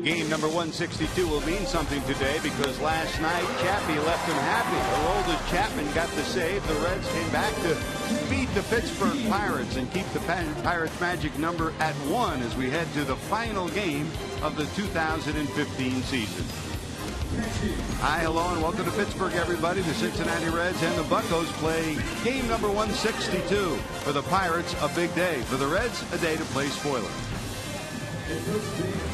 Game number 162 will mean something today because last night Chappie left him happy. Aroldis Chapman got the save. The Reds came back to beat the Pittsburgh Pirates and keep the Pirates magic number at 1 as we head to the final game of the 2015 season. Hi, hello, and welcome to Pittsburgh, everybody. The Cincinnati Reds and the Buccos play game number 162. For the Pirates, a big day. For the Reds, a day to play spoiler.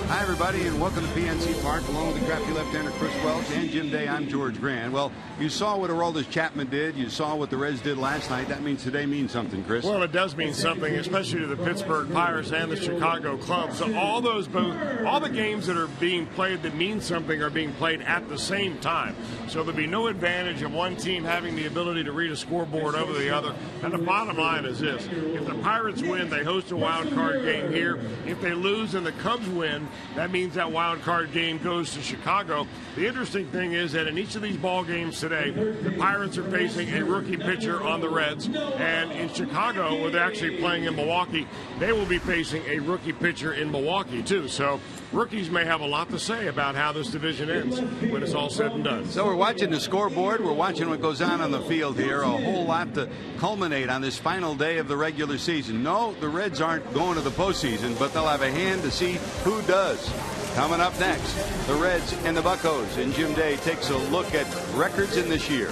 Hi, everybody, and welcome to PNC Park, along with the crafty left-hander Chris Welch and Jim Day. I'm George Grant. Well, you saw what Aroldis Chapman did. You saw what the Reds did last night. That means today means something, Chris. Well, it does mean something, especially to the Pittsburgh Pirates and the Chicago Cubs. So all the games that are being played that mean something are being played at the same time. So there'll be no advantage of one team having the ability to read a scoreboard over the other. And the bottom line is this: if the Pirates win, they host a wild card game here. If they lose and the Cubs win, that means that wild card game goes to Chicago. The interesting thing is that in each of these ball games today, the Pirates are facing a rookie pitcher on the Reds, and in Chicago, where they're actually playing in Milwaukee, they will be facing a rookie pitcher in Milwaukee too. So rookies may have a lot to say about how this division ends when it's all said and done. So we're watching the scoreboard. We're watching what goes on the field here. A whole lot to culminate on this final day of the regular season. No, the Reds aren't going to the postseason, but they'll have a hand to see who does. Coming up next, the Reds and the Buccos, and Jim Day takes a look at records in this year.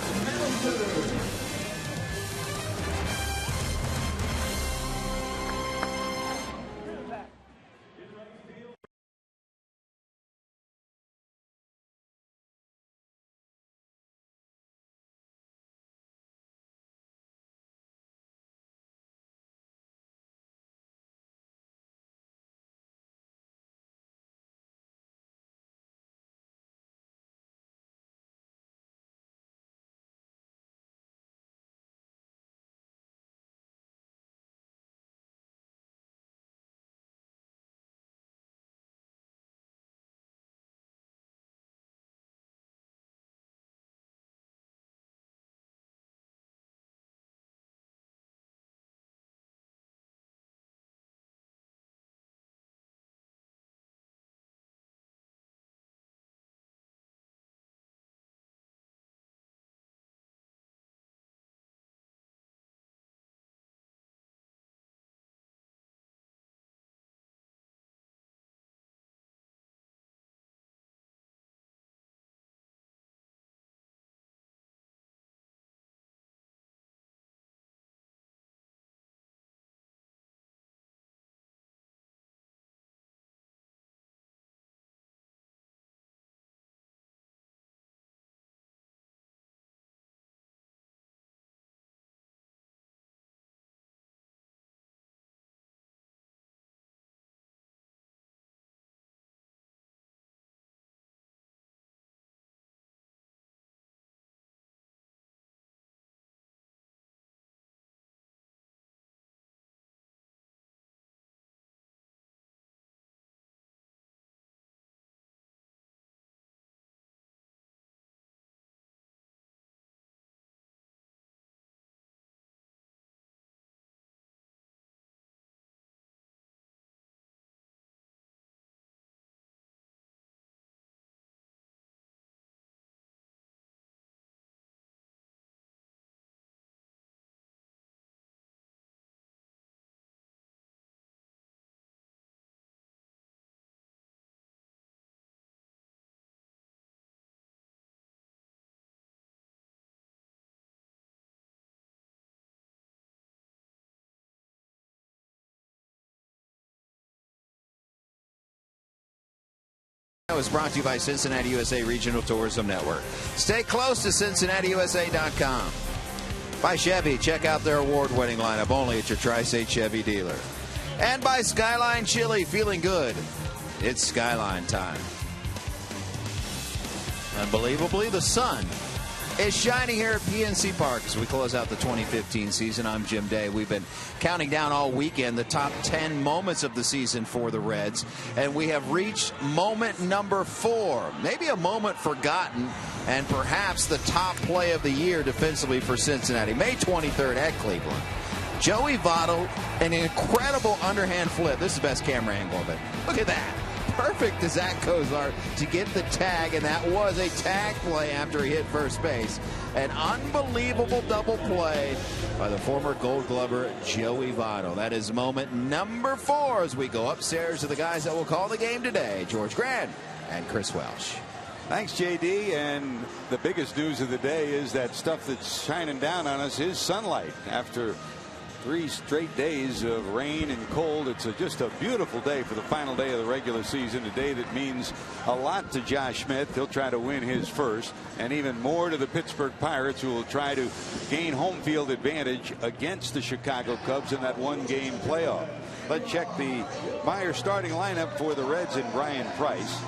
Was brought to you by Cincinnati USA Regional Tourism Network. Stay close to CincinnatiUSA.com. By Chevy, check out their award-winning lineup only at your Tri-State Chevy dealer. And by Skyline Chili, feeling good. It's Skyline time. Unbelievably, the sun is shining here at PNC Park as we close out the 2015 season. I'm Jim Day. We've been counting down all weekend the top 10 moments of the season for the Reds, and we have reached moment number 4. Maybe a moment forgotten, and perhaps the top play of the year defensively for Cincinnati. May 23rd at Cleveland. Joey Votto, an incredible underhand flip. This is the best camera angle of it. Look at that. perfect as that goes, Art, to get the tag, and that was a tag play after he hit first base. An unbelievable double play by the former Gold Glover Joey Votto. That is moment number 4 as we go upstairs to the guys that will call the game today, George Grant and Chris Welsh. Thanks, JD. And the biggest news of the day is that stuff that's shining down on us is sunlight. After 3 straight days of rain and cold, it's just a beautiful day for the final day of the regular season, a day that means a lot to Josh Smith. He'll try to win his first, and even more to the Pittsburgh Pirates, who will try to gain home field advantage against the Chicago Cubs in that 1-game playoff. Let's check the Myers starting lineup for the Reds and Brian Price.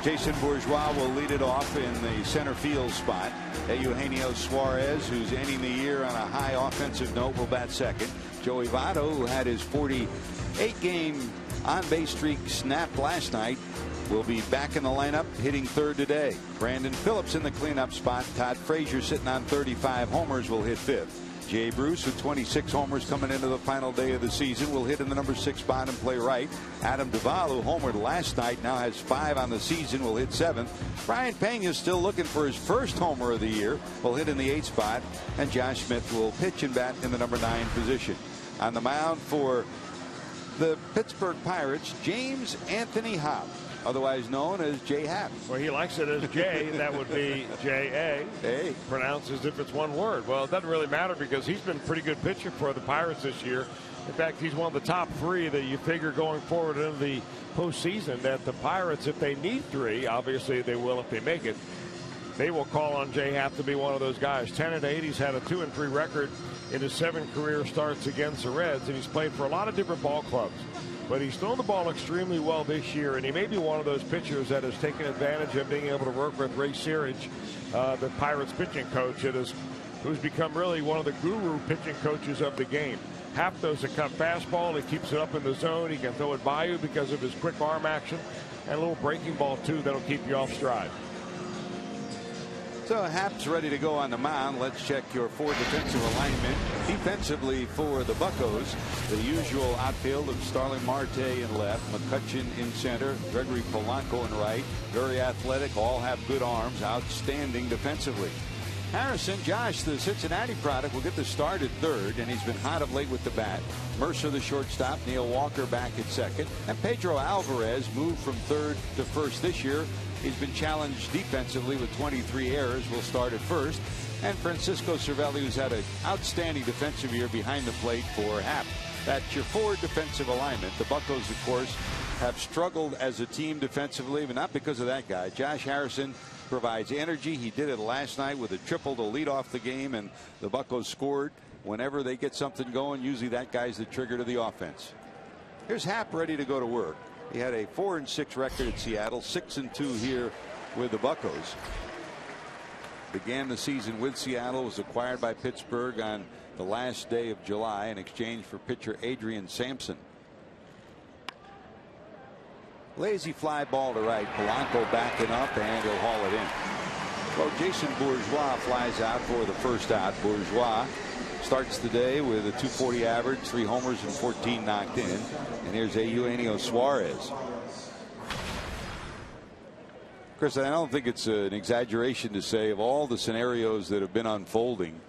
Jason Bourgeois will lead it off in the center field spot. Eugenio Suarez, who's ending the year on a high offensive note, will bat second. Joey Votto, who had his 48-game on-base streak snapped last night, will be back in the lineup, hitting third today. Brandon Phillips in the cleanup spot. Todd Frazier, sitting on 35 homers, will hit fifth. Jay Bruce, with 26 homers coming into the final day of the season, will hit in the number 6 spot and play right. Adam Duvall, who homered last night, now has 5 on the season, will hit 7th. Brian Pena is still looking for his first homer of the year, will hit in the 8th spot. And Josh Smith will pitch and bat in the number 9 position. On the mound for the Pittsburgh Pirates, James Anthony Hopp, otherwise known as J. Happ. Well, he likes it as J. That would be J-A. Hey. Pronounced as if it's one word. Well, it doesn't really matter because he's been a pretty good pitcher for the Pirates this year. In fact, he's one of the top 3 that you figure going forward into the postseason, that the Pirates, if they need 3, obviously they will if they make it, they will call on J. Happ to be one of those guys. 10-8, he's had a 2-3 record in his 7 career starts against the Reds, and he's played for a lot of different ball clubs. But he's thrown the ball extremely well this year, and he may be one of those pitchers that has taken advantage of being able to work with Ray Searage, the Pirates pitching coach, who's become really one of the guru pitching coaches of the game. Happ throws a cut fastball. He keeps it up in the zone. He can throw it by you because of his quick arm action, and a little breaking ball, too, that'll keep you off stride. So Happ's ready to go on the mound. Let's check your 4 defensive alignment. Defensively for the Buccos, the usual outfield of Starling Marte in left, McCutchen in center, Gregory Polanco in right. Very athletic, all have good arms, outstanding defensively. Harrison, Josh, the Cincinnati product, will get the start at third, and he's been hot of late with the bat. Mercer, the shortstop, Neil Walker back at second, and Pedro Alvarez moved from third to first this year. He's been challenged defensively with 23 errors, will start at first. And Francisco Cervelli, who's had an outstanding defensive year behind the plate for Happ. That's your 4 defensive alignment. The Buccos, of course, have struggled as a team defensively, but not because of that guy. Josh Harrison provides energy. He did it last night with a triple to lead off the game, and the Buccos scored. Whenever they get something going, usually that guy's the trigger to the offense. Here's Happ ready to go to work. He had a 4-6 record at Seattle, 6-2 here with the Buccos. Began the season with Seattle, was acquired by Pittsburgh on the last day of July in exchange for pitcher Adrian Sampson. Lazy fly ball to right. Polanco backing up, and he'll haul it in. Well, Jason Bourgeois flies out for the first out. Bourgeois starts the day with a .240 average, 3 homers and 14 knocked in. And here's Eugenio Suarez. Chris, I don't think it's an exaggeration to say of all the scenarios that have been unfolding,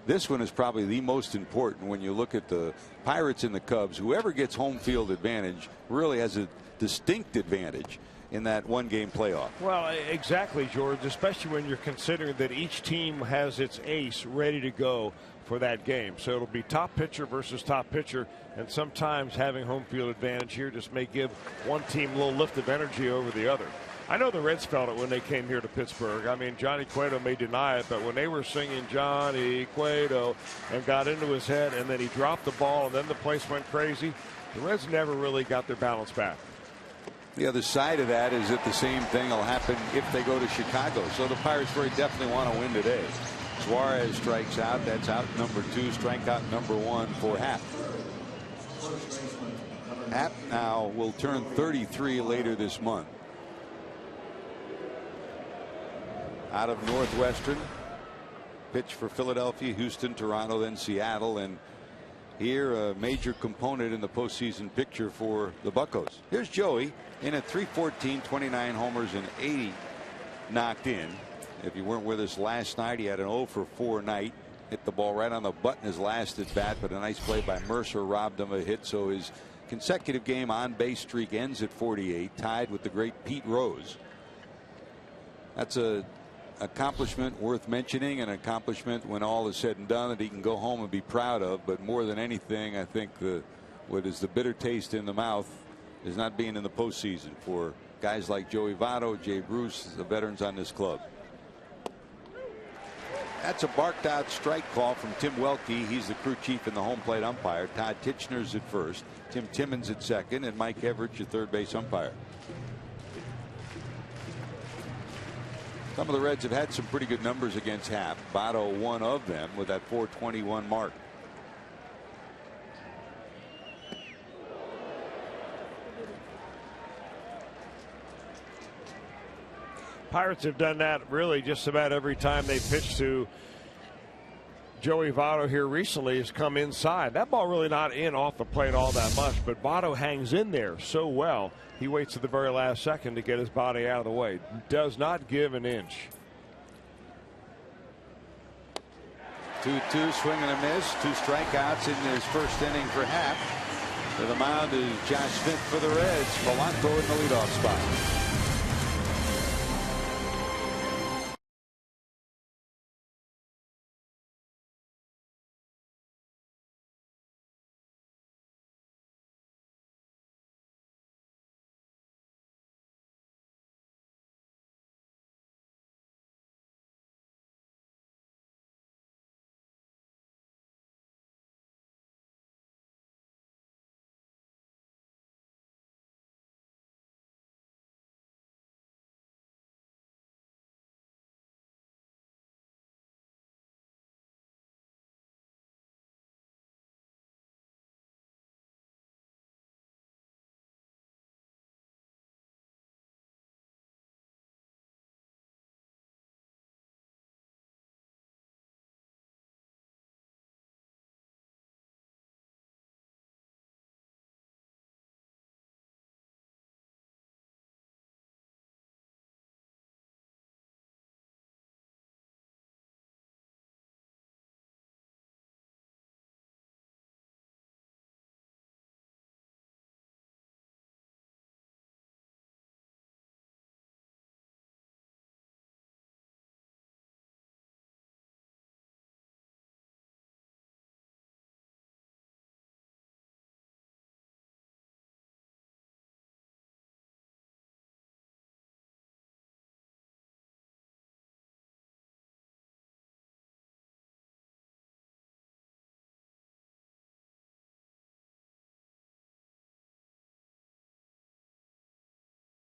this one is probably the most important when you look at the Pirates and the Cubs. Whoever gets home field advantage really has a distinct advantage in that 1-game playoff. Well, exactly, George, especially when you're considering that each team has its ace ready to go for that game. So it'll be top pitcher versus top pitcher, and sometimes having home field advantage here just may give one team a little lift of energy over the other. I know the Reds felt it when they came here to Pittsburgh. I mean, Johnny Cueto may deny it, but when they were singing Johnny Cueto and got into his head, and then he dropped the ball, and then the place went crazy, the Reds never really got their balance back. The other side of that is that the same thing will happen if they go to Chicago. So the Pirates very definitely want to win today. Suarez strikes out. That's out number 2. Strikeout number 1 for Happ. Happ now will turn 33 later this month. Out of Northwestern. Pitched for Philadelphia, Houston, Toronto, then Seattle. And here, a major component in the postseason picture for the Buccos. Here's Joey in at 314, 29 homers and 80 knocked in. If you weren't with us last night, he had an 0 for 4 night. Hit the ball right on the button his last at bat, but a nice play by Mercer robbed him a hit. So his consecutive game on base streak ends at 48, tied with the great Pete Rose. That's a accomplishment worth mentioning, an accomplishment when all is said and done that he can go home and be proud of. But more than anything, I think what is the bitter taste in the mouth is not being in the postseason for guys like Joey Votto, Jay Bruce, the veterans on this club. That's a barked out strike call from Tim Welke. He's the crew chief and the home plate umpire. Todd Tichenor's at first, Tim Timmons at second, and Mike Everett, your third base umpire. Some of the Reds have had some pretty good numbers against Happ. Votto one of them with that 421 mark. Pirates have done that really just about every time they pitch to Joey Votto here recently. Has come inside. That ball really not in off the plate all that much, but Votto hangs in there so well. He waits to the very last second to get his body out of the way. Does not give an inch. 2-2, swing and a miss. 2 strikeouts in his first inning for Happ. To the mound is Josh Smith for the Reds. Polanco in the leadoff spot.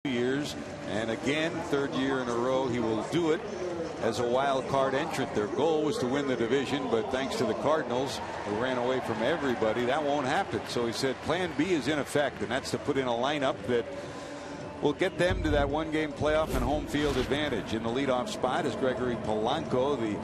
Years, and again, 3rd year in a row, he will do it as a wild card entrant. Their goal was to win the division, but thanks to the Cardinals, who ran away from everybody, that won't happen. So he said plan B is in effect, and that's to put in a lineup that will get them to that 1-game playoff and home field advantage. In the leadoff spot is Gregory Polanco, the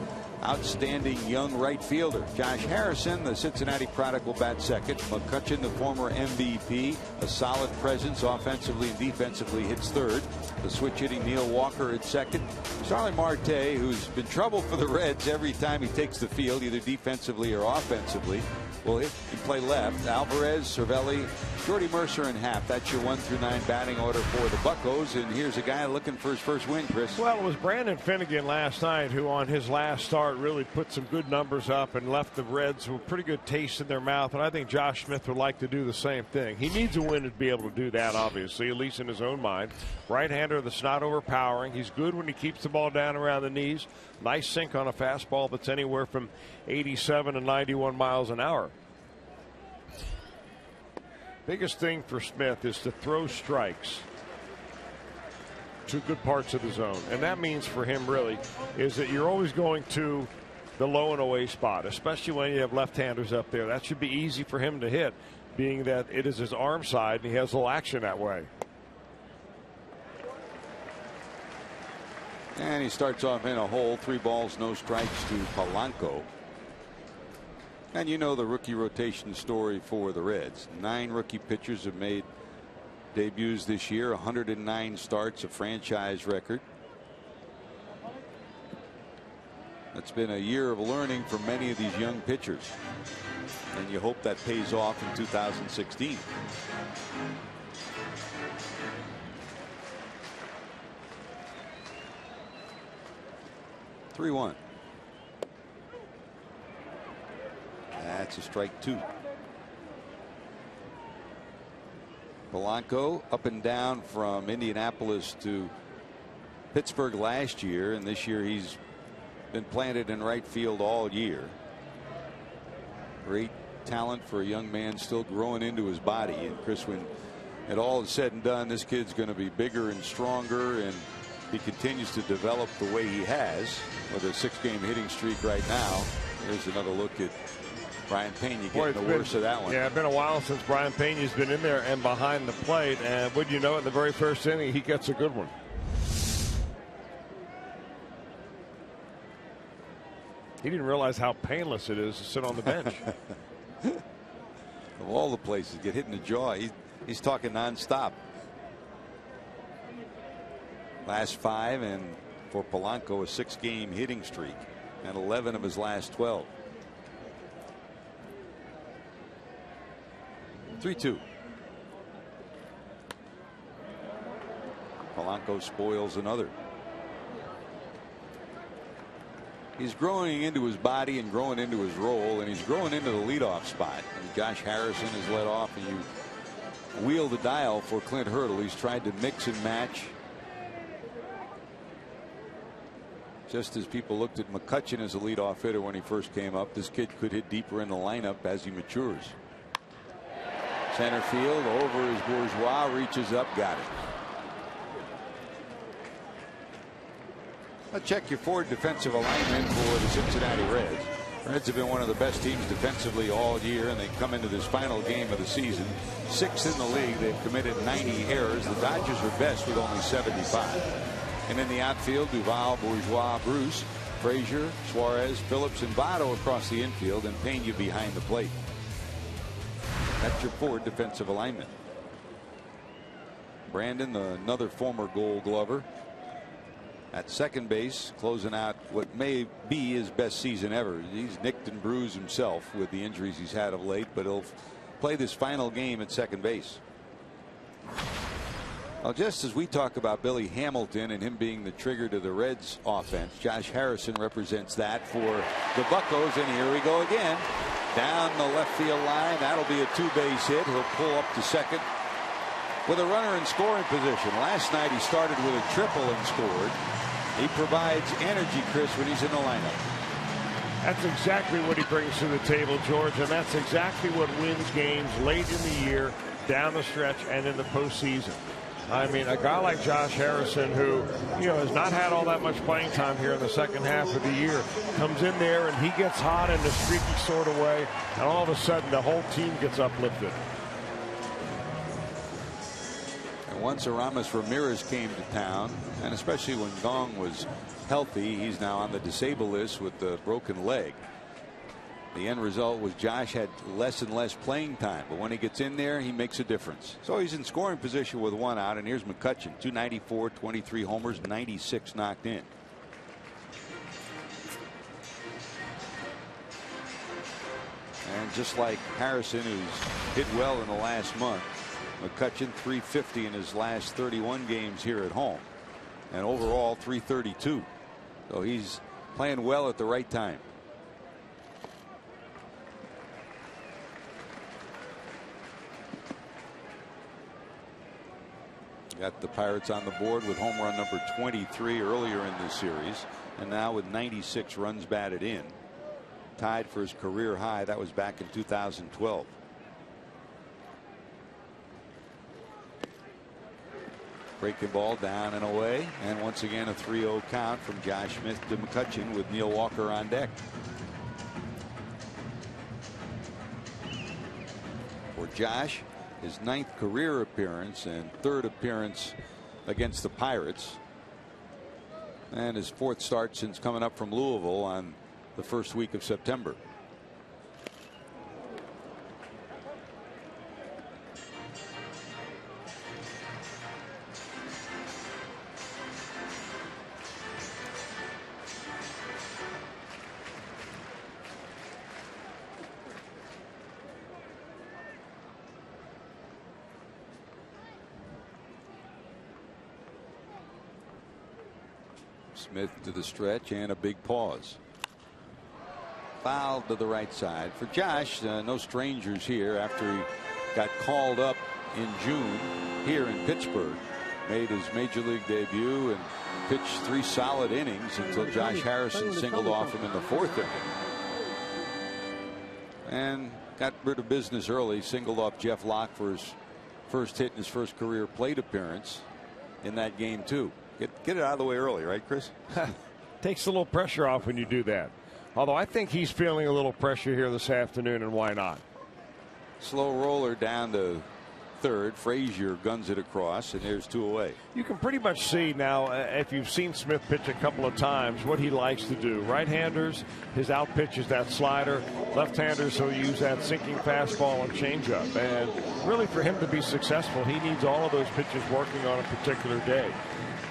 outstanding young right fielder. Josh Harrison, the Cincinnati product, will bat second. McCutchen, the former MVP, a solid presence offensively and defensively, hits third. The switch hitting Neil Walker at second. Charlie Marte, who's been trouble for the Reds every time he takes the field, either defensively or offensively, will hit and play left. Alvarez, Cervelli, Jordy Mercer, and Happ. That's your 1 through 9 batting order for the Buccos. And here's a guy looking for his first win, Chris. Well, it was Brandon Finnegan last night who on his last start really put some good numbers up and left the Reds with pretty good taste in their mouth. And I think Josh Smith would like to do the same thing. He needs a win to be able to do that, obviously, at least in his own mind. Right-hander that's not overpowering. He's good when he keeps the ball down around the knees. Nice sink on a fastball that's anywhere from 87 to 91 miles an hour. Biggest thing for Smith is to throw strikes to good parts of the zone. And that means for him really is that you're always going to the low and away spot, especially when you have left-handers up there. That should be easy for him to hit, being that it is his arm side and he has a little action that way. And he starts off in a hole. 3 balls, no strikes to Polanco. And you know the rookie rotation story for the Reds. 9 rookie pitchers have made debuts this year. 109 starts, a franchise record. It's been a year of learning for many of these young pitchers, and you hope that pays off in 2016. (3-1). That's a strike 2. Polanco up and down from Indianapolis to Pittsburgh last year, and this year he's been planted in right field all year. Great talent for a young man still growing into his body. And Chris, when it all is said and done, this kid's going to be bigger and stronger, and he continues to develop the way he has with a 6-game hitting streak right now. Here's another look at Brian Pena getting the worst of that one. Yeah, it's been a while since Brian Pena's been in there and behind the plate, and would you know it, in the very first inning he gets a good one. He didn't realize how painless it is to sit on the bench. Of all the places, get hit in the jaw. He's talking nonstop. Last 5, and for Polanco, a 6-game hitting streak, and 11 of his last 12. 3-2. Polanco spoils another. He's growing into his body and growing into his role, and he's growing into the leadoff spot. And Josh Harrison is led off, and you wheel the dial for Clint Hurdle. He's tried to mix and match. Just as people looked at McCutchen as a leadoff hitter when he first came up, this kid could hit deeper in the lineup as he matures. Center field, over is Bourgeois, reaches up, got it. I'll check your forward defensive alignment for the Cincinnati Reds. Reds have been one of the best teams defensively all year, and they come into this final game of the season 6th in the league. They've committed 90 errors. The Dodgers are best with only 75. And in the outfield, Duval, Bourgeois, Bruce, Frazier, Suarez, Phillips, and Votto across the infield, and Pena behind the plate. That's your forward defensive alignment. Brandon, another former Gold Glover, at second base, closing out what may be his best season ever. He's nicked and bruised himself with the injuries he's had of late, but he'll play this final game at second base. Well, just as we talk about Billy Hamilton and him being the trigger to the Reds offense, Josh Harrison represents that for the Buccos, and here we go again. Down the left field line. That'll be a 2-base hit. He'll pull up to second with a runner in scoring position. Last night he started with a triple and scored. He provides energy, Chris, when he's in the lineup. That's exactly what he brings to the table, George, and that's exactly what wins games late in the year, down the stretch, and in the postseason. I mean, a guy like Josh Harrison, who, you know, has not had all that much playing time here in the second half of the year, comes in there and he gets hot in a streaky sort of way, and all of a sudden the whole team gets uplifted. And once Aramis Ramirez came to town, and especially when Gong was healthy, he's now on the disabled list with the broken leg. The end result was Josh had less and less playing time, but when he gets in there, he makes a difference. So he's in scoring position with 1 out, and here's McCutchen, 294, 23 homers, 96 knocked in. And just like Harrison, who's hit well in the last month, McCutchen 350 in his last 31 games here at home, and overall 332. So he's playing well at the right time. Got the Pirates on the board with home run number 23 earlier in this series, and now with 96 runs batted in, tied for his career high. That was back in 2012. Breaking ball down and away, and once again a 3-0 count from Josh Smith to McCutchen with Neil Walker on deck. For Josh, his 9th career appearance and 3rd appearance against the Pirates, and his 4th start since coming up from Louisville on the first week of September. Smith to the stretch and a big pause. Foul to the right side for Josh. No strangers here after he got called up in June here in Pittsburgh. Made his major league debut and pitched 3 solid innings until Josh Harrison singled off him in the 4th inning. And got rid of business early. Singled off Jeff Locke for his first hit in his first career plate appearance in that game too. Get it out of the way early, right, Chris? Takes a little pressure off when you do that. Although I think he's feeling a little pressure here this afternoon, and why not? Slow roller down to third. Frazier guns it across, and there's 2 away. You can pretty much see now, if you've seen Smith pitch a couple of times, what he likes to do. Right-handers, his out pitch is that slider. Left-handers, he'll use that sinking fastball and changeup. And really, for him to be successful, he needs all of those pitches working on a particular day.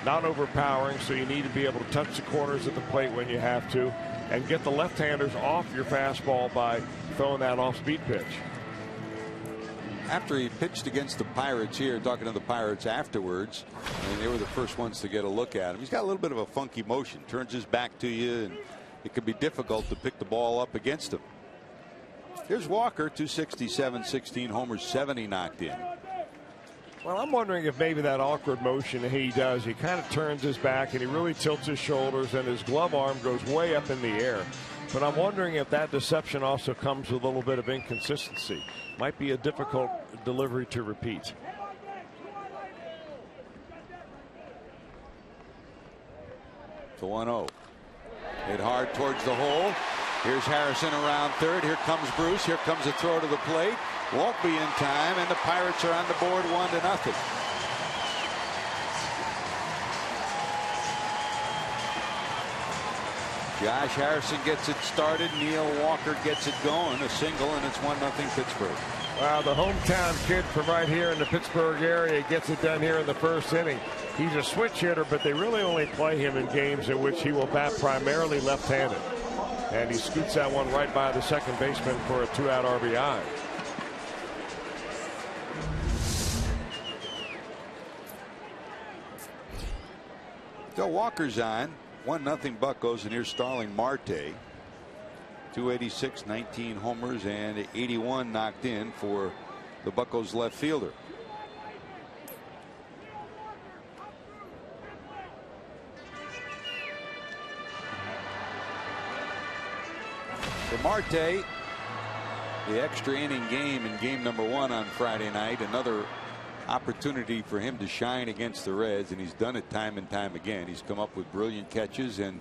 Not overpowering, so you need to be able to touch the corners of the plate when you have to, and get the left-handers off your fastball by throwing that off-speed pitch. After he pitched against the Pirates here, talking to the Pirates afterwards, and they were the first ones to get a look at him. He's got a little bit of a funky motion, turns his back to you, and it can be difficult to pick the ball up against him. Here's Walker, 267, 16 homers, 70 knocked in. Well, I'm wondering if maybe that awkward motion he does, he kind of turns his back and he really tilts his shoulders, and his glove arm goes way up in the air. But I'm wondering if that deception also comes with a little bit of inconsistency. Might be a difficult delivery to repeat. It's a 1-0. Hit hard towards the hole. Here's Harrison around third. Here comes Bruce. Here comes a throw to the plate. Won't be in time, and the Pirates are on the board 1-0. Josh Harrison gets it started. Neil Walker gets it going. A single, and it's 1-0 Pittsburgh. Wow, the hometown kid from right here in the Pittsburgh area gets it done here in the first inning. He's a switch hitter, but they really only play him in games in which he will bat primarily left-handed. And he scoots that one right by the second baseman for a 2-out RBI. So Walker's on. 1-0 Buccos, and here's Starling Marte. 286, 19 homers, and 81 knocked in for the Buccos left fielder. For Marte, the extra inning game in game number 1 on Friday night. Another opportunity for him to shine against the Reds, and he's done it time and time again. He's come up with brilliant catches, and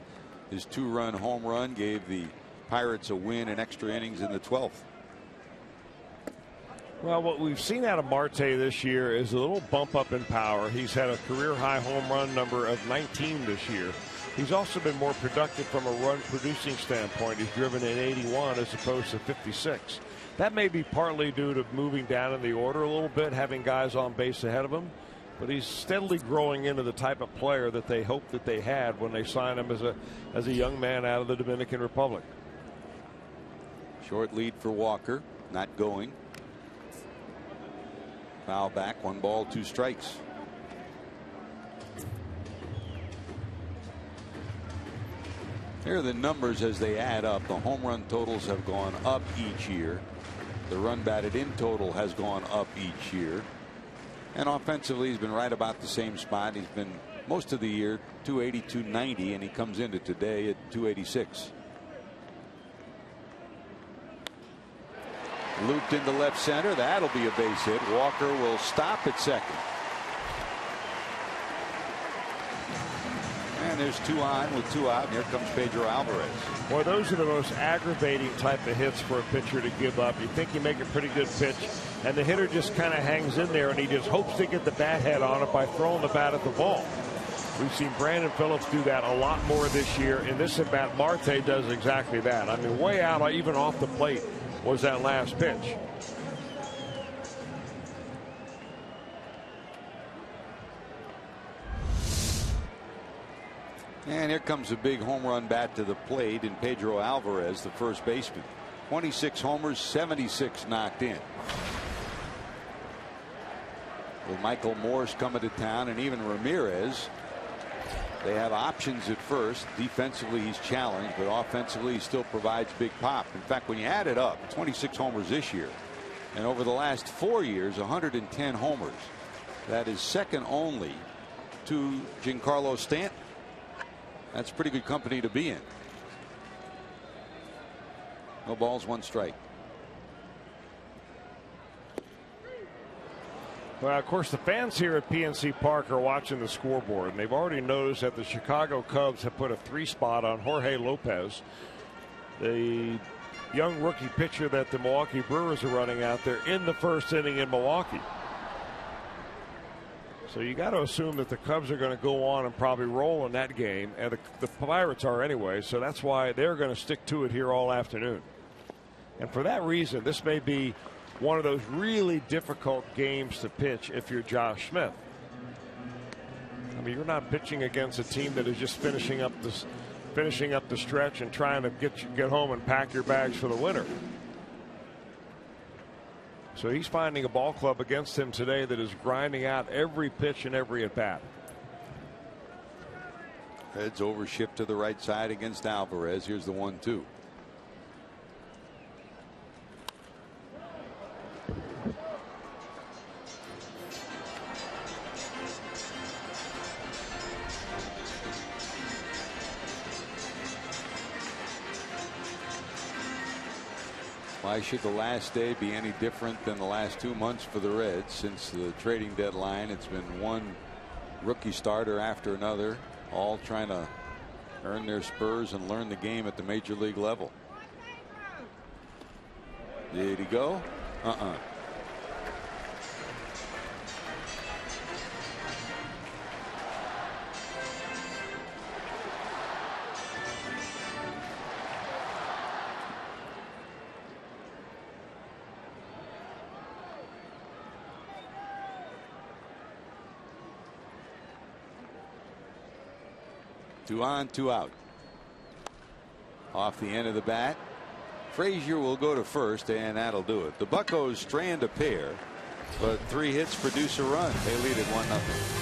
his 2-run home run gave the Pirates a win in extra innings in the 12th. Well, what we've seen out of Marte this year is a little bump up in power. He's had a career high home run number of 19 this year. He's also been more productive from a run producing standpoint. He's driven in 81 as opposed to 56. That may be partly due to moving down in the order a little bit, having guys on base ahead of him. But he's steadily growing into the type of player that they hoped that they had when they signed him as a young man out of the Dominican Republic. Short lead for Walker, not going. Foul back, 1 ball, 2 strikes. Here are the numbers as they add up. The home run totals have gone up each year. The run batted in total has gone up each year. And offensively, he's been right about the same spot. He's been most of the year 280, 290, and he comes into today at 286. Looped into left center. That'll be a base hit. Walker will stop at second. And there's 2 on with 2 out, and here comes Pedro Alvarez. Boy, those are the most aggravating type of hits for a pitcher to give up. You think you make a pretty good pitch, and the hitter just kind of hangs in there, and he just hopes to get the bat head on it by throwing the bat at the ball. We've seen Brandon Phillips do that a lot more this year. In this at bat, Marte does exactly that. I mean, way out, even off the plate, was that last pitch. And here comes a big home run bat to the plate in Pedro Alvarez, the first baseman. 26 homers, 76 knocked in. With Michael Morse coming to town, and even Ramirez They have options at first. Defensively, he's challenged, but offensively, he still provides big pop. In fact, when you add it up, 26 homers this year, and over the last 4 years, 110 homers. That is second only to Giancarlo Stanton. That's pretty good company to be in. No balls, 1 strike. Well, of course, the fans here at PNC Park are watching the scoreboard, and they've already noticed that the Chicago Cubs have put a 3 spot on Jorge Lopez, the young rookie pitcher that the Milwaukee Brewers are running out there in the first inning in Milwaukee. So you got to assume that the Cubs are going to go on and probably roll in that game, and the Pirates are anyway, so that's why they're going to stick to it here all afternoon. And for that reason, this may be one of those really difficult games to pitch if you're Josh Smith. I mean, you're not pitching against a team that is just finishing up the stretch and trying to get home and pack your bags for the winter. So he's finding a ball club against him today that is grinding out every pitch and every at bat. Reds overshift to the right side against Alvarez. Here's the 1-2. Why should the last day be any different than the last 2 months for the Reds? Since the trading deadline, it's been one rookie starter after another, all trying to earn their spurs and learn the game at the major league level. Did he go? Uh-uh. Two on, 2 out. Off the end of the bat. Frazier will go to first, and that'll do it. The Buccos strand a pair, but 3 hits produce a run. They lead at 1-0.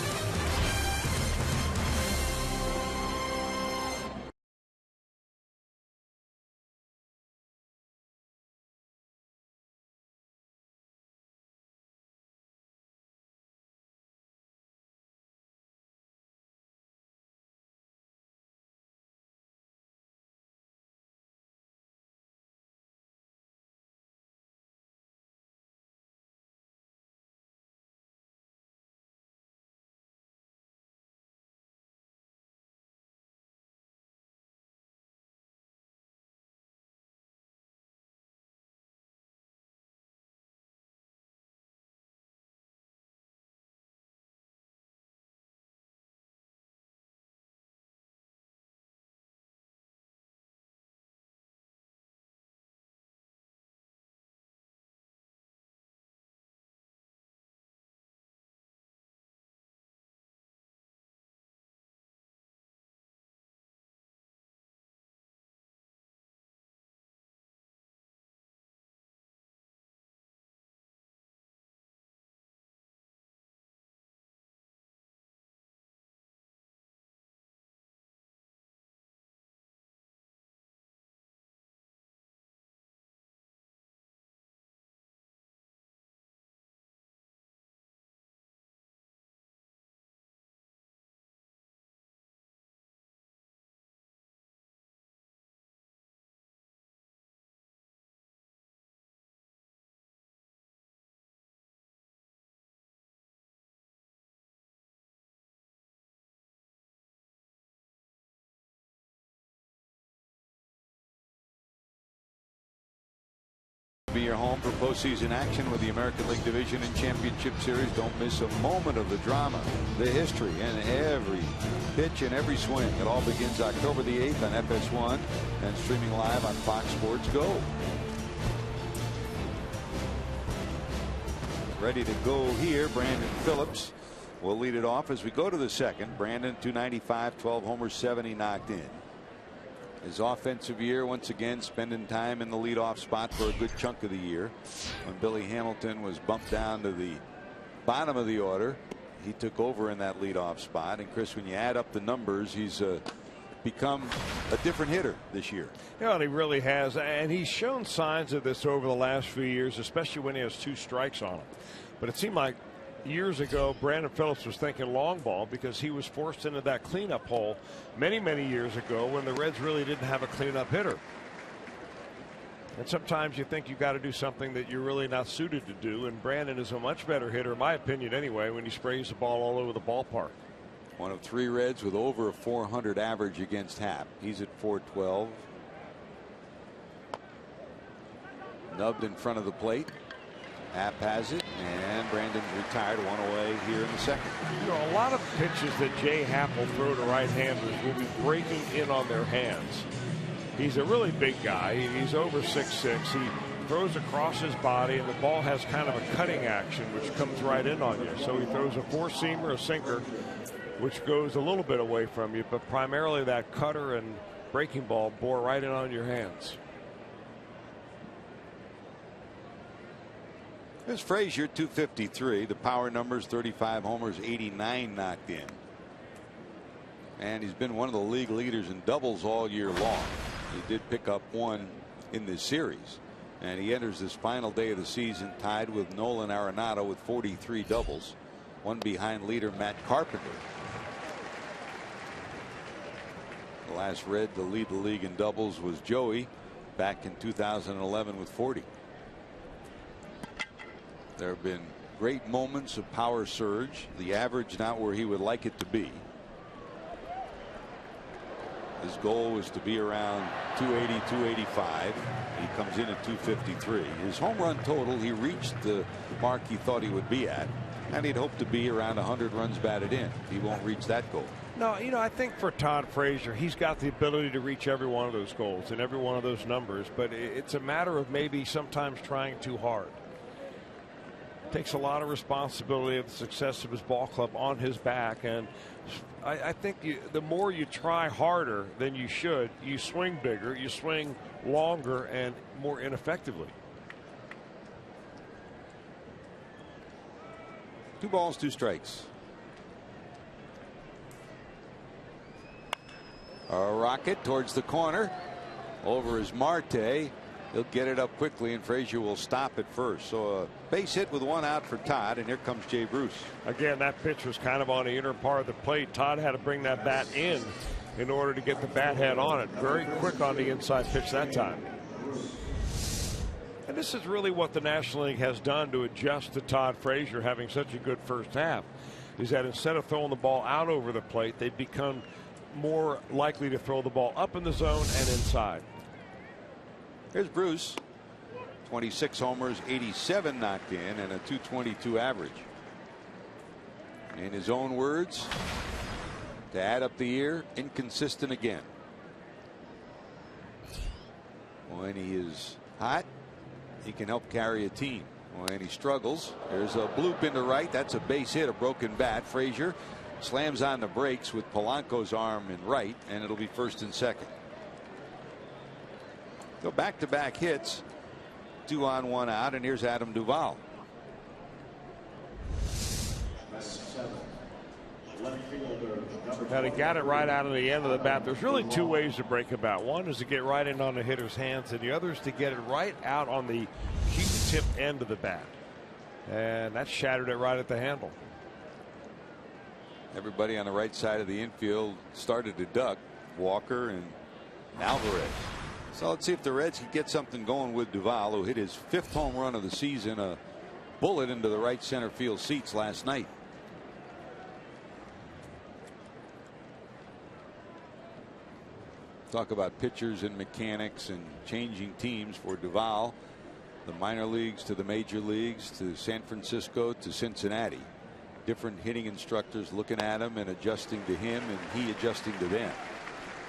Be your home for postseason action with the American League Division and Championship Series. Don't miss a moment of the drama, the history, and every pitch and every swing. It all begins October the 8th on FS1 and streaming live on Fox Sports Go. Ready to go here, Brandon Phillips will lead it off as we go to the second. Brandon, 295, 12 homers, 70 knocked in. His offensive year, once again, spending time in the leadoff spot for a good chunk of the year. When Billy Hamilton was bumped down to the bottom of the order, he took over in that leadoff spot. And Chris, when you add up the numbers, he's become a different hitter this year. Yeah, and he really has, and he's shown signs of this over the last few years, especially when he has 2 strikes on him. But it seemed like years ago Brandon Phillips was thinking long ball because he was forced into that cleanup hole many years ago when the Reds really didn't have a cleanup hitter. And sometimes you think you got to do something that you're really not suited to do, and Brandon is a much better hitter, in my opinion anyway, when he sprays the ball all over the ballpark. One of 3 Reds with over a 400 average against Happ. He's at 412. Nubbed in front of the plate. Happ has it, and Brandon's retired, 1 away here in the second. You know, a lot of pitches that Jay Happ will throw to right-handers will be breaking in on their hands. He's a really big guy. He's over 6'6". He throws across his body, and the ball has kind of a cutting action, which comes right in on you. So he throws a 4-seamer, a sinker, which goes a little bit away from you, but primarily that cutter and breaking ball bore right in on your hands. There's Frazier, 253. The power numbers, 35 homers, 89 knocked in. And he's been one of the league leaders in doubles all year long. He did pick up 1 in this series. And he enters this final day of the season tied with Nolan Arenado with 43 doubles. 1 behind leader Matt Carpenter. The last Red to lead the league in doubles was Joey back in 2011 with 40. There have been great moments of power surge. The average not where he would like it to be. His goal was to be around 280, 285. He comes in at 253. His home run total, he reached the mark he thought he would be at, and he'd hoped to be around 100 runs batted in. He won't reach that goal. No, you know, I think for Todd Frazier, he's got the ability to reach every one of those goals and every one of those numbers, but it's a matter of maybe sometimes trying too hard. Takes a lot of responsibility of the success of his ball club on his back, and I think the more you try harder than you should, you swing bigger, you swing longer and more ineffectively. 2 balls, 2 strikes. A rocket towards the corner. Over is Marte. He'll get it up quickly, and Frazier will stop at first. So a base hit with 1 out for Todd, and here comes Jay Bruce. Again, that pitch was kind of on the inner part of the plate. Todd had to bring that bat in order to get the bat head on it. Very quick on the inside pitch that time. And this is really what the National League has done to adjust to Todd Frazier having such a good first half, is that instead of throwing the ball out over the plate, they've become more likely to throw the ball up in the zone and inside. Here's Bruce. 26 homers, 87 knocked in, and a 222 average. In his own words, to add up the year, inconsistent again. When he is hot, he can help carry a team. When he struggles, there's a bloop into right. That's a base hit, a broken bat. Frazier slams on the brakes with Polanco's arm in right, and it'll be first and second. Go back-to-back hits, 2 on 1 out, and here's Adam Duvall. Now, he got it right out of the end of the bat. There's really 2 ways to break a bat. One is to get right in on the hitter's hands, and the other is to get it right out on the Q-tip end of the bat. And that shattered it right at the handle. Everybody on the right side of the infield started to duck. Walker and Alvarez. So let's see if the Reds can get something going with Duvall, who hit his 5th home run of the season, a bullet into the right center field seats last night. Talk about pitchers and mechanics and changing teams for Duvall. The minor leagues to the major leagues to San Francisco to Cincinnati. Different hitting instructors looking at him and adjusting to him, and he adjusting to them.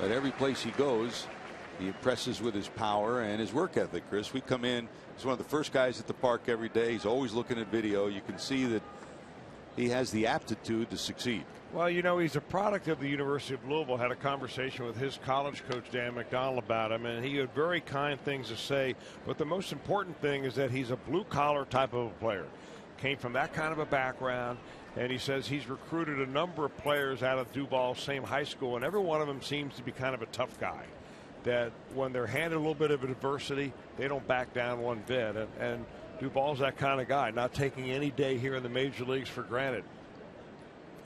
But every place he goes, he impresses with his power and his work ethic. Chris, we come in, he's one of the first guys at the park every day. He's always looking at video. You can see that he has the aptitude to succeed. Well, you know, he's a product of the University of Louisville. Had a conversation with his college coach, Dan McDonald, about him, and he had very kind things to say. But the most important thing is that he's a blue-collar type of a player. Came from that kind of a background, And he says he's recruited a number of players out of Duval's same high school, and every one of them seems to be kind of a tough guy. That when they're handed a little bit of adversity, they don't back down one bit. And Duval's that kind of guy, not taking any day here in the major leagues for granted.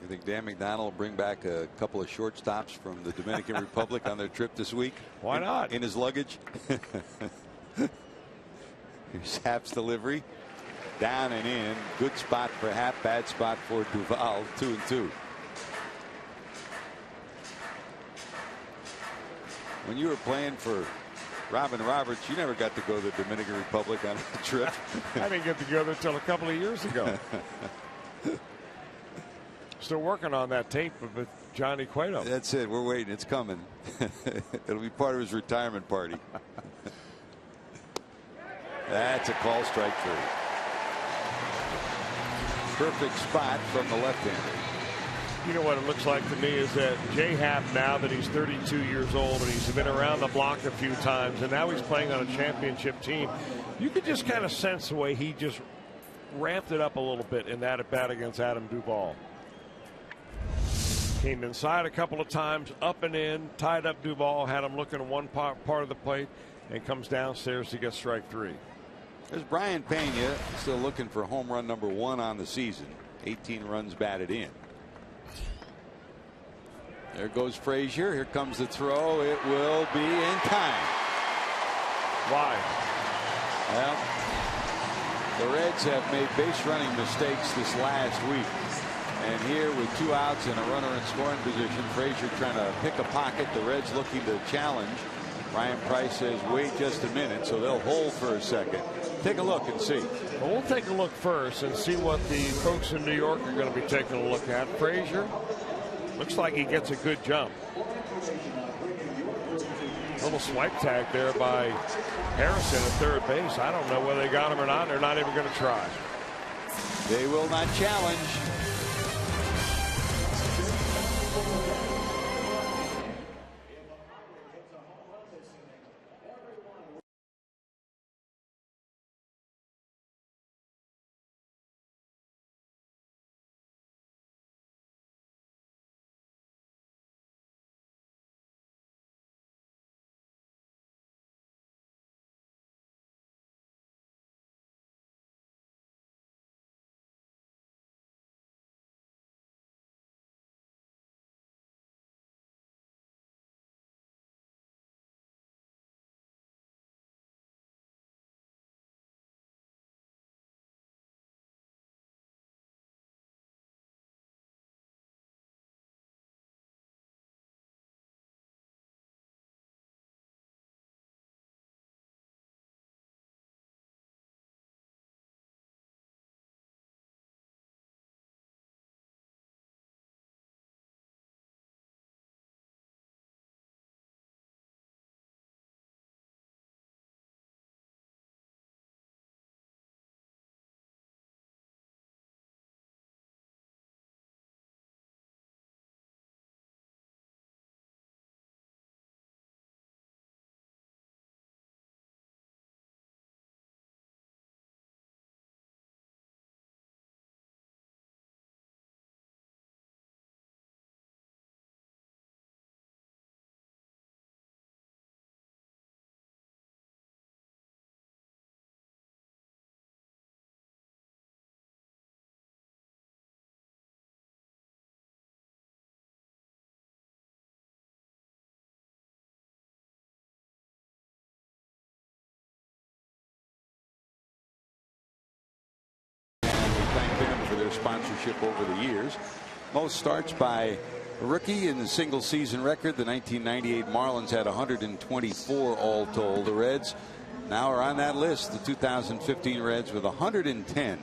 You think Dan McDonnell will bring back a couple of shortstops from the Dominican Republic on their trip this week? Why not? In his luggage. Here's Happ's delivery. Down and in. Good spot for Happ, bad spot for Duval. 2-2. When you were playing for Robin Roberts, you never got to go to the Dominican Republic on a trip. I didn't get to go there until a couple of years ago. Still working on that tape with Johnny Cueto. That's it. We're waiting. It's coming. It'll be part of his retirement party. That's a call, strike 3. Perfect spot from the left-hander. You know what it looks like to me is that Jay Happ, now that he's 32 years old and he's been around the block a few times and now he's playing on a championship team, you could just kind of sense the way he just ramped it up a little bit in that at bat against Adam Duvall. Came inside a couple of times, up and in, tied up Duvall, had him looking at one part of the plate, and comes downstairs to get strike 3. There's Brian Pena, still looking for home run number 1 on the season. 18 runs batted in. There goes Frazier. Here comes the throw. It will be in time. Why? Well, the Reds have made base running mistakes this last week. And here with 2 outs and a runner in scoring position, Frazier trying to pick a pocket. The Reds looking to challenge. Ryan Price says wait just a minute, so they'll hold for a second. Take a look and see. Well, we'll take a look first and see what the folks in New York are going to be taking a look at. Frazier looks like he gets a good jump. Little swipe tag there by Harrison at third base. I don't know whether they got him or not. They're not even going to try. They will not challenge. For their sponsorship over the years. Most starts by a rookie in the single season record. The 1998 Marlins had 124 all told. The Reds now are on that list. The 2015 Reds with 110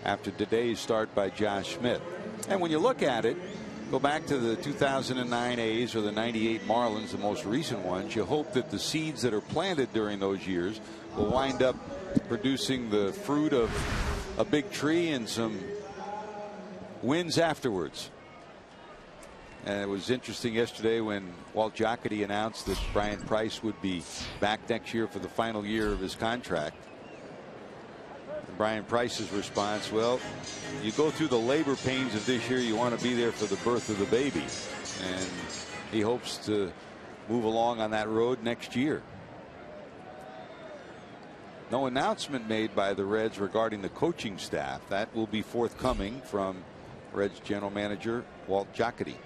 after today's start by Josh Smith. And when you look at it, go back to the 2009 A's or the 98 Marlins, the most recent ones. You hope that the seeds that are planted during those years will wind up producing the fruit of a big tree and some wins afterwards. And it was interesting yesterday when Walt Jocketty announced that Brian Price would be back next year for the final year of his contract. Brian Price's response, well, you go through the labor pains of this year, you want to be there for the birth of the baby, and he hopes to move along on that road next year. No announcement made by the Reds regarding the coaching staff. That will be forthcoming from Reds general manager Walt Jocketty.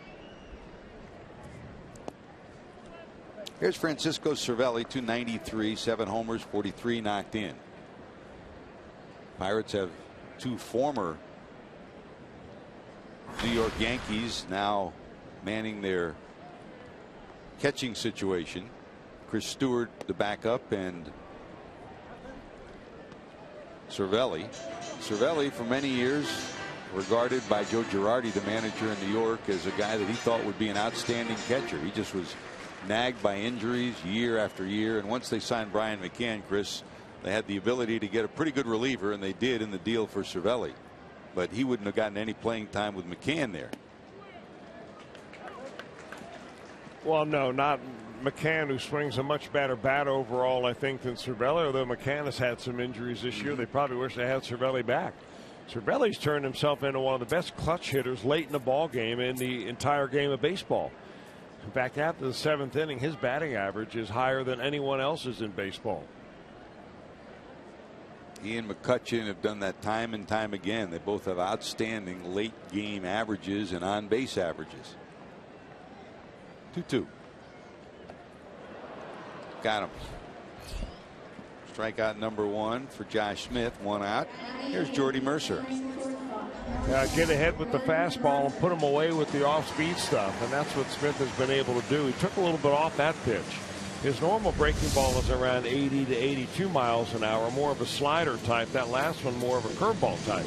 Here's Francisco Cervelli, 293, 7 homers, 43 knocked in. Pirates have 2 former New York Yankees now manning their catching situation. Chris Stewart, the backup, and Cervelli. Cervelli, for many years, regarded by Joe Girardi, the manager in New York, as a guy that he thought would be an outstanding catcher. He just was nagged by injuries year after year, and once they signed Brian McCann, Chris, they had the ability to get a pretty good reliever, and they did in the deal for Cervelli. But he wouldn't have gotten any playing time with McCann there. Well, no, not McCann, who swings a much better bat overall, I think, than Cervelli. Although McCann has had some injuries this year, they probably wish they had Cervelli back. Cervelli's turned himself into one of the best clutch hitters late in the ball game in the entire game of baseball. In fact, after the 7th inning, his batting average is higher than anyone else's in baseball. He and McCutchen have done that time and time again. They both have outstanding late game averages and on base averages. 2-2. Got him. Strikeout number 1 for Josh Smith. 1 out. Here's Jordy Mercer. Get ahead with the fastball and put him away with the off-speed stuff, and that's what Smith has been able to do. He took a little bit off that pitch. His normal breaking ball is around 80 to 82 miles an hour, more of a slider type. That last one more of a curveball type.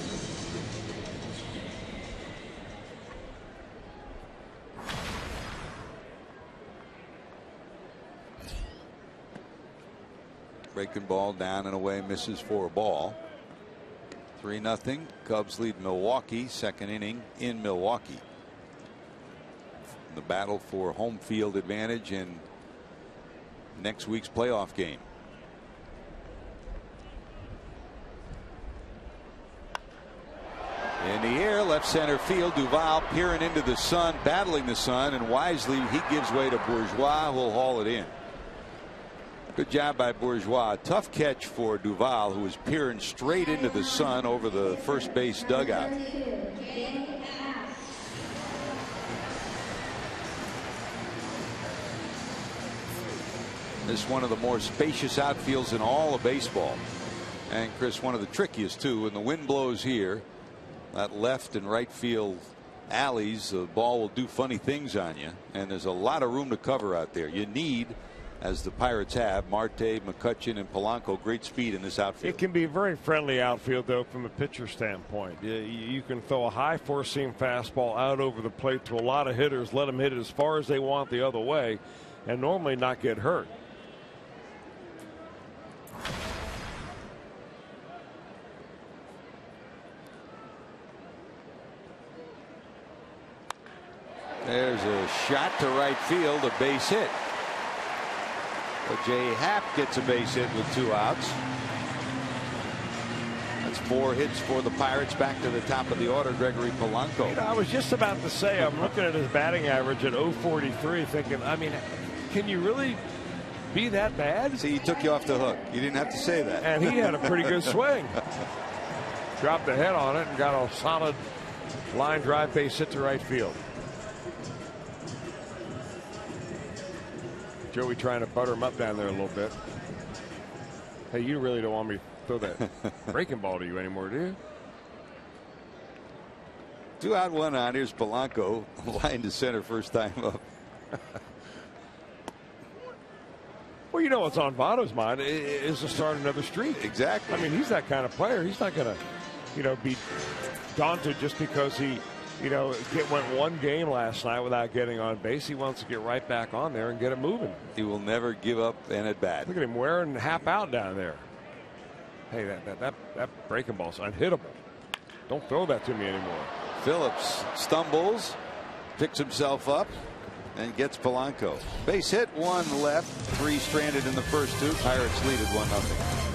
Breaking ball down and away, misses for a ball. 3-0. Cubs lead Milwaukee. 2nd inning in Milwaukee. The battle for home field advantage in next week's playoff game. In the air, left center field. Duvall peering into the sun, battling the sun, and wisely he gives way to Bourgeois, who'll haul it in. Good job by Bourgeois. Tough catch for Duvall, who was peering straight into the sun over the first base dugout. This is one of the more spacious outfields in all of baseball. And Chris, one of the trickiest too. When the wind blows here, that left and right field alleys, the ball will do funny things on you. And there's a lot of room to cover out there. You need, as the Pirates have, Marte, McCutchen, and Polanco, great speed in this outfield. It can be a very friendly outfield, though, from a pitcher standpoint. You can throw a high four-seam fastball out over the plate to a lot of hitters, let them hit it as far as they want the other way, and normally not get hurt. There's a shot to right field, a base hit. Jay Happ gets a base hit with 2 outs. That's 4 hits for the Pirates. Back to the top of the order, Gregory Polanco. You know, I was just about to say, I'm looking at his batting average at .043, thinking, I mean, can you really be that bad? See, he took you off the hook. You didn't have to say that. And he had a pretty good swing. Dropped the head on it and got a solid line drive base hit to right field. Joey trying to butter him up down there a little bit. Hey, you really don't want me to throw that breaking ball to you anymore, do you? 2 out, 1 on. Here's Polanco, line to center, first time up. Well, you know what's on Votto's mind is to start another streak. Exactly. I mean, he's that kind of player. He's not going to, be daunted just because he, went 1 game last night without getting on base. He wants to get right back on there and get it moving. He will never give up an at bat. Look at him wearing Happ out down there. Hey, that breaking ball's unhittable. Don't throw that to me anymore. Phillips stumbles, picks himself up, and gets Polanco. Base hit, 1 left, 3 stranded in the first 2. Pirates lead at 1-0.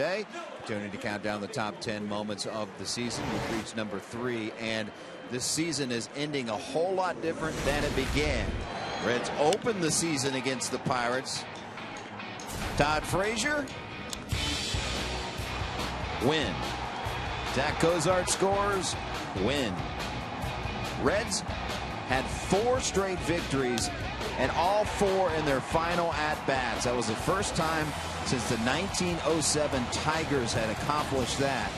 Today, opportunity to count down the top 10 moments of the season. We've reached number 3, and this season is ending a whole lot different than it began. Reds open the season against the Pirates. Todd Frazier, win. Zach Cozart scores, win. Reds had 4 straight victories, and all 4 in their final at-bats. That was the first time since the 1907 Tigers had accomplished that.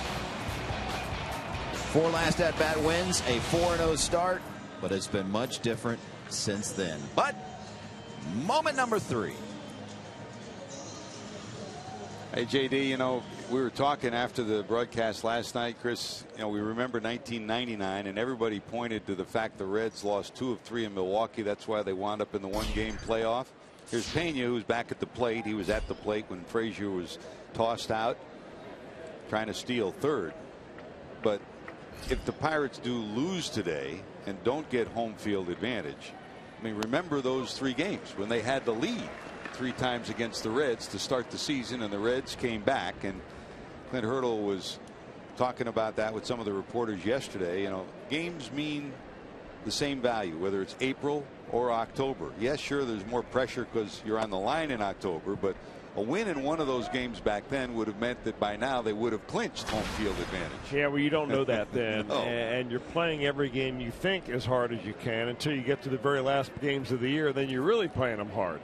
4 last at-bat wins, a 4-0 start, but it's been much different since then. But moment number 3. Hey, JD, you know, we were talking after the broadcast last night, Chris. You know, we remember 1999, and everybody pointed to the fact the Reds lost 2 of 3 in Milwaukee. That's why they wound up in the 1-game playoff. Here's Pena, who's back at the plate. He was at the plate when Frazier was tossed out, trying to steal third. But if the Pirates do lose today and don't get home field advantage, I mean, remember those 3 games when they had the lead 3 times against the Reds to start the season, and the Reds came back. And Clint Hurdle was talking about that with some of the reporters yesterday. You know, games mean the same value whether it's April or October. Yes, sure, there's more pressure because you're on the line in October, but a win in one of those games back then would have meant that by now they would have clinched home field advantage. Yeah, well, you don't know that then. No. And you're playing every game you think as hard as you can until you get to the very last games of the year. Then you're really playing them hard.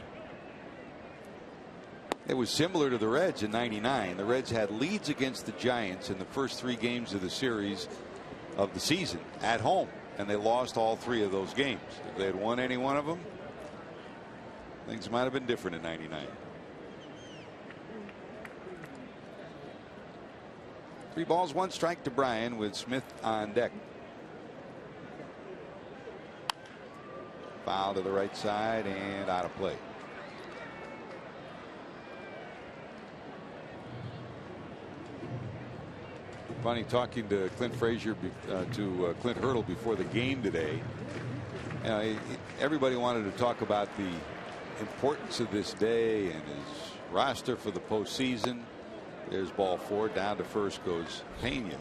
It was similar to the Reds in '99. The Reds had leads against the Giants in the first 3 games of the series of the season at home, and they lost all 3 of those games. If they had won any one of them, things might have been different in '99. 3 balls, 1 strike to Bryan with Smith on deck. Foul to the right side and out of play. Funny talking to Clint Frazier to Clint Hurdle before the game today. Everybody wanted to talk about the importance of this day and his roster for the postseason. There's ball 4, down to first goes Pena,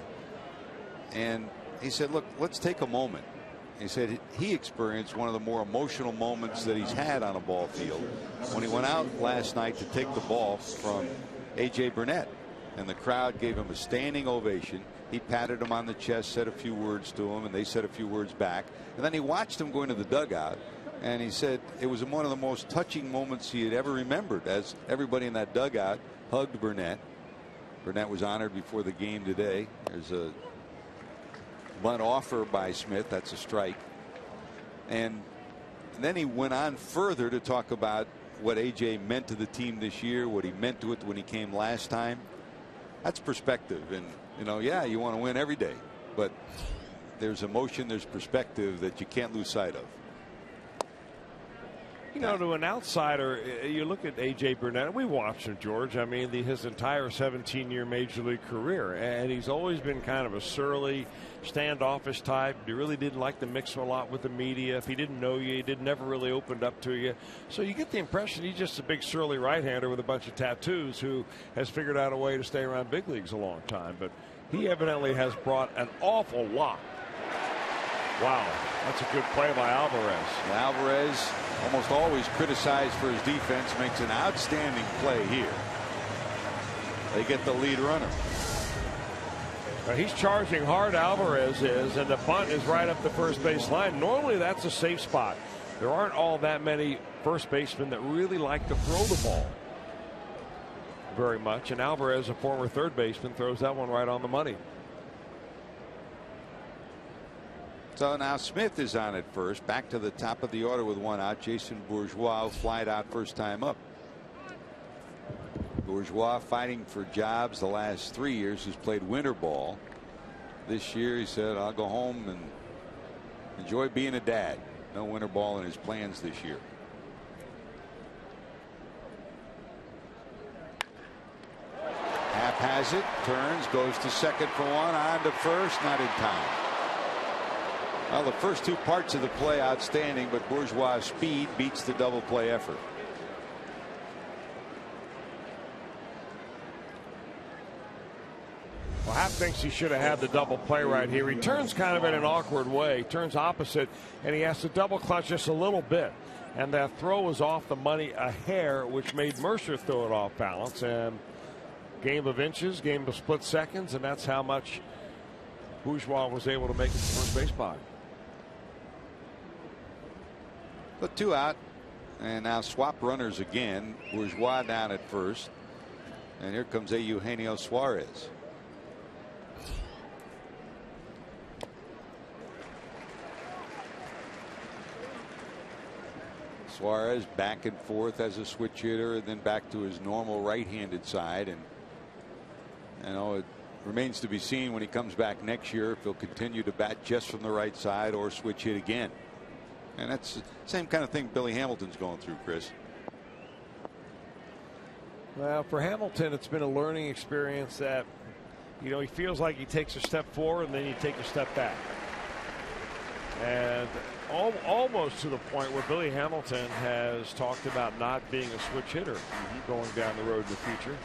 and he said, look, let's take a moment. He said he experienced one of the more emotional moments that he's had on a ball field when he went out last night to take the ball from A.J. Burnett. And the crowd gave him a standing ovation. He patted him on the chest, said a few words to him, and they said a few words back. And then he watched him go into the dugout, and he said it was one of the most touching moments he had ever remembered, as everybody in that dugout hugged Burnett. Burnett was honored before the game today. There's a bunt offer by Smith. That's a strike. And then he went on further to talk about what A.J. meant to the team this year, what he meant to it when he came last time. That's perspective. And, you know, yeah, you want to win every day, but there's emotion, there's perspective that you can't lose sight of. You know, to an outsider, you look at A.J. Burnett. We watched him, George. I mean, his entire 17-year Major League career. And he's always been kind of a surly, standoffish type. He really didn't like to mix a lot with the media. If he didn't know you, he never really opened up to you. So you get the impression he's just a big surly right-hander with a bunch of tattoos who has figured out a way to stay around big leagues a long time. But he evidently has brought an awful lot. Wow, that's a good play by Alvarez. And Alvarez, almost always criticized for his defense, makes an outstanding play here. They get the lead runner. He's charging hard, Alvarez is, and the bunt is right up the first base line. Normally that's a safe spot. There aren't all that many first basemen that really like to throw the ball very much, and Alvarez, a former third baseman, throws that one right on the money. So now Smith is on at first, back to the top of the order with 1 out. Jason Bourgeois flied out first time up. Bourgeois fighting for jobs the last 3 years, has played winter ball. This year he said, I'll go home and enjoy being a dad. No winter ball in his plans this year. Happ has it, turns, goes to second for 1, on to first, not in time. Well, the first 2 parts of the play outstanding, but Bourgeois' speed beats the double play effort. thinks he should have had the double play right here. He turns kind of in an awkward way, turns opposite, and he has to double clutch just a little bit. And that throw was off the money a hair, which made Mercer throw it off balance. And game of inches, game of split seconds, and that's how much Bourgeois was able to make it to first base by. But 2 out, and now swap runners again. Bourgeois down at first, and here comes Eugenio Suarez. Suarez back and forth as a switch hitter, and then back to his normal right-handed side. And you know, it remains to be seen when he comes back next year if he'll continue to bat just from the right side or switch hit again. And that's the same kind of thing Billy Hamilton's going through, Chris. Well, for Hamilton, it's been a learning experience that, you know, he feels like he takes a step forward and then you take a step back. And almost to the point where Billy Hamilton has talked about not being a switch hitter going down the road in the future.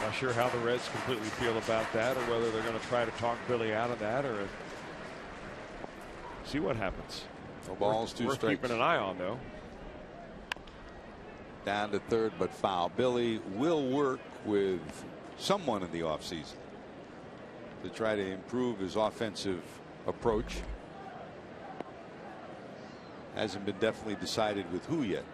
Not sure how the Reds completely feel about that, or whether they're going to try to talk Billy out of that, or see what happens. No balls, 2 strikes. We're keeping an eye on, though. Down to third, but foul. Billy will work with someone in the offseason to try to improve his offensive approach. Hasn't been definitely decided with who yet.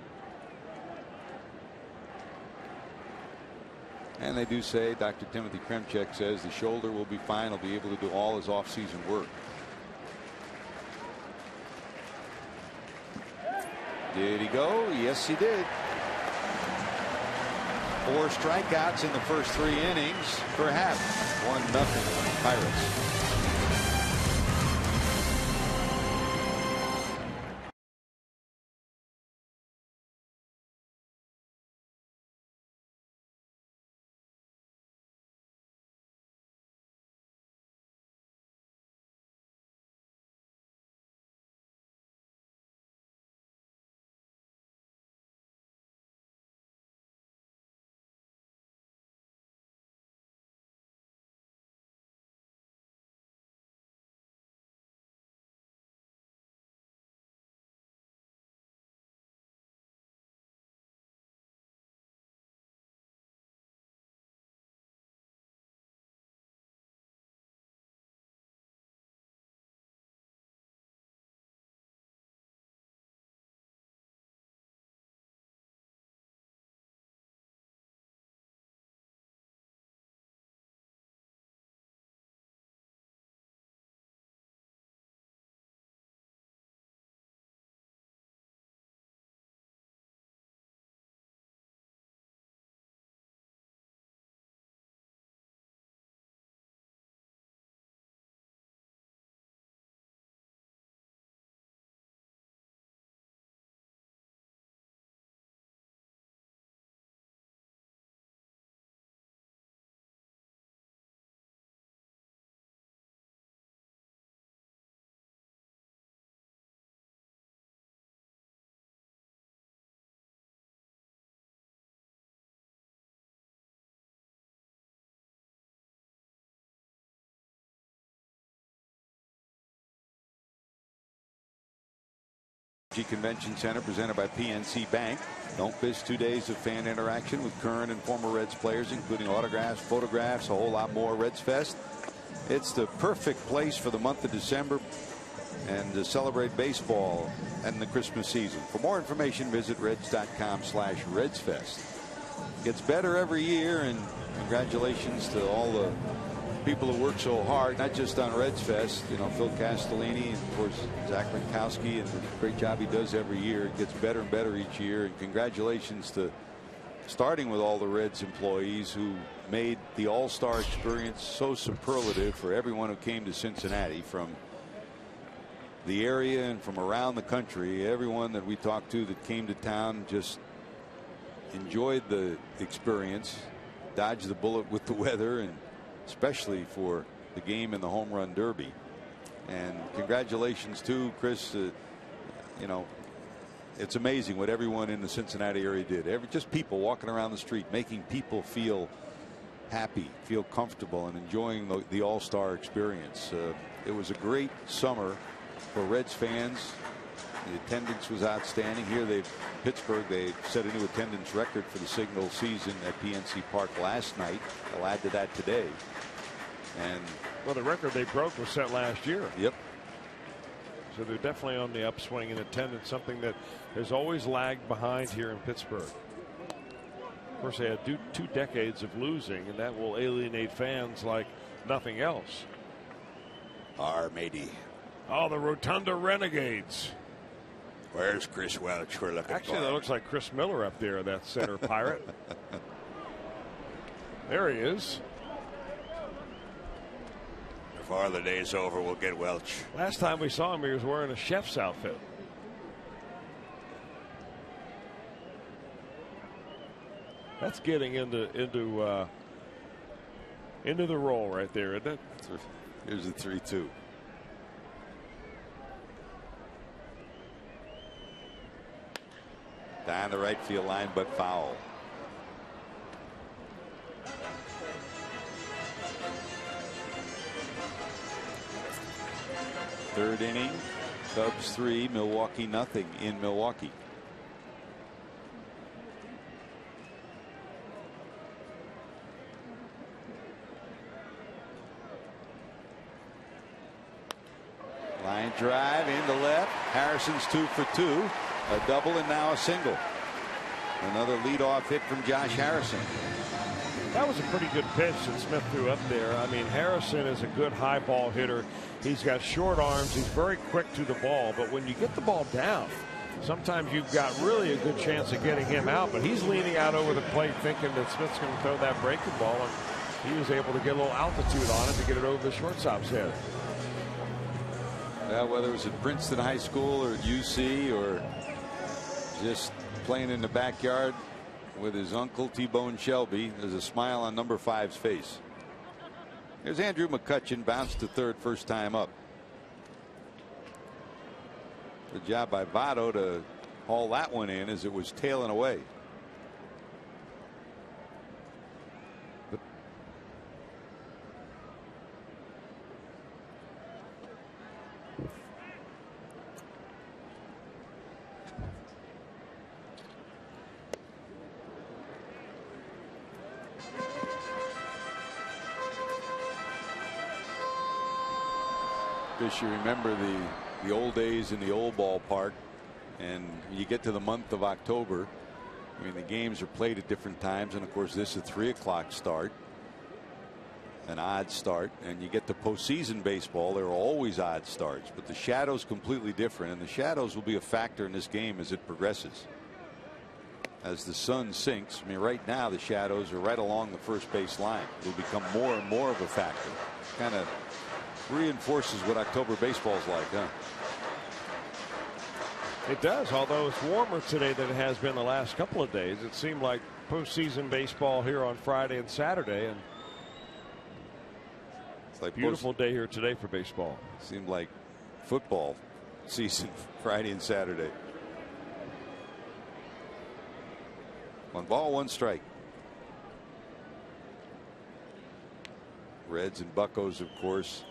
And they do say, Dr. Timothy Kremchek says, the shoulder will be fine. He'll be able to do all his offseason work. Did he go? Yes, he did. 4 strikeouts in the first 3 innings for Happ. 1-0 Pirates. Convention Center presented by PNC Bank. Don't miss 2 days of fan interaction with current and former Reds players, including autographs, photographs, a whole lot more. Reds Fest. It's the perfect place for the month of December and to celebrate baseball and the Christmas season. For more information, visit Reds.com/RedsFest. Gets better every year, and congratulations to all the people who work so hard, not just on Reds Fest. You know, Phil Castellini and of course Zach Gronkowski, and the great job he does every year. It gets better and better each year, and congratulations to starting with all the Reds employees who made the All-Star experience so superlative for everyone who came to Cincinnati from the area and from around the country. Everyone that we talked to that came to town just enjoyed the experience, dodged the bullet with the weather, and especially for the game in the home run derby. And congratulations to Chris. You know, it's amazing what everyone in the Cincinnati area did. Just people walking around the street, making people feel happy, feel comfortable, and enjoying the All-Star experience. It was a great summer for Reds fans. The attendance was outstanding. Here, Pittsburgh, they set a new attendance record for the single season at PNC Park last night. They'll add to that today. And well, the record they broke was set last year. Yep. So they're definitely on the upswing in attendance, something that has always lagged behind here in Pittsburgh. Of course, they had 2 decades of losing, and that will alienate fans like nothing else. Our matey. Oh, the Rotunda Renegades. Where's Chris Welch? We're looking Actually, for. That looks like Chris Miller up there, that center pirate. There he is. Before the day's over, we'll get Welch. Last time we saw him, he was wearing a chef's outfit. That's getting into the role right there, isn't it? Here's the 3-2. Down the right field line, but foul. Third inning, Cubs 3, Milwaukee nothing in Milwaukee. Line drive into left. Harrison's 2 for 2. A double and now a single. Another leadoff hit from Josh Harrison. That was a pretty good pitch that Smith threw up there. I mean, Harrison is a good high ball hitter. He's got short arms. He's very quick to the ball. But when you get the ball down, sometimes you've got really a good chance of getting him out. But he's leaning out over the plate thinking that Smith's going to throw that breaking ball. And he was able to get a little altitude on it to get it over the shortstop's head. Well, whether it was at Princeton High School or at UC or just playing in the backyard with his uncle T-Bone Shelby, there's a smile on number 5's face. Here's Andrew McCutchen, bounced to third first time up. Good job by Votto to haul that one in as it was tailing away. You remember the old days in the old ballpark, and you get to the month of October. I mean, the games are played at different times, and of course this is a 3 o'clock start, an odd start, and you get to postseason baseball. There are always odd starts, but the shadow's completely different, and the shadows will be a factor in this game as it progresses. As the sun sinks, I mean, right now the shadows are right along the first base line. They'll become more and more of a factor. Kind of reinforces what October baseball is like, huh? It does, although it's warmer today than it has been the last couple of days. It seemed like postseason baseball here on Friday and Saturday, and it's like beautiful day here today for baseball. Seemed like football season Friday and Saturday. 1 ball, 1 strike. Reds and Buccos, of course,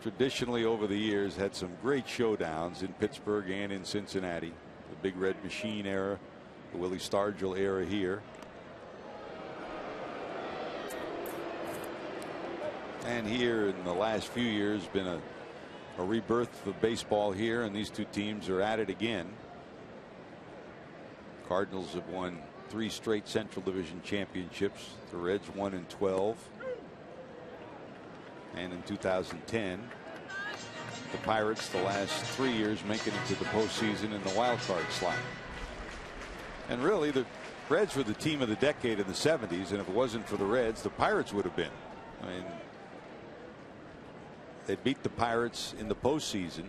traditionally over the years had some great showdowns in Pittsburgh and in Cincinnati. The Big Red Machine era, the Willie Stargell era here. And here in the last few years been a rebirth of baseball here, and these two teams are at it again. Cardinals have won 3 straight Central Division championships. The Reds won in 12. And in 2010, the Pirates, the last 3 years, making it to the postseason in the wild card slot. And really, the Reds were the team of the decade in the 70s, and if it wasn't for the Reds, the Pirates would have been. I mean, they beat the Pirates in the postseason,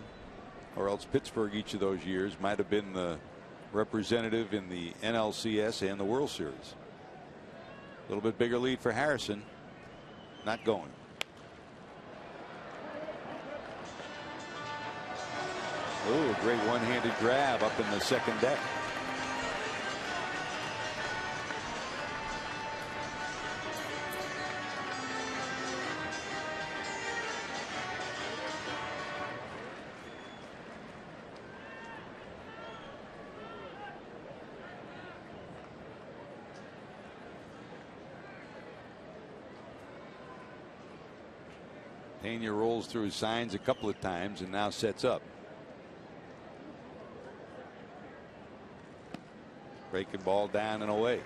or else Pittsburgh each of those years might have been the representative in the NLCS and the World Series. A little bit bigger lead for Harrison. Not going. Oh, a great one-handed grab up in the second deck. Pena rolls through his signs a couple of times and now sets up. Breaking ball down and away.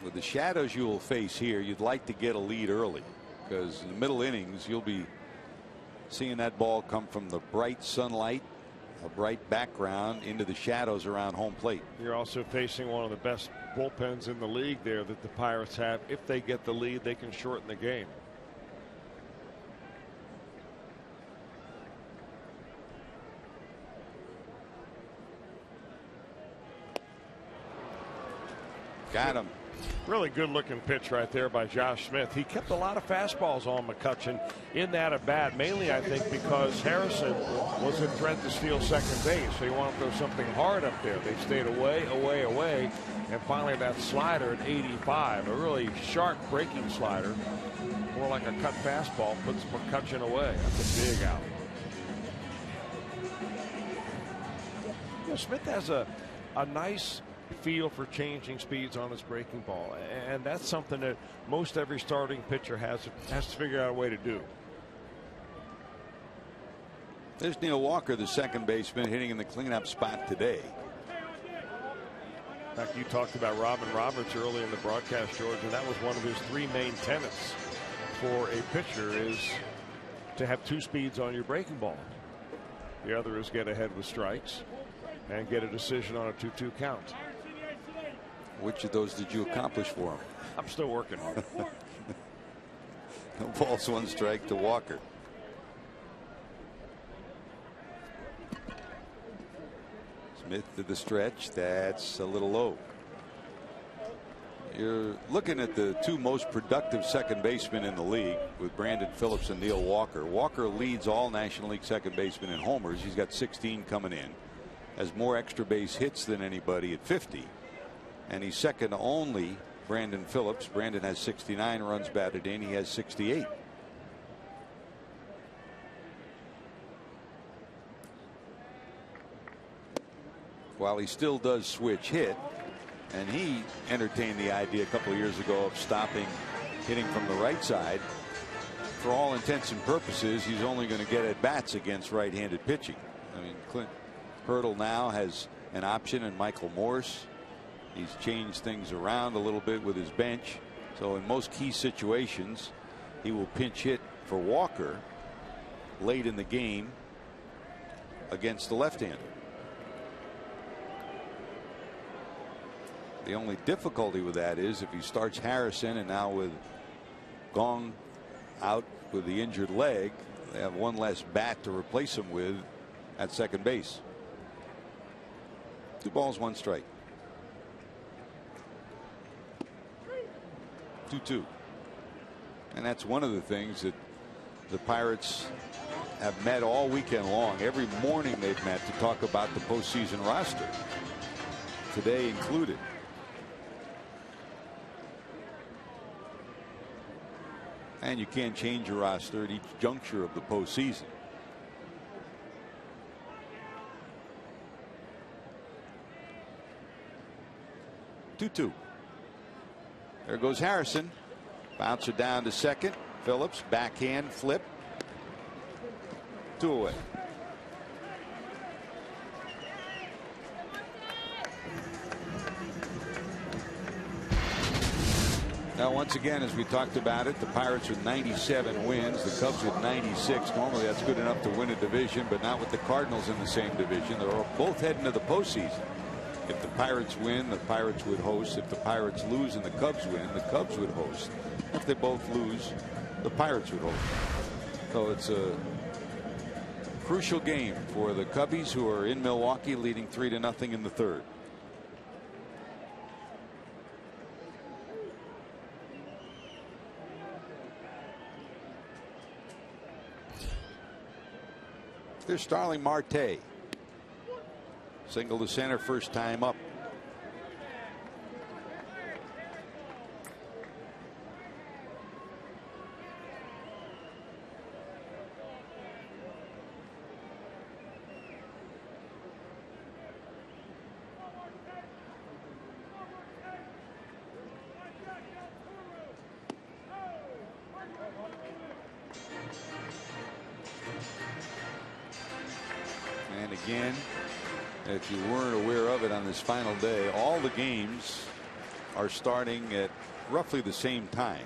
With the shadows you will face here, you'd like to get a lead early, because in the middle innings you'll be seeing that ball come from the bright sunlight, a bright background, into the shadows around home plate. You're also facing one of the best bullpens in the league there that the Pirates have. If they get the lead, they can shorten the game. Got him. Really good looking pitch right there by Josh Smith. He kept a lot of fastballs on McCutchen in that at bat, mainly I think because Harrison was in threat to steal second base, so he wanted to throw something hard up there. They stayed away, and finally that slider at 85, a really sharp breaking slider, more like a cut fastball, puts McCutchen away. That's a big out. You know, Smith has a nice feel for changing speeds on his breaking ball, and that's something that most every starting pitcher has to figure out a way to do. There's Neil Walker, the second baseman, hitting in the cleanup spot today. In fact, you talked about Robin Roberts early in the broadcast, George, and that was one of his three main tenets for a pitcher, is to have two speeds on your breaking ball. The other is get ahead with strikes and get a decision on a 2-2 count. Which of those did you accomplish for him? I'm still working on it. No balls, one strike to Walker. Smith to the stretch. That's a little low. You're looking at the two most productive second basemen in the league with Brandon Phillips and Neil Walker. Walker leads all National League second basemen in homers. He's got 16 coming in. Has more extra base hits than anybody at 50. And he's second to only Brandon Phillips. Brandon has 69 runs batted in. He has 68. While he still does switch hit, and he entertained the idea a couple of years ago of stopping hitting from the right side. For all intents and purposes, he's only going to get at bats against right-handed pitching. I mean, Clint Hurdle now has an option, and Michael Morse. He's changed things around a little bit with his bench. So in most key situations, he will pinch hit for Walker late in the game against the left-hander. The only difficulty with that is if he starts Harrison, and now with Gong out with the injured leg, they have one less bat to replace him with at second base. 2 balls, 1 strike. 2-2. And that's one of the things that the Pirates have met all weekend long. Every morning they've met to talk about the postseason roster, today included. And you can't change your roster at each juncture of the postseason. Two. There goes Harrison. Bouncer down to second. Phillips backhand flip. 2 away. Now, once again, as we talked about it, the Pirates with 97 wins, the Cubs with 96. Normally that's good enough to win a division, but not with the Cardinals in the same division. They're both heading to the postseason. If the Pirates win, the Pirates would host. If the Pirates lose and the Cubs win, the Cubs would host. If they both lose, the Pirates would host. So it's a crucial game for the Cubbies, who are in Milwaukee, leading 3-0 in the third. There's Starling Marte. Single to center, first time up. again, if you weren't aware of it on this final day, all the games are starting at roughly the same time,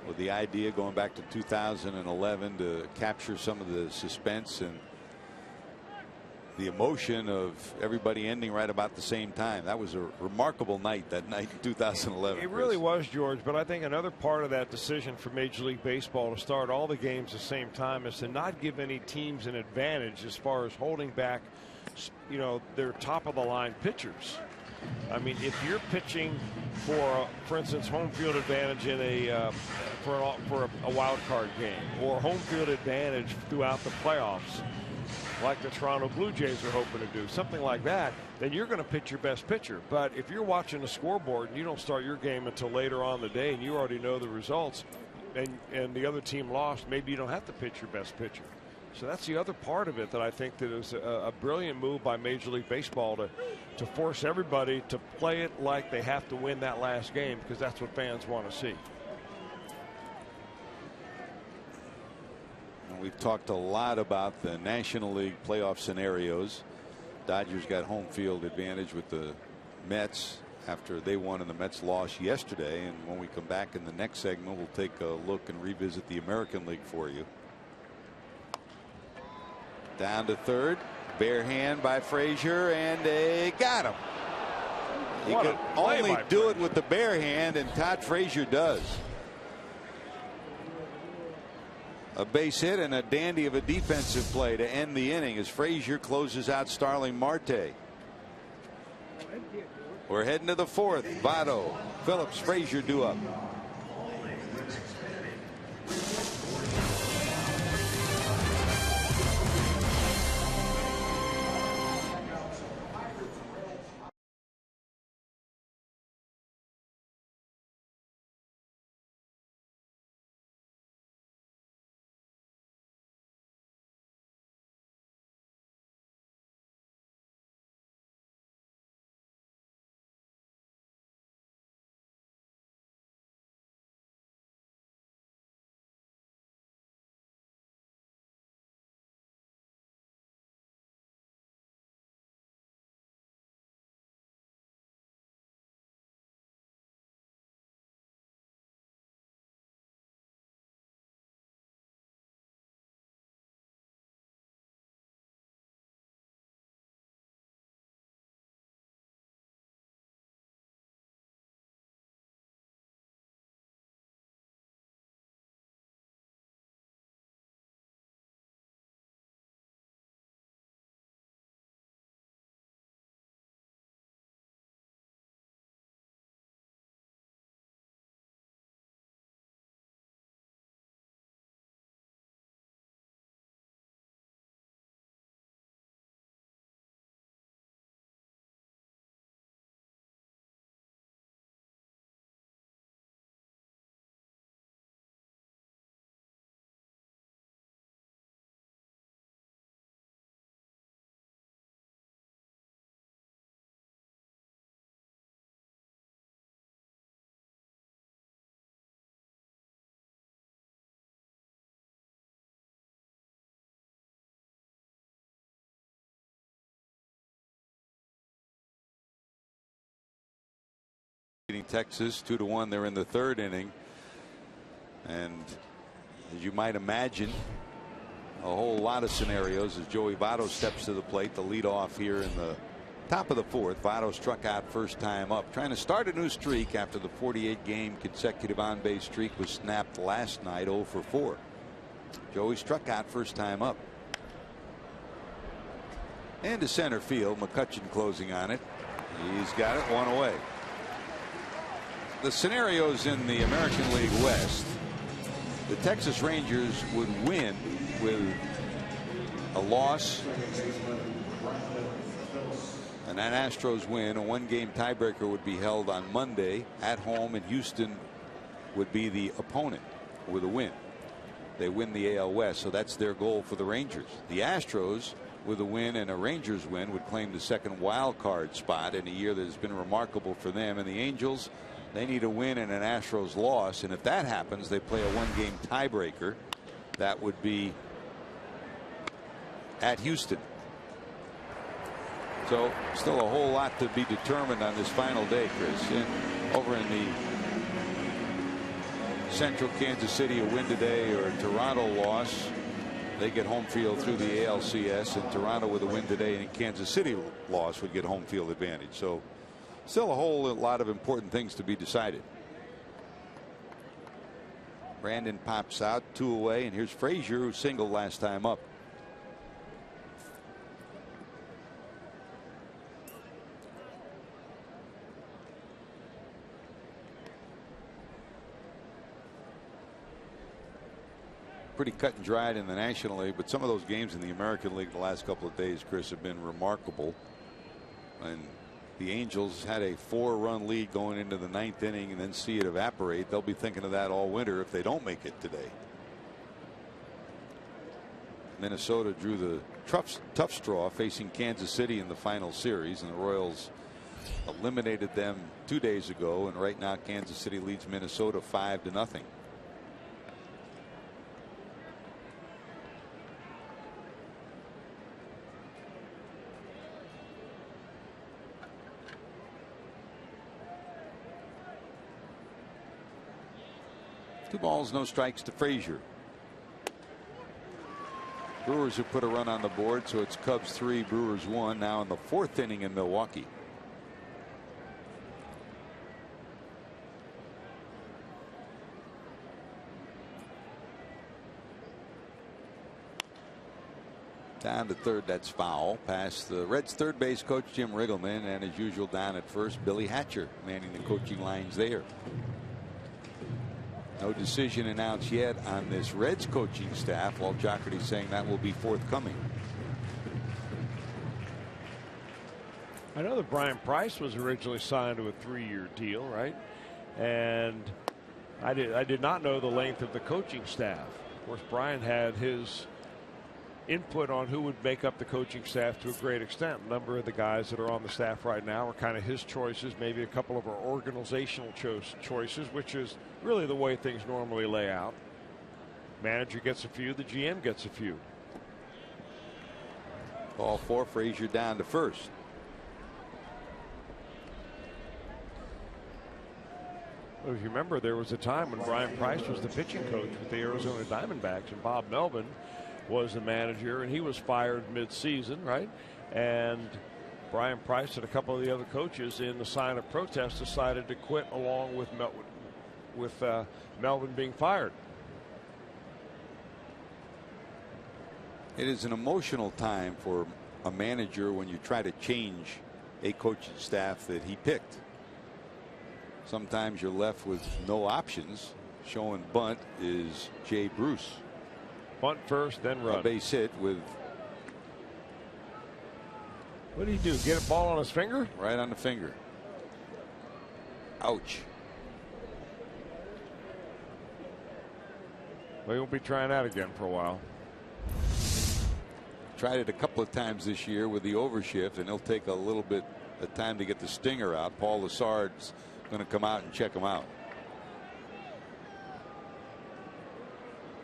with the idea going back to 2011 to capture some of the suspense and the emotion of everybody ending right about the same time. That was a remarkable night, that night in 2011. It really was, George, but I think another part of that decision for Major League Baseball to start all the games at the same time is to not give any teams an advantage as far as holding back, you know, their top of the line pitchers. I mean, if you're pitching for instance, home field advantage in for a wild card game, or home field advantage throughout the playoffs, like the Toronto Blue Jays are hoping to do, something like that, then you're going to pitch your best pitcher. But if you're watching the scoreboard and you don't start your game until later on in the day and you already know the results, and the other team lost, maybe you don't have to pitch your best pitcher. So that's the other part of it that I think that is a brilliant move by Major League Baseball to force everybody to play it like they have to win that last game, because that's what fans want to see. We've talked a lot about the National League playoff scenarios. Dodgers got home field advantage with the Mets after they won and the Mets lost yesterday. And when we come back in the next segment, we'll take a look and revisit the American League for you. Down to third, bare hand by Frazier, and they got him. He could only do it with the bare hand, and Todd Frazier does. A base hit and a dandy of a defensive play to end the inning as Frazier closes out Starling Marte. We're heading to the fourth. Votto, Phillips, Frazier due up. Texas 2-1. They're in the third inning, and as you might imagine, a whole lot of scenarios as Joey Votto steps to the plate, the lead off here in the top of the fourth. Votto struck out first time up, trying to start a new streak after the 48-game consecutive on-base streak was snapped last night, 0 for 4. Joey struck out first time up. And to center field, McCutchen closing on it. He's got it, one away. The scenarios in the American League West, the Texas Rangers would win with a loss, and that Astros win. A one-game tiebreaker would be held on Monday at home, and Houston would be the opponent with a win. They win the AL West, so that's their goal for the Rangers. The Astros, with a win and a Rangers win, would claim the second wild card spot in a year that has been remarkable for them. And the Angels, they need a win and an Astros loss, and if that happens, they play a one-game tiebreaker. That would be at Houston. So still a whole lot to be determined on this final day, Chris. And over in the Central, Kansas City a win today or Toronto loss, they get home field through the ALCS, and Toronto with a win today and Kansas City loss would get home field advantage. So still a whole lot of important things to be decided. Brandon pops out, 2 away, and here's Frazier, who singled last time up. Pretty cut and dried in the National League, but some of those games in the American League the last couple of days, Chris, have been remarkable. And the Angels had a 4-run lead going into the 9th inning and then see it evaporate. They'll be thinking of that all winter if they don't make it today. Minnesota drew the tough straw facing Kansas City in the final series, and the Royals eliminated them 2 days ago, and right now Kansas City leads Minnesota 5-0. Two balls, no strikes to Frazier. Brewers have put a run on the board, so it's Cubs 3, Brewers 1 now in the 4th inning in Milwaukee. Down to third, that's foul. Past the Reds' third base coach Jim Riggleman, and as usual down at first Billy Hatcher manning the coaching lines there. No decision announced yet on this Reds coaching staff, while Jocketty saying that will be forthcoming. I know that Brian Price was originally signed to a 3-year deal, right? And I did not know the length of the coaching staff. Of course, Brian had his input on who would make up the coaching staff to a great extent. A number of the guys that are on the staff right now are kind of his choices, maybe a couple of our organizational choices, which is really the way things normally lay out. Manager gets a few, the GM gets a few. Ball 4, Frazier down to first. Well, if you remember, there was a time when Brian Price was the pitching coach with the Arizona Diamondbacks, and Bob Melvin was the manager, and he was fired mid-season, right? And Brian Price and a couple of the other coaches, in the sign of protest, decided to quit along with Melvin being fired. It is an emotional time for a manager when you try to change a coaching staff that he picked. Sometimes you're left with no options. Showing bunt is Jay Bruce. Bunt first, then run. A base hit with. What did he do? Get a ball on his finger? Right on the finger. Ouch. Well, he won't be trying that again for a while. Tried it a couple of times this year with the overshift, and he'll take a little bit of time to get the stinger out. Paul Lassard's going to come out and check him out.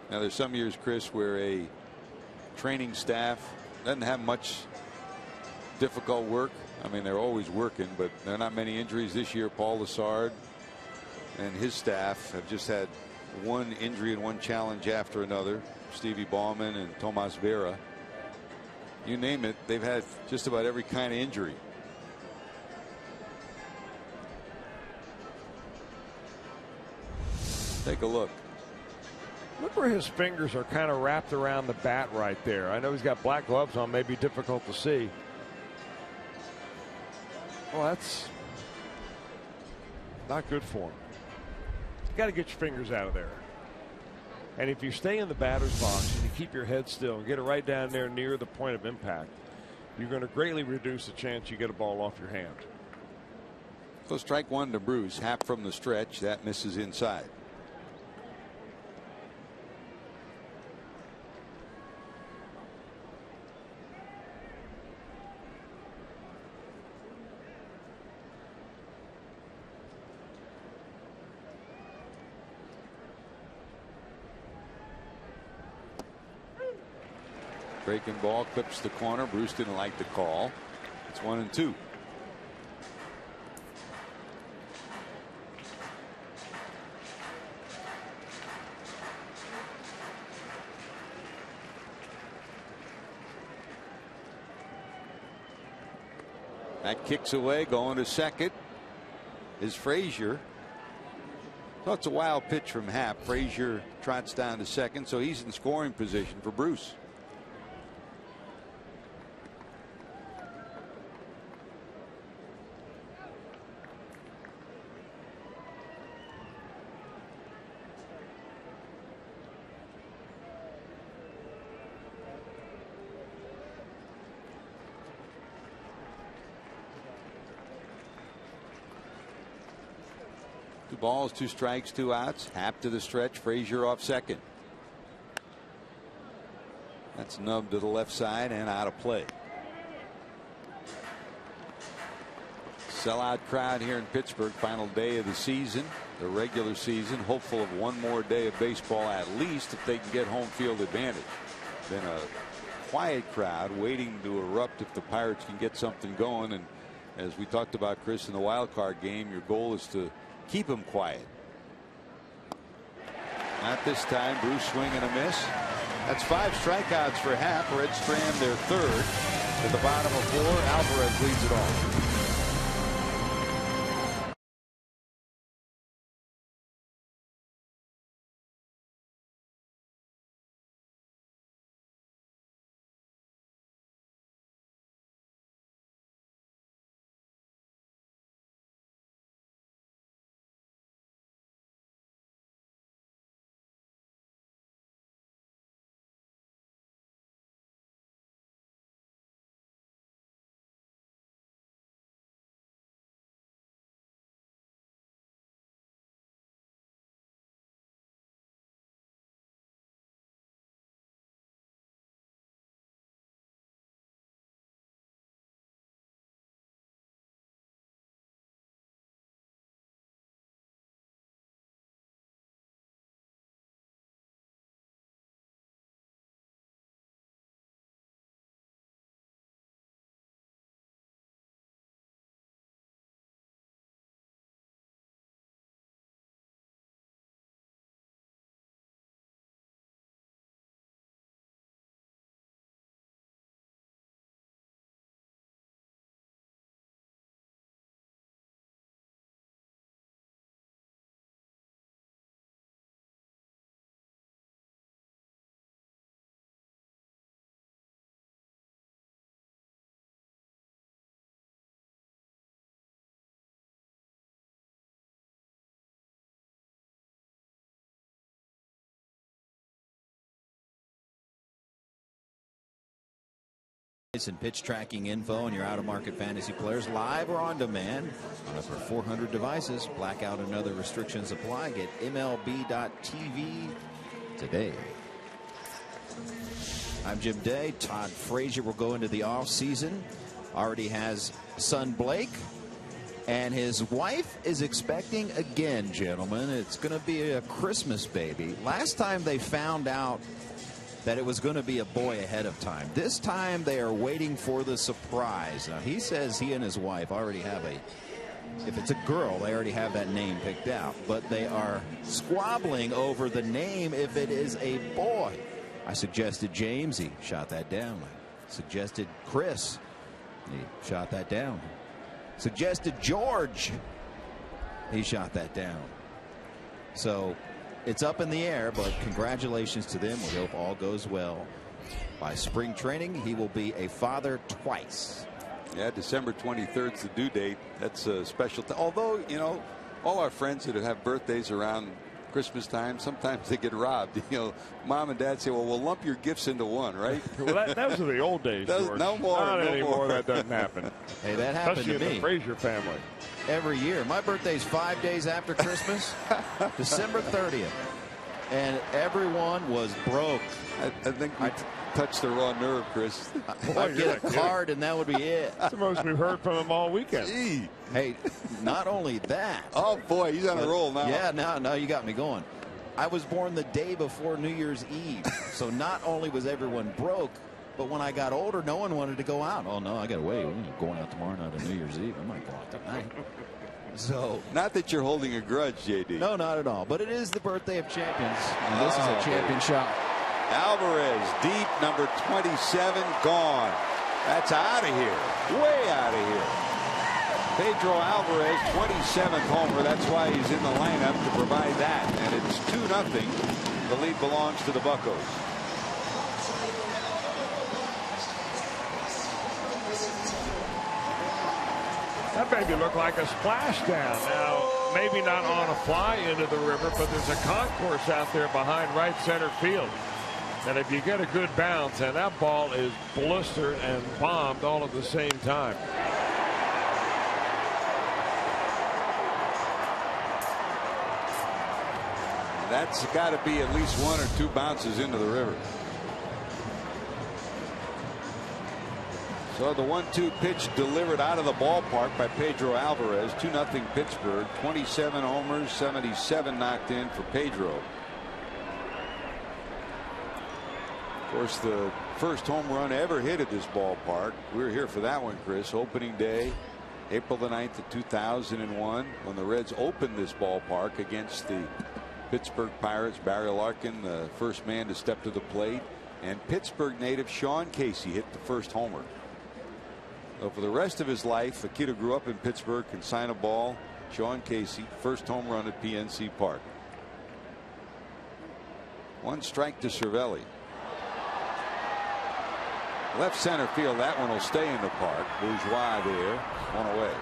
Now, there's some years, Chris, where a training staff doesn't have much difficult work. I mean, they're always working, but there are not many injuries this year. Paul Lassard and his staff have just had one injury and one challenge after another. Stevie Ballman and Tomas Vera. You name it, they've had just about every kind of injury. Take a look. Look where his fingers are kind of wrapped around the bat right there. I know he's got black gloves on, maybe difficult to see. Well, that's not good for him. You got to get your fingers out of there. And if you stay in the batter's box and you keep your head still and get it right down there near the point of impact, you're going to greatly reduce the chance you get a ball off your hand. So strike one to Bruce. Half from the stretch. That misses inside. Breaking ball clips the corner. Bruce didn't like the call. It's 1-2. That kicks away, going to second is Frazier. So it's a wild pitch from Happ. Frazier trots down to second, so he's in scoring position for Bruce. Two balls, 2 strikes, 2 outs. Happ to the stretch. Frazier off second. That's nubbed to the left side and out of play. Sellout crowd here in Pittsburgh. Final day of the season, the regular season. Hopeful of one more day of baseball at least if they can get home field advantage. Been a quiet crowd waiting to erupt if the Pirates can get something going. And as we talked about, Chris, in the wild card game, your goal is to keep them quiet. Not this time. Bruce swing and a miss. That's 5 strikeouts for Happ. Red Strand their third. To the bottom of 4. Alvarez leads it off. And pitch tracking info and your out-of-market fantasy players live or on demand on over 400 devices. Blackout and other restrictions apply. Get MLB.tv today. I'm Jim Day. Todd Frazier will go into the offseason. Already has son Blake. And his wife is expecting again, gentlemen. It's going to be a Christmas baby. Last time they found out that it was going to be a boy ahead of time. This time they are waiting for the surprise. Now he says he and his wife already have if it's a girl, they already have that name picked out. But they are squabbling over the name if it is a boy. I suggested James. He shot that down. I suggested Chris. He shot that down. Suggested George. He shot that down. So it's up in the air, but congratulations to them. We hope all goes well. By spring training, he will be a father twice. Yeah, December 23rd is the due date. That's a special. Although, you know, all our friends that have birthdays around Christmas time, sometimes they get robbed. You know, mom and dad say, well, we'll lump your gifts into one, right? Well, that was the old days, George. No more. Not no anymore. more. That doesn't happen. Hey, that happened Especially to me. in the Frazier family. Every year. My birthday's 5 days after Christmas, December 30th. And everyone was broke. I think we touched the raw nerve, Chris. I'd get a card and that would be it. That's the most we've heard from him all weekend. Gee. Hey, not only that. Oh, boy, he's on a roll now. Yeah, now you got me going. I was born the day before New Year's Eve. So not only was everyone broke, But when I got older, no one wanted to go out. Oh, no, I got to wait. We're going out tomorrow night on New Year's Eve. I might go out tonight. So, not that you're holding a grudge, JD. No, not at all. But it is the birthday of champions. And this is a champion shot. Alvarez, deep, number 27, gone. That's out of here. Way out of here. Pedro Alvarez, 27th homer. That's why he's in the lineup to provide that. And it's 2-0. The lead belongs to the Buccos. That maybe looked like a splashdown. Now, maybe not on a fly into the river, but there's a concourse out there behind right center field. And if you get a good bounce, and that ball is blistered and bombed all at the same time. That's got to be at least 1 or 2 bounces into the river. So the 1-2 pitch delivered out of the ballpark by Pedro Alvarez. 2-0 Pittsburgh. 27 homers, 77 knocked in for Pedro. Of course, the first home run ever hit at this ballpark. We were here for that one, Chris. Opening day, April the 9th of 2001, when the Reds opened this ballpark against the Pittsburgh Pirates. Barry Larkin, the first man to step to the plate, and Pittsburgh native Sean Casey hit the first homer. So for the rest of his life, a kid who grew up in Pittsburgh can sign a ball. Sean Casey, first home run at PNC Park. 1 strike to Cervelli. Left center field, that one will stay in the park. Bourgeois there, 1 away.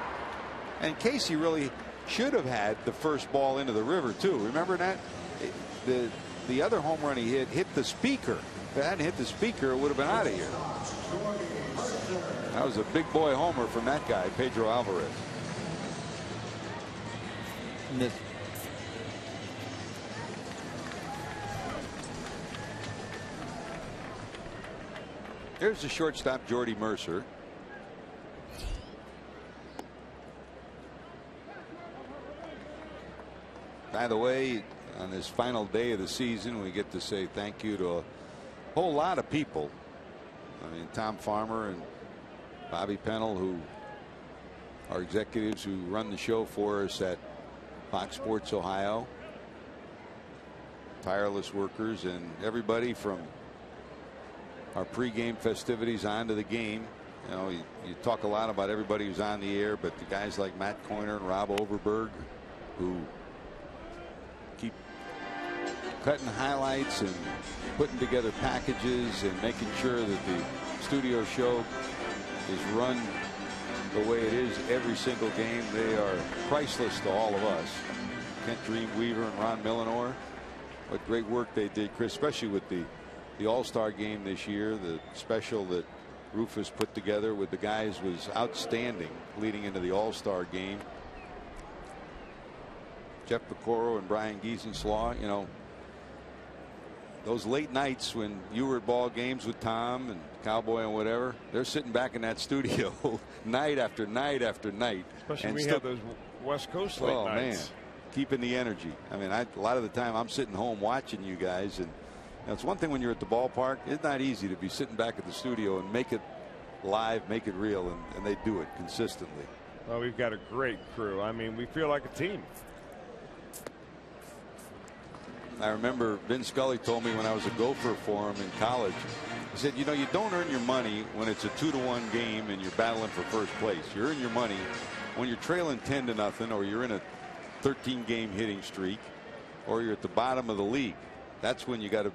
And Casey really should have had the first ball into the river too. Remember that? The other home run he hit the speaker. If it hadn't hit the speaker, it would have been out of here. That was a big boy homer from that guy, Pedro Alvarez. Here's the shortstop, Jordy Mercer. By the way, on this final day of the season, we get to say thank you to a whole lot of people. I mean, Tom Farmer and Bobby Pennell, who are executives who run the show for us at Fox Sports Ohio. Tireless workers, and everybody from our pregame festivities on to the game. You know, you talk a lot about everybody who's on the air, but the guys like Matt Coyner and Rob Overberg, who keep cutting highlights and putting together packages and making sure that the studio show is run the way it is every single game. They are priceless to all of us. Kent Dream Weaver and Ron Millenor, what great work they did, Chris, especially with the All-Star game this year. The special that Rufus put together with the guys was outstanding leading into the All-Star game. Jeff Pecoro and Brian Giesenslaw, you know, those late nights when you were at ball games with Tom and Cowboy and whatever, they're sitting back in that studio night after night after night. Especially when we have those West Coast late nights. Man, keeping the energy. I mean, a lot of the time I'm sitting home watching you guys, and you know, it's one thing when you're at the ballpark. It's not easy to be sitting back at the studio and make it live, make it real, and they do it consistently. Well, we've got a great crew. I mean, we feel like a team. I remember Vin Scully told me when I was a gopher for him in college, he said, you know, you don't earn your money when it's a 2-1 game and you're battling for first place. You earn your money when you're trailing 10-0, or you're in a 13-game hitting streak, or you're at the bottom of the league. That's when you got to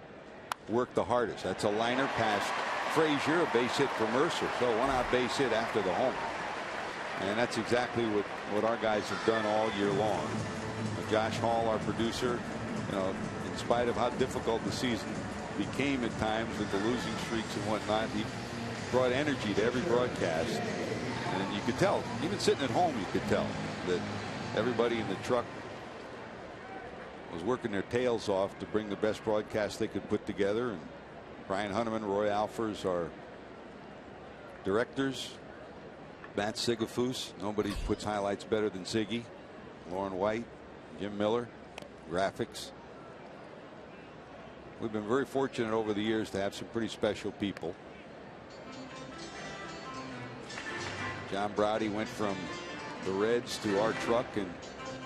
work the hardest. That's a liner past Frazier, a base hit for Mercer. So 1-out base hit after the home. And that's exactly what our guys have done all year long. Josh Hall, our producer, you know, in spite of how difficult the season became at times with the losing streaks and whatnot, he brought energy to every broadcast. And you could tell, even sitting at home, you could tell that everybody in the truck was working their tails off to bring the best broadcast they could put together. And Brian Hunneman, Roy Alfers are directors. Matt Sigafus, nobody puts highlights better than Siggy. Lauren White, Jim Miller, graphics. We've been very fortunate over the years to have some pretty special people. John Brody went from the Reds to our truck and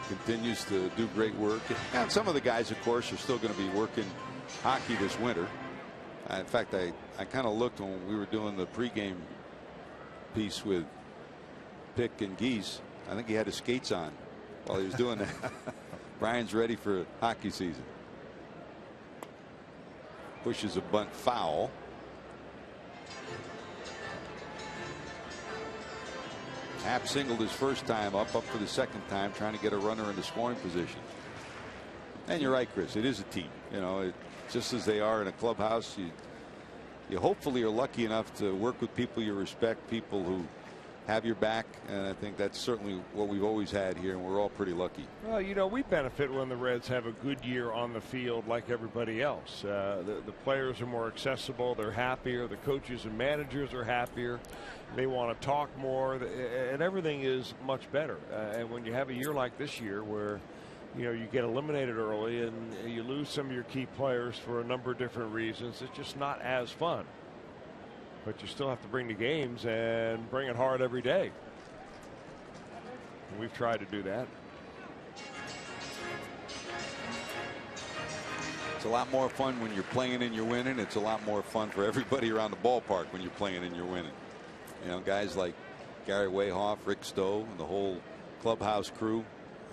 continues to do great work. And some of the guys, of course, are still going to be working hockey this winter. In fact, I kind of looked when we were doing the pregame piece with Pick and Geese. I think he had his skates on while he was doing that. Brian's ready for hockey season. Pushes a bunt foul. Happ singled his first time up for the second time, trying to get a runner into scoring position. And you're right, Chris. It is a team. You know, just as they are in a clubhouse, you hopefully are lucky enough to work with people you respect, people who have your back, and I think that's certainly what we've always had here, and we're all pretty lucky. Well, you know, we benefit when the Reds have a good year on the field like everybody else. The players are more accessible, they're happier, the coaches and managers are happier, they want to talk more, and everything is much better. And when you have a year like this year where, you know, you get eliminated early and you lose some of your key players for a number of different reasons, it's just not as fun. But you still have to bring the games and bring it hard every day. And we've tried to do that. It's a lot more fun when you're playing and you're winning. It's a lot more fun for everybody around the ballpark when you're playing and you're winning. You know, guys like Gary Wayhoff, Rick Stowe, and the whole clubhouse crew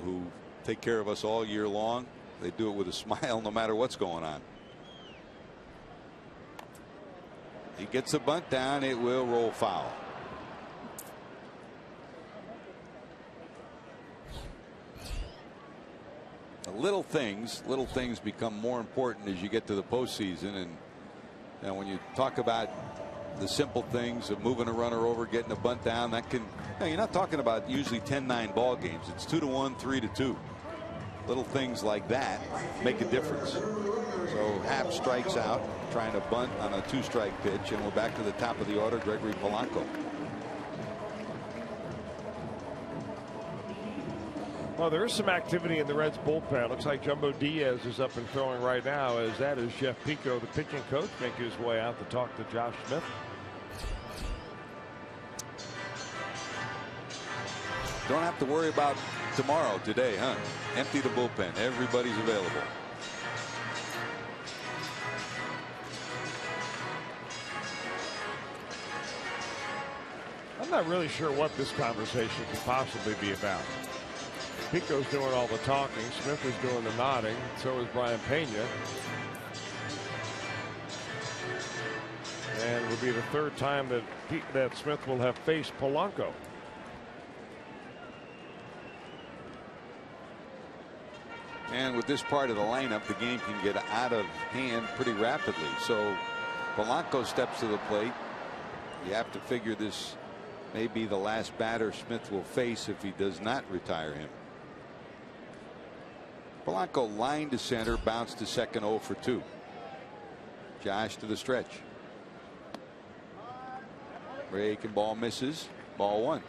who take care of us all year long. They do it with a smile no matter what's going on. He gets a bunt down. It will roll foul. The little things become more important as you get to the postseason. And when you talk about the simple things of moving a runner over, getting a bunt down, that can, you're not talking about usually 10-9 ball games. It's 2-1, 3-2. Little things like that make a difference. So Happ strikes out, trying to bunt on a 2-strike pitch, and we're back to the top of the order, Gregory Polanco. Well, there is some activity in the Reds bullpen. Looks like Jumbo Diaz is up and throwing right now, as that is Jeff Pico, the pitching coach, making his way out to talk to Josh Smith. Don't have to worry about tomorrow, today, huh? Empty the bullpen. Everybody's available. I'm not really sure what this conversation could possibly be about. Pico's doing all the talking. Smith is doing the nodding. So is Brian Pena. And it will be the third time that Smith will have faced Polanco. And with this part of the lineup, the game can get out of hand pretty rapidly. So Polanco steps to the plate. You have to figure this may be the last batter Smith will face if he does not retire him. Polanco lined to center, bounced to second, 0 for 2. Josh to the stretch. Breaking ball misses. Ball 1.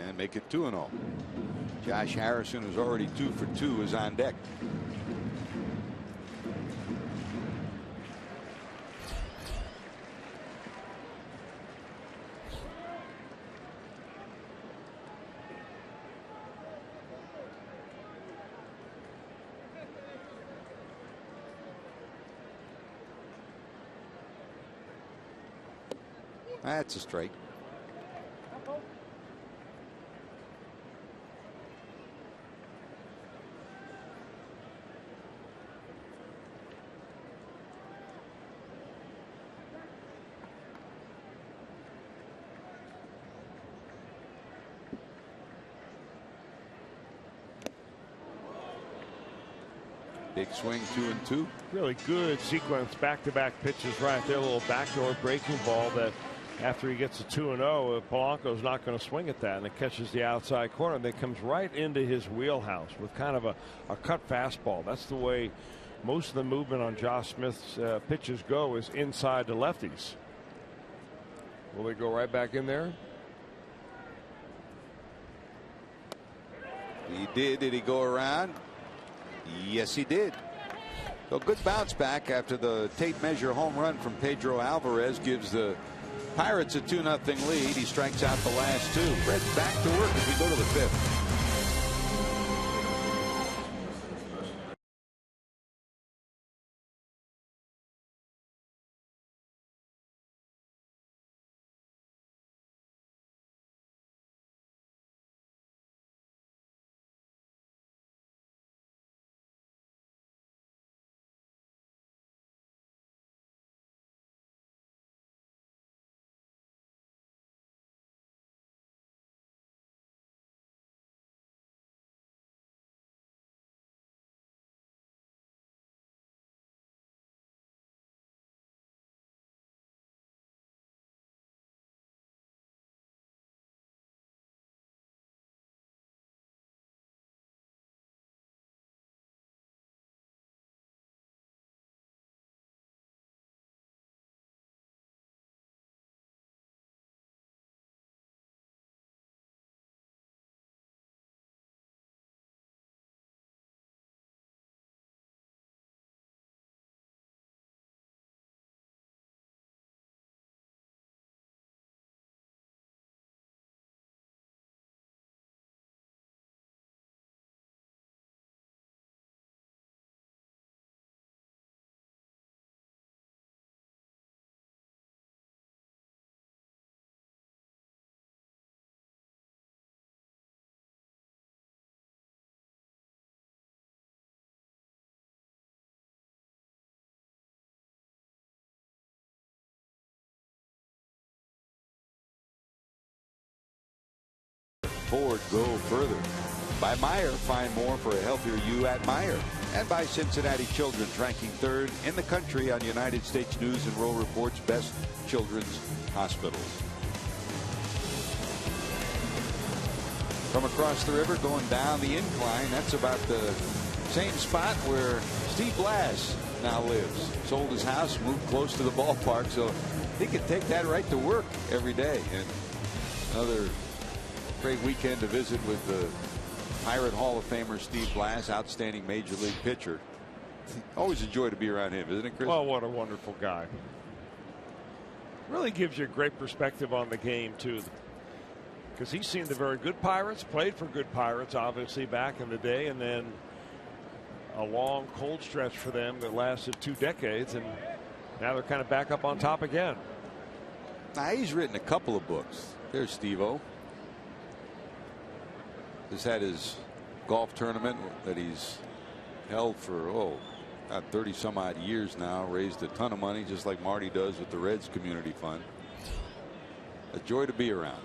And make it 2-0. Josh Harrison, who's already 2 for 2, is on deck. That's a strike. Big swing, 2-2. Really good sequence, back-to-back pitches right there. A little backdoor breaking ball that after he gets a 2-0, Polanco's not going to swing at that, and it catches the outside corner. And it comes right into his wheelhouse with kind of a cut fastball. That's the way most of the movement on Josh Smith's pitches go, is inside the lefties. Will they go right back in there? He did. Did he go around? Yes, he did. So good bounce back after the tape measure home run from Pedro Alvarez gives the Pirates a 2-0 lead. He strikes out the last two. Reds back to work as we go to the fifth. Ford go further. By Meyer, find more for a healthier you at Meyer. And by Cincinnati Children's, ranking 3rd in the country on United States News and World Report's best children's hospitals. From across the river going down the incline, that's about the same spot where Steve Blass now lives. Sold his house, moved close to the ballpark, so he could take that right to work every day. And another great weekend to visit with the Pirate Hall of Famer Steve Blass, outstanding major league pitcher. Always a joy to be around him, isn't it, Chris? Oh, what a wonderful guy. Really gives you a great perspective on the game, too. Because he's seen the very good Pirates, played for good Pirates, obviously, back in the day, and then a long, cold stretch for them that lasted 2 decades, and now they're kind of back up on top again. Now, he's written a couple of books. There's Steve-O. He's had his golf tournament that he's held for 30 some odd years now, raised a ton of money just like Marty does with the Reds Community Fund. A joy to be around.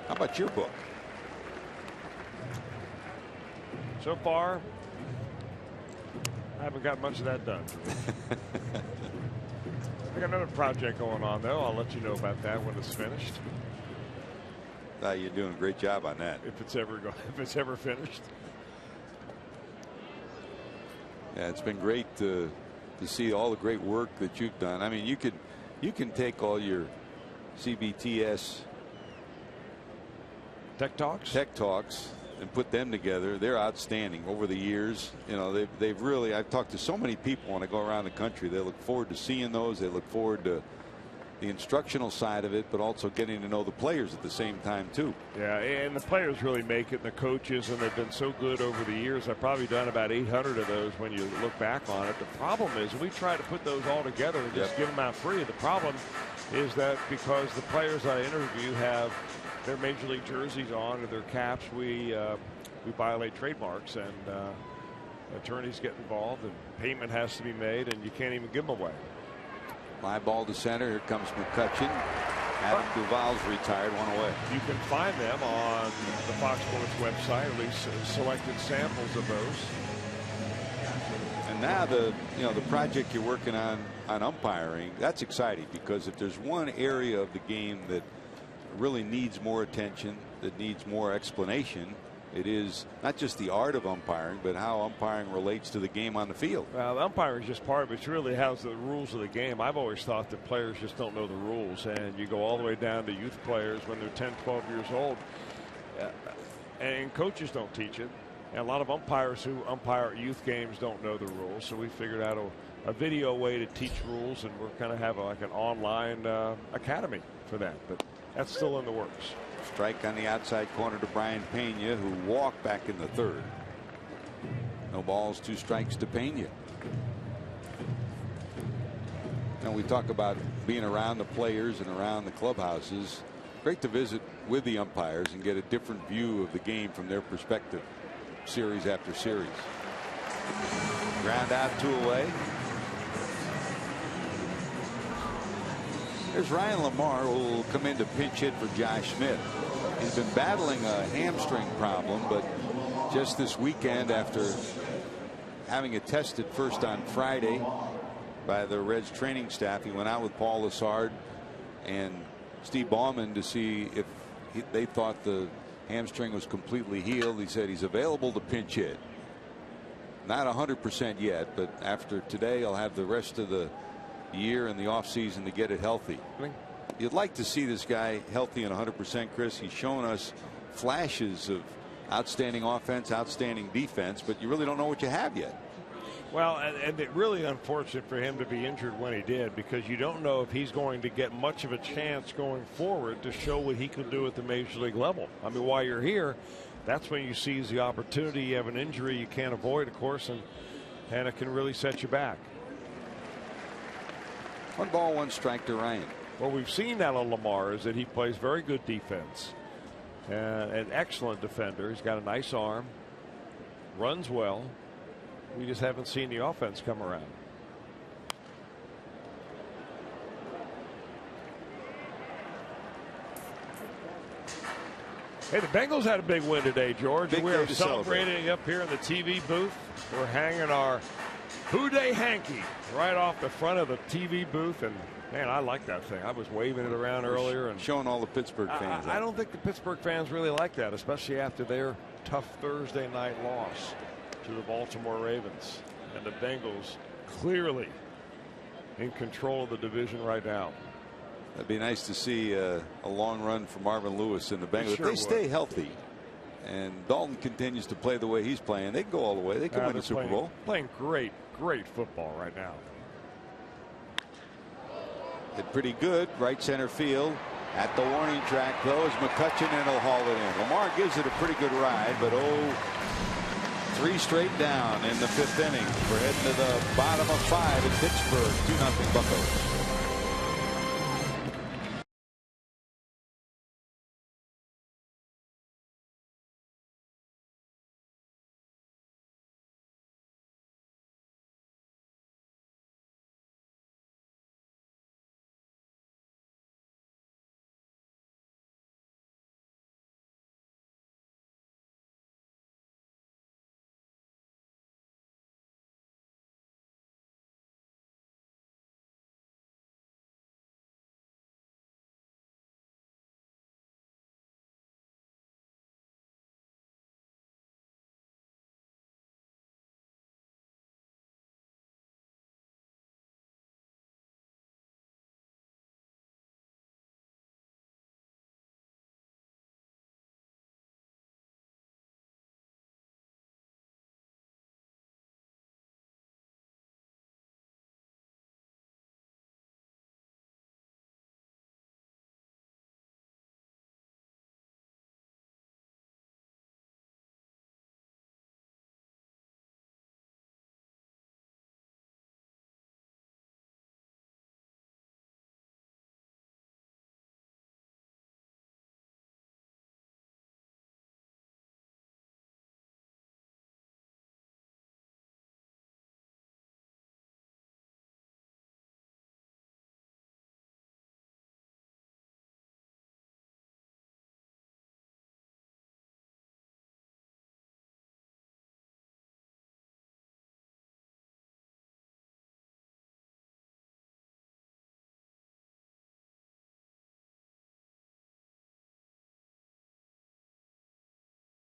How about your book? So far, I haven't got much of that done. I got another project going on, though. I'll let you know about that when it's finished. You're doing a great job on that. If it's ever finished. Yeah, it's been great to see all the great work that you've done. I mean, you can take all your CBTS Tech Talks and put them together. They're outstanding over the years. You know, they've really, I've talked to so many people when I go around the country. They look forward to seeing those. They look forward to the instructional side of it, but also getting to know the players at the same time too. Yeah, and the players really make it, and the coaches, and they've been so good over the years. I've probably done about 800 of those when you look back on it. The problem is we try to put those all together and just give them out free. The problem is that because the players I interview have their major league jerseys on or their caps, we violate trademarks, and attorneys get involved, and payment has to be made, and you can't even give them away. Fly ball to center. Here comes McCutchen. Adam Duvall's retired, one away. You can find them on the Fox Sports website, at least selected samples of those. And now the project you're working on umpiring, that's exciting, because if there's one area of the game that really needs more attention, that needs more explanation, it is not just the art of umpiring, but how umpiring relates to the game on the field. Well, the umpiring is just part of it. It's really how's the rules of the game. I've always thought that players just don't know the rules, and you go all the way down to youth players when they're 10, 12 years old. and coaches don't teach it. And a lot of umpires who umpire youth games don't know the rules. So we figured out a video way to teach rules, and we're kind of have like an online academy for that. But that's still in the works. Strike on the outside corner to Brian Pena, who walked back in the third. No balls, 2 strikes to Pena. And we talk about being around the players and around the clubhouses. Great to visit with the umpires and get a different view of the game from their perspective, series after series. Ground out, 2 away. There's Ryan Lamar, who will come in to pinch hit for Josh Smith. He's been battling a hamstring problem, but just this weekend, after having it tested first on Friday by the Reds training staff, he went out with Paul Lessard and Steve Ballman to see if they thought the hamstring was completely healed. He said he's available to pinch hit. Not 100% yet, but after today, I'll have the rest of the year and the offseason to get it healthy. You'd like to see this guy healthy and 100%, Chris. He's shown us flashes of outstanding offense, outstanding defense, but you really don't know what you have yet. Well, and it really unfortunate for him to be injured when he did, because you don't know if he's going to get much of a chance going forward to show what he could do at the major league level. I mean, while you're here, that's when you seize the opportunity. You have an injury you can't avoid, of course, and it can really set you back. 1 ball, 1 strike to Ryan. What we've seen out of Lamar is that he plays very good defense. An excellent defender. He's got a nice arm, runs well. We just haven't seen the offense come around. Hey, the Bengals had a big win today, George. We are celebrating up here in the TV booth. We're hanging our Who Dey hanky right off the front of the TV booth, and man, I like that thing. I was waving it around earlier and showing all the Pittsburgh fans. I don't think the Pittsburgh fans really like that, especially after their tough Thursday night loss to the Baltimore Ravens. And the Bengals clearly in control of the division right now. It'd be nice to see a long run for Marvin Lewis and the Bengals. Sure if they stay healthy and Dalton continues to play the way he's playing, they can go all the way. They can win the Super Bowl. Playing great football right now. Hit pretty good right center field. At the warning track, though, is McCutchen, and he'll haul it in. Lamar gives it a pretty good ride, but 3 straight down in the 5th inning. We're heading to the bottom of 5 in Pittsburgh. 2-0 Buccos.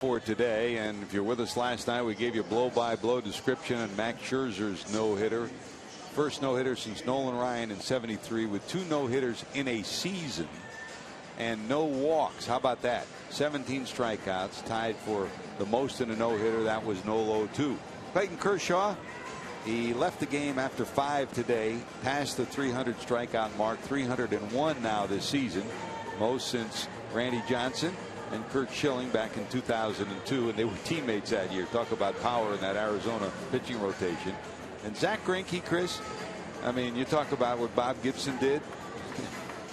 For today, and if you're with us last night, we gave you a blow-by-blow description on Max Scherzer's no-hitter. First no-hitter since Nolan Ryan in '73, with 2 no-hitters in a season. and no walks. How about that? 17 strikeouts, tied for the most in a no-hitter. That was Nolo too. Clayton Kershaw, he left the game after 5 today, past the 300 strikeout mark, 301 now this season, most since Randy Johnson and Kurt Schilling back in 2002, and they were teammates that year. Talk about power in that Arizona pitching rotation. And Zach Greinke, Chris, I mean, you talk about what Bob Gibson did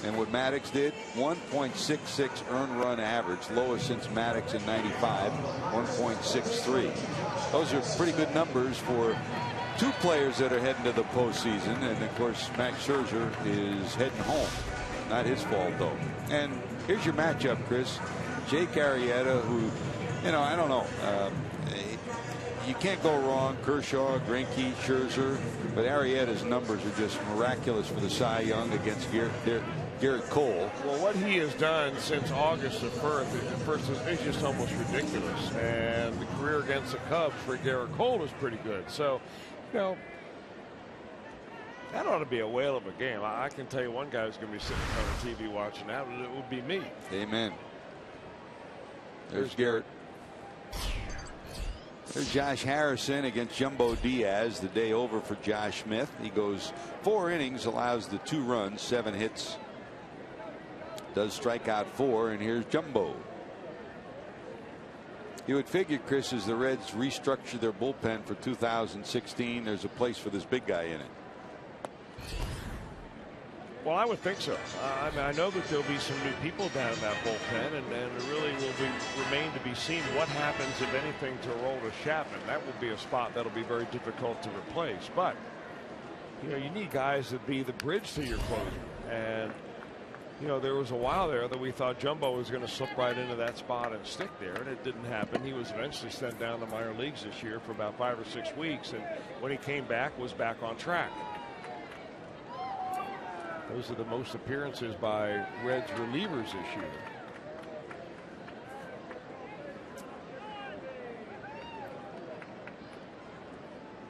and what Maddox did. 1.66 earned run average, lowest since Maddox in '95. 1.63. Those are pretty good numbers for two players that are heading to the postseason. And of course, Max Scherzer is heading home. Not his fault though. And here's your matchup, Chris. Jake Arrieta, who, you know, I don't know. You can't go wrong. Kershaw, Greinke, Scherzer, but Arrieta's numbers are just miraculous for the Cy Young against Garrett Cole. Well, what he has done since August the 1st is just almost ridiculous. And the career against the Cubs for Garrett Cole is pretty good. So, you know, that ought to be a whale of a game. I can tell you one guy who's going to be sitting in front of TV watching that, and it would be me. Amen. There's Garrett. There's Josh Harrison against Jumbo Diaz. The day over for Josh Smith. He goes 4 innings, allows the 2 runs, 7 hits. Does strike out 4, and here's Jumbo. You would figure, Chris, as the Reds restructure their bullpen for 2016, there's a place for this big guy in it. Well, I would think so. I mean, I know that there'll be some new people down in that bullpen, and it really will remain to be seen what happens, if anything, to Aroldis Chapman. That will be a spot that'll be very difficult to replace. But, you know, you need guys that be the bridge to your closer. And, you know, there was a while there that we thought Jumbo was going to slip right into that spot and stick there, and it didn't happen. He was eventually sent down to minor leagues this year for about 5 or 6 weeks, and when he came back, was back on track. Those are the most appearances by Reds relievers this year.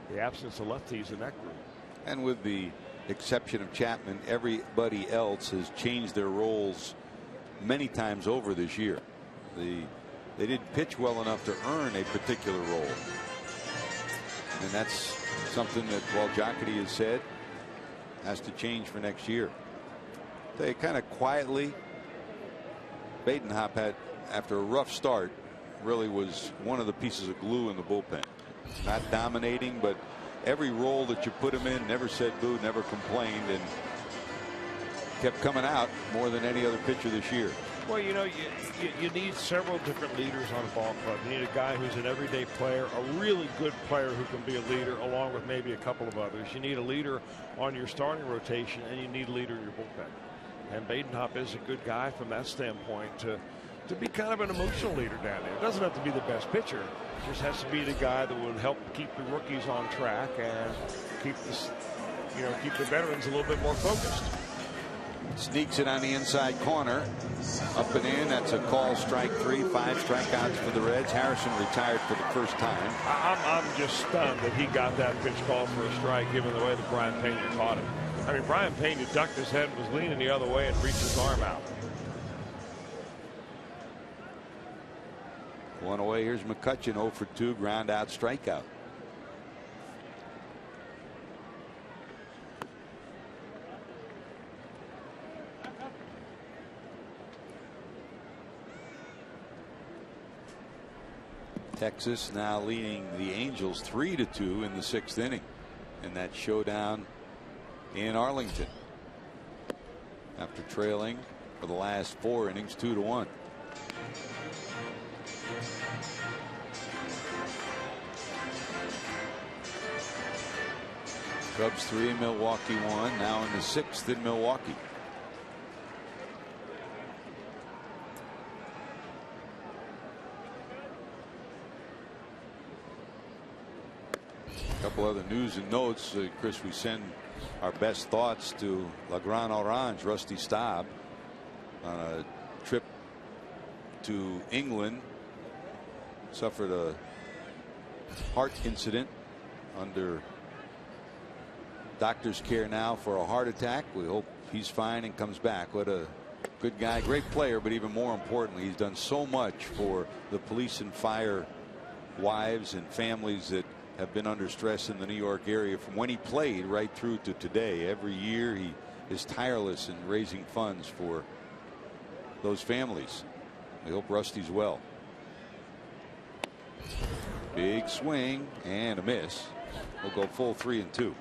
The absence of lefties in that group. And with the exception of Chapman, everybody else has changed their roles many times over this year. They didn't pitch well enough to earn a particular role. And that's something that, well, Jocketty has said has to change for next year. They kind of quietly, Badenhop had, after a rough start, really was one of the pieces of glue in the bullpen. Not dominating, but every role that you put him in, never said boo, never complained, and kept coming out more than any other pitcher this year. Well, you know, you need several different leaders on a ball club. You need a guy who's an everyday player, a really good player who can be a leader, along with maybe a couple of others. You need a leader on your starting rotation, and you need a leader in your bullpen. And Badenhop is a good guy from that standpoint to be kind of an emotional leader down there. It doesn't have to be the best pitcher. It just has to be the guy that will help keep the rookies on track and keep the veterans a little bit more focused. Sneaks it on the inside corner. Up and in. That's a call, strike 3. 5 strikeouts for the Reds. Harrison retired for the first time. I'm just stunned that he got that pitch called for a strike, given the way that Brian Pena caught it. I mean, Brian Pena ducked his head, was leaning the other way, and reached his arm out. 1 away. Here's McCutchen, 0 for 2, ground out, strikeout. Texas now leading the Angels 3-2 in the 6th inning in that showdown in Arlington, after trailing for the last 4 innings 2-1. Cubs 3, Milwaukee 1, now in the 6th in Milwaukee. A couple other news and notes. Chris, we send our best thoughts to La Grande Orange, Rusty Staub, on a trip to England. Suffered a heart incident, under doctor's care now for a heart attack. We hope he's fine and comes back. What a Good guy, great player, but even more importantly, he's done so much for the police and fire wives and families that have been under stress in the New York area from when he played right through to today. Every year he is tireless in raising funds for those families. We hope Rusty's well. Big swing and a miss. We'll go full 3-2.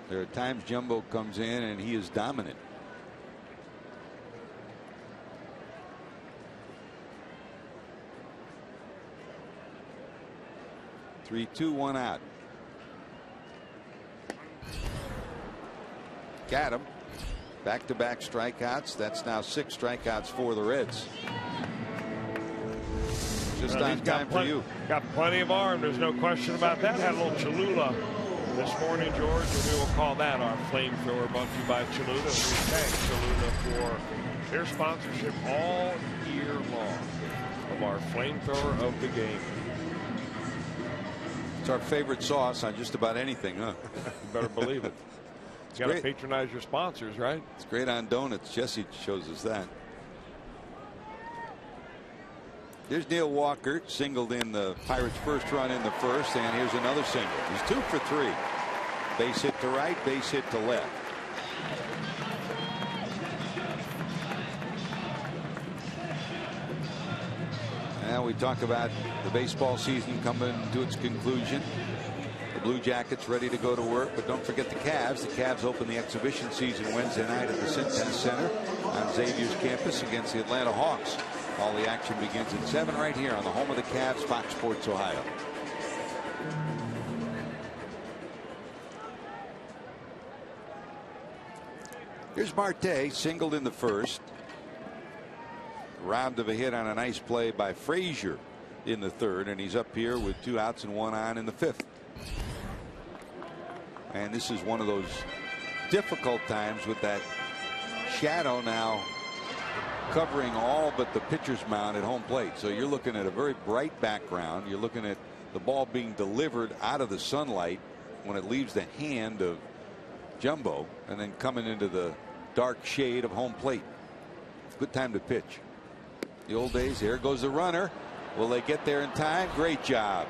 There are times Jumbo comes in and he is dominant. Three, two, one out. Got him. Back-to-back strikeouts. That's now 6 strikeouts for the Reds. Just on time for you. Got plenty of arm. There's no question about that. Had a little Cholula this morning, George, and we will call that our flamethrower, brought to you by Cholula. We thank Cholula for their sponsorship all year long of our flamethrower of the game. It's our favorite sauce on just about anything, huh? You better believe it. You got to patronize your sponsors, right? It's great on donuts. Jesse shows us that. Here's Neil Walker, singled in the Pirates' first run in the first, and here's another single. He's 2 for 3. Base hit to right, base hit to left. Now we talk about the baseball season coming to its conclusion. The Blue Jackets ready to go to work, but don't forget the Cavs. The Cavs open the exhibition season Wednesday night at the CIN Center on Xavier's campus against the Atlanta Hawks. All the action begins at 7 right here on the home of the Cavs, Fox Sports Ohio. Here's Marte, singled in the first. Robbed of a hit on a nice play by Frazier in the third, and he's up here with 2 outs and 1 on in the 5th. And this is one of those difficult times with that shadow now covering all but the pitcher's mound at home plate. So you're looking at a very bright background. You're looking at the ball being delivered out of the sunlight when it leaves the hand of Jumbo and then coming into the dark shade of home plate. Good time to pitch. The old days. There goes the runner. Will they get there in time? Great job.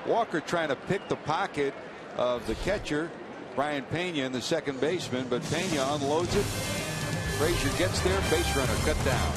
Walker trying to pick the pocket of the catcher, Brian Pena, and the second baseman, but Pena unloads it. Frazier gets there, base runner cut down.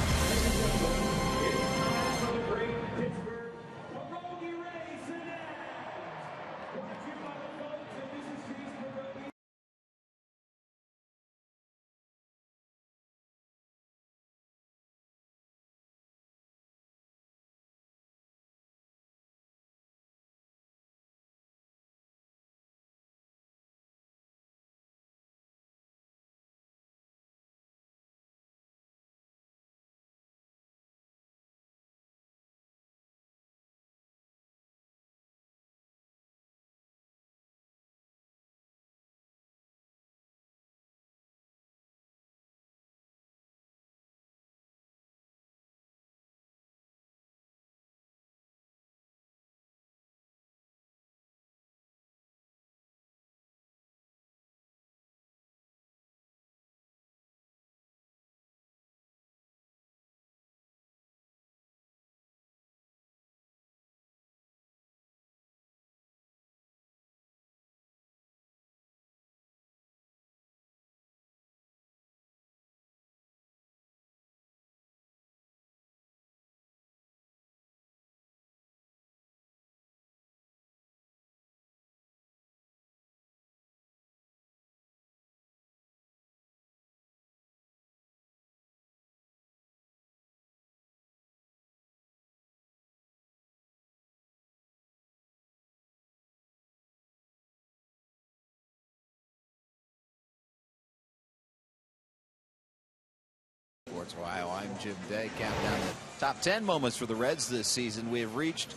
Sports Ohio. I'm Jim Day. Countdown the top 10 moments for the Reds this season. We have reached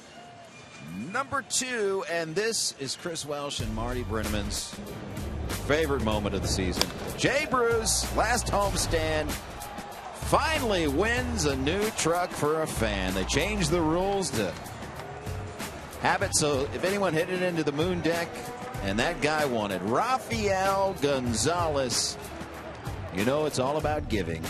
number 2, and this is Chris Welsh and Marty Brenneman's favorite moment of the season. Jay Bruce, last homestand, finally wins a new truck for a fan. They changed the rules to have it. So if anyone hit it into the moon deck, and that guy won it, Rafael Gonzalez, you know it's all about giving.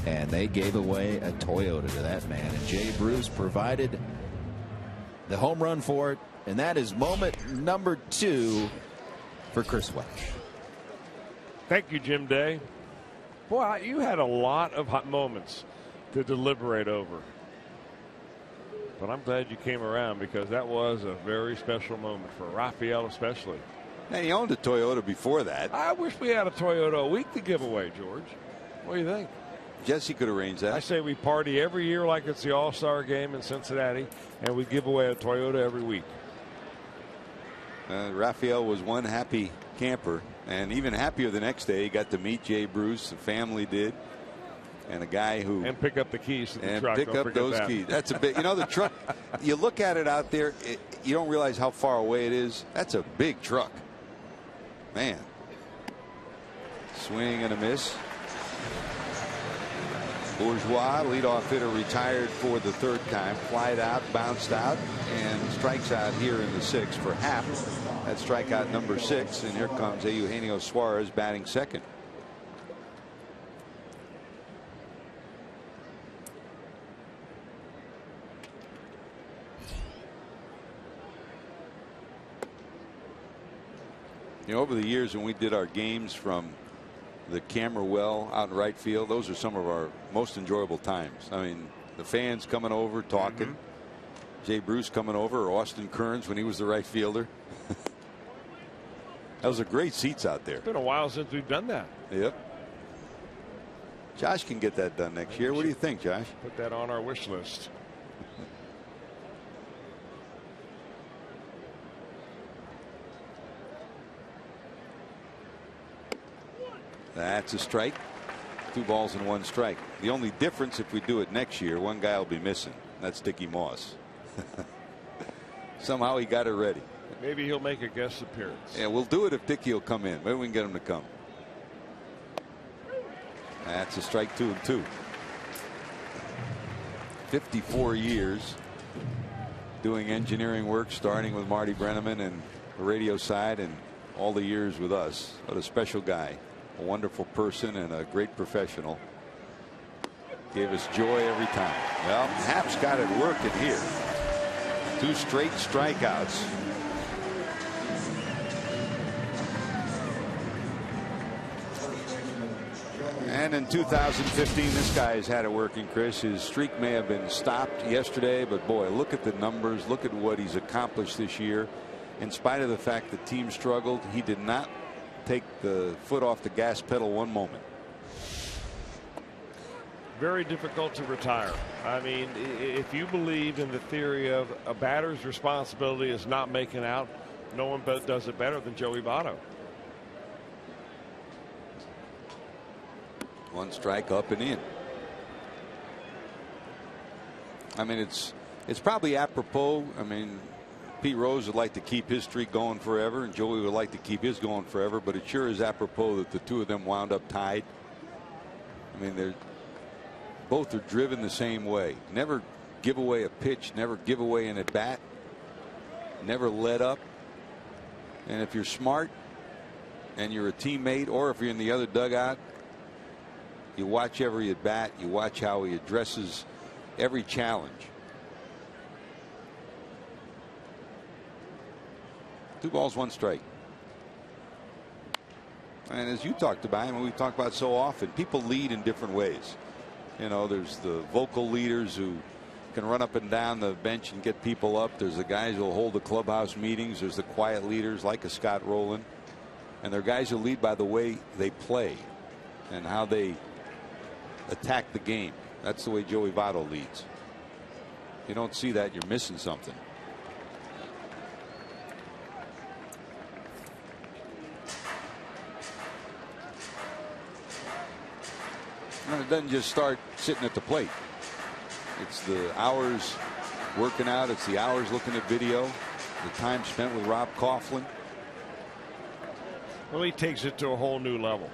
And they gave away a Toyota to that man. And Jay Bruce provided the home run for it. And that is moment number 2 for Chris Welch. Thank you, Jim Day. Boy, you had a lot of hot moments to deliberate over. But I'm glad you came around, because that was a very special moment for Rafael especially. And he owned a Toyota before that. I wish we had a Toyota a week to give away, George. What do you think? Jesse could arrange that. I say we party every year like it's the All-Star game in Cincinnati, and we give away a Toyota every week. Rafael was one happy camper, and even happier the next day. He got to meet Jay Bruce, the family did, and a guy who and pick up the keys to the and truck. pick up those keys. That's a bit. You know, the truck. You look at it out there, you don't realize how far away it is. That's a big truck, man. Swing and a miss. Bourgeois, leadoff hitter, retired for the 3rd time. Flied out, bounced out, and strikes out here in the 6th for Happ. That's strikeout number 6, and here comes Eugenio Suarez batting second. You know, over the years when we did our games from the camera well out in right field, those are some of our most enjoyable times. I mean, the fans coming over talking, Jay Bruce coming over, or Austin Kearns when he was the right fielder. Those are great seats out there. It's been a while since we've done that. Yep. Josh can get that done next year. What do you think, Josh? Put that on our wish list. That's a strike. 2 balls and 1 strike. The only difference, if we do it next year, one guy will be missing. That's Dickie Moss. Somehow he got it ready. Maybe he'll make a guest appearance. Yeah, we'll do it if Dickie will come in. Maybe we can get him to come. That's a strike. 2 and 2. 54 years doing engineering work, starting with Marty Brenneman and the radio side, and all the years with us. What a special guy. A wonderful person and a great professional. Gave us joy every time. Well, Happ's got it working here. 2 straight strikeouts. And in 2015, this guy has had it working, Chris. His streak may have been stopped yesterday, but boy, look at the numbers. Look at what he's accomplished this year. In spite of the fact the team struggled, he did not take the foot off the gas pedal one moment. Very difficult to retire. I mean, if you believe in the theory of a batter's responsibility is not making out, no one does it better than Joey Votto. 1 strike, up and in. I mean, it's probably apropos. I mean, Pete Rose would like to keep his streak going forever, and Joey would like to keep his going forever, but it sure is apropos that the 2 of them wound up tied. I mean, they're both are driven the same way. Never give away a pitch, never give away an at bat, never let up. And if you're smart and you're a teammate, or if you're in the other dugout, you watch every at bat, you watch how he addresses every challenge. 2 balls, 1 strike. And as you talked about, and we talk about so often, people lead in different ways. You know, there's the vocal leaders who can run up and down the bench and get people up. There's the guys who will hold the clubhouse meetings. There's the quiet leaders like a Scott Rowland. And there are guys who lead by the way they play and how they attack the game. That's the way Joey Votto leads. If you don't see that, you're missing something. And it doesn't just start sitting at the plate. It's the hours working out. It's the hours looking at video. The time spent with Rob Coughlin. Well, he takes it to a whole new level.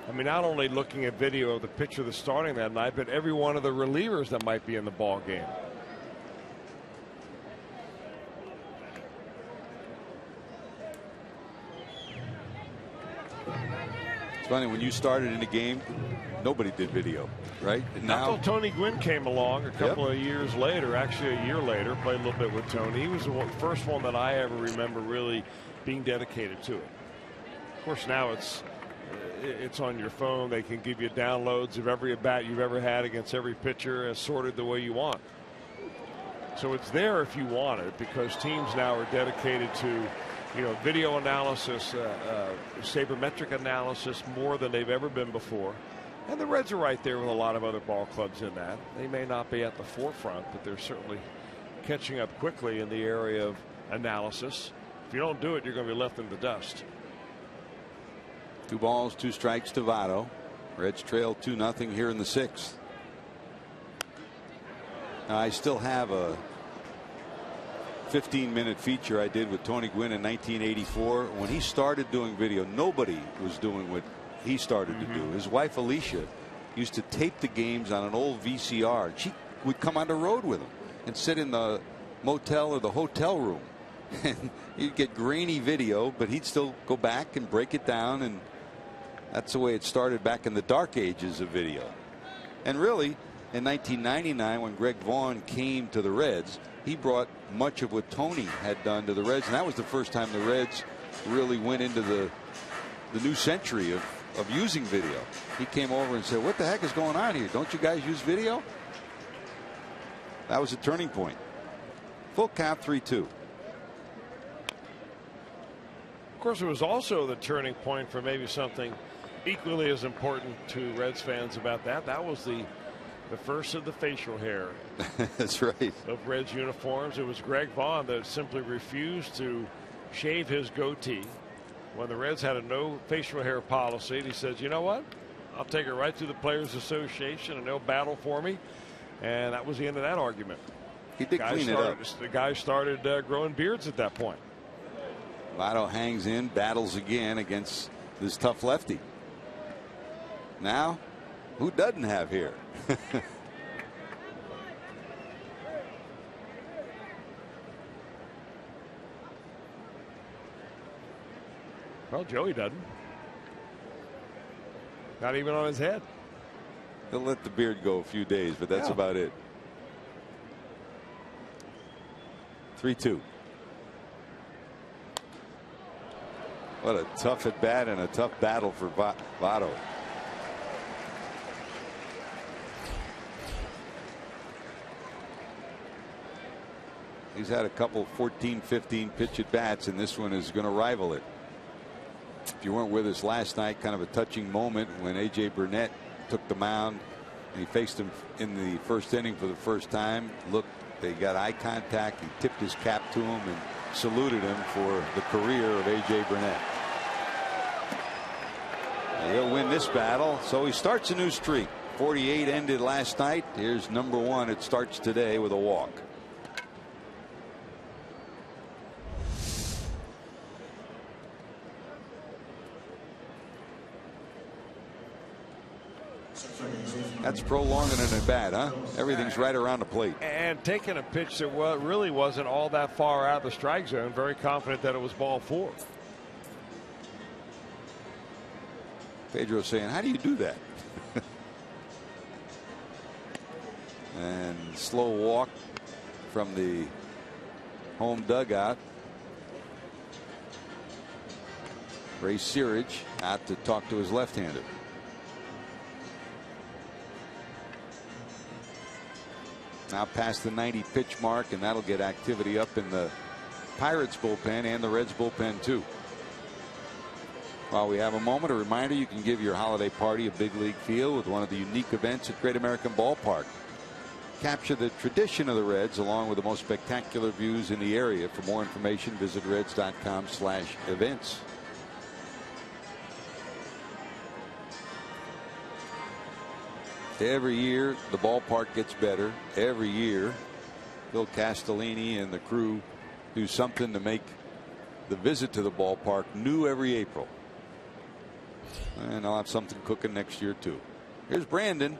I mean, not only looking at video of the pitcher that's starting that night, but every one of the relievers that might be in the ball game. It's funny, when you started in the game, nobody did video, right? And now until Tony Gwynn came along a couple of years later, actually a year later, played a little bit with Tony. He was the first one that I ever remember really being dedicated to it. Of course, now it's on your phone. They can give you downloads of every at bat you've ever had against every pitcher, sorted the way you want. So it's there if you want it, because teams now are dedicated to, video analysis, sabermetric analysis more than they've ever been before. And the Reds are right there with a lot of other ball clubs in that. They may not be at the forefront, but they're certainly catching up quickly in the area of analysis. If you don't do it, you're going to be left in the dust. 2 balls, 2 strikes to Votto. Reds trail 2-0 here in the 6th. Now, I still have a 15-minute feature I did with Tony Gwynn in 1984. When he started doing video, nobody was doing what he started to do. His wife Alicia used to tape the games on an old VCR. She would come on the road with him and sit in the motel or the hotel room, and you'd get grainy video, but he'd still go back and break it down, and that's the way it started back in the dark ages of video. And really, in 1999, when Greg Vaughn came to the Reds, he brought much of what Tony had done to the Reds, and that was the first time the Reds really went into the new century of using video. He came over and said, "What the heck is going on here? Don't you guys use video?" That was a turning point. Full count, 3-2. Of course, it was also the turning point for maybe something equally as important to Reds fans about that. That was the first of the facial hair. That's right. Of Reds uniforms. It was Greg Vaughn that simply refused to shave his goatee when the Reds had a no facial hair policy. And he says, "You know what? I'll take it right to the Players Association and they'll battle for me." And that was the end of that argument. He did clean it up. The guy started growing beards at that point. Votto hangs in, battles again against this tough lefty. Now, who doesn't have hair? Well, Joey doesn't. Not even on his head. He'll let the beard go a few days, but that's about it. 3-2. What a tough at bat and a tough battle for Votto. He's had a couple 14-15 pitch at bats, and this one is going to rival it. If you weren't with us last night, kind of a touching moment when A.J. Burnett took the mound and he faced him in the first inning for the first time. Look, they got eye contact. He tipped his cap to him and saluted him for the career of A.J. Burnett. And he'll win this battle, so he starts a new streak. 48 ended last night. Here's number 1. It starts today with a walk. That's prolonging an at bat, huh? Everything's right around the plate. And taking a pitch that really wasn't all that far out of the strike zone. Very confident that it was ball 4. Pedro saying, "How do you do that?" And slow walk from the home dugout. Ray Searage out to talk to his left-hander. Now past the 90 pitch mark, and that'll get activity up in the Pirates bullpen and the Reds bullpen too. While we have a moment, a reminder, you can give your holiday party a big league feel with one of the unique events at Great American Ballpark. Capture the tradition of the Reds along with the most spectacular views in the area. For more information, visit reds.com/events. Every year the ballpark gets better. Every year Phil Castellini and the crew do something to make the visit to the ballpark new every April. And I'll have something cooking next year too. Here's Brandon.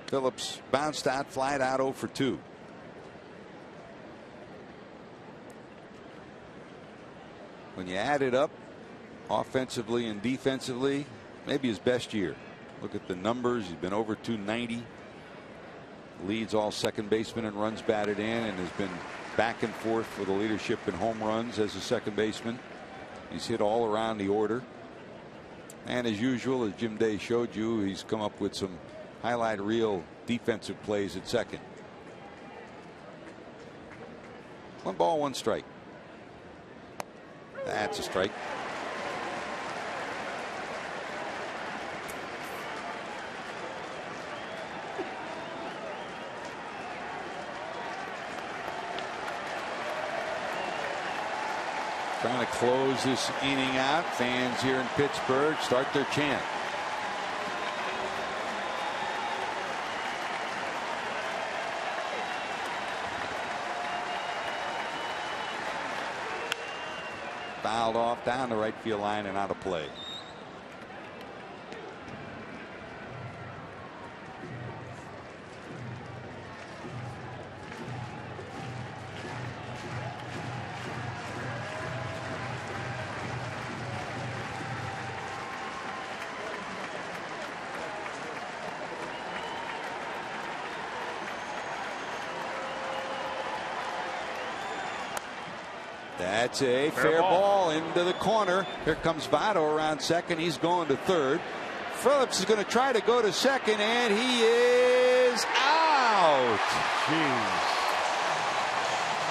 Phillips bounced out, flied out 0 for 2. When you add it up, offensively and defensively, maybe his best year. Look at the numbers. He's been over 290. Leads all second basemen in runs batted in, and has been back and forth for the leadership in home runs as a second baseman. He's hit all around the order. And as usual, as Jim Day showed you, he's come up with some highlight reel defensive plays at second. 1 ball, 1 strike. That's a strike. Trying to close this inning out. Fans here in Pittsburgh start their chant. Fouled off down the right field line and out of play. That's a fair ball into the corner. Here comes Votto around second. He's going to third. Phillips is going to try to go to second, and he is out. Jeez.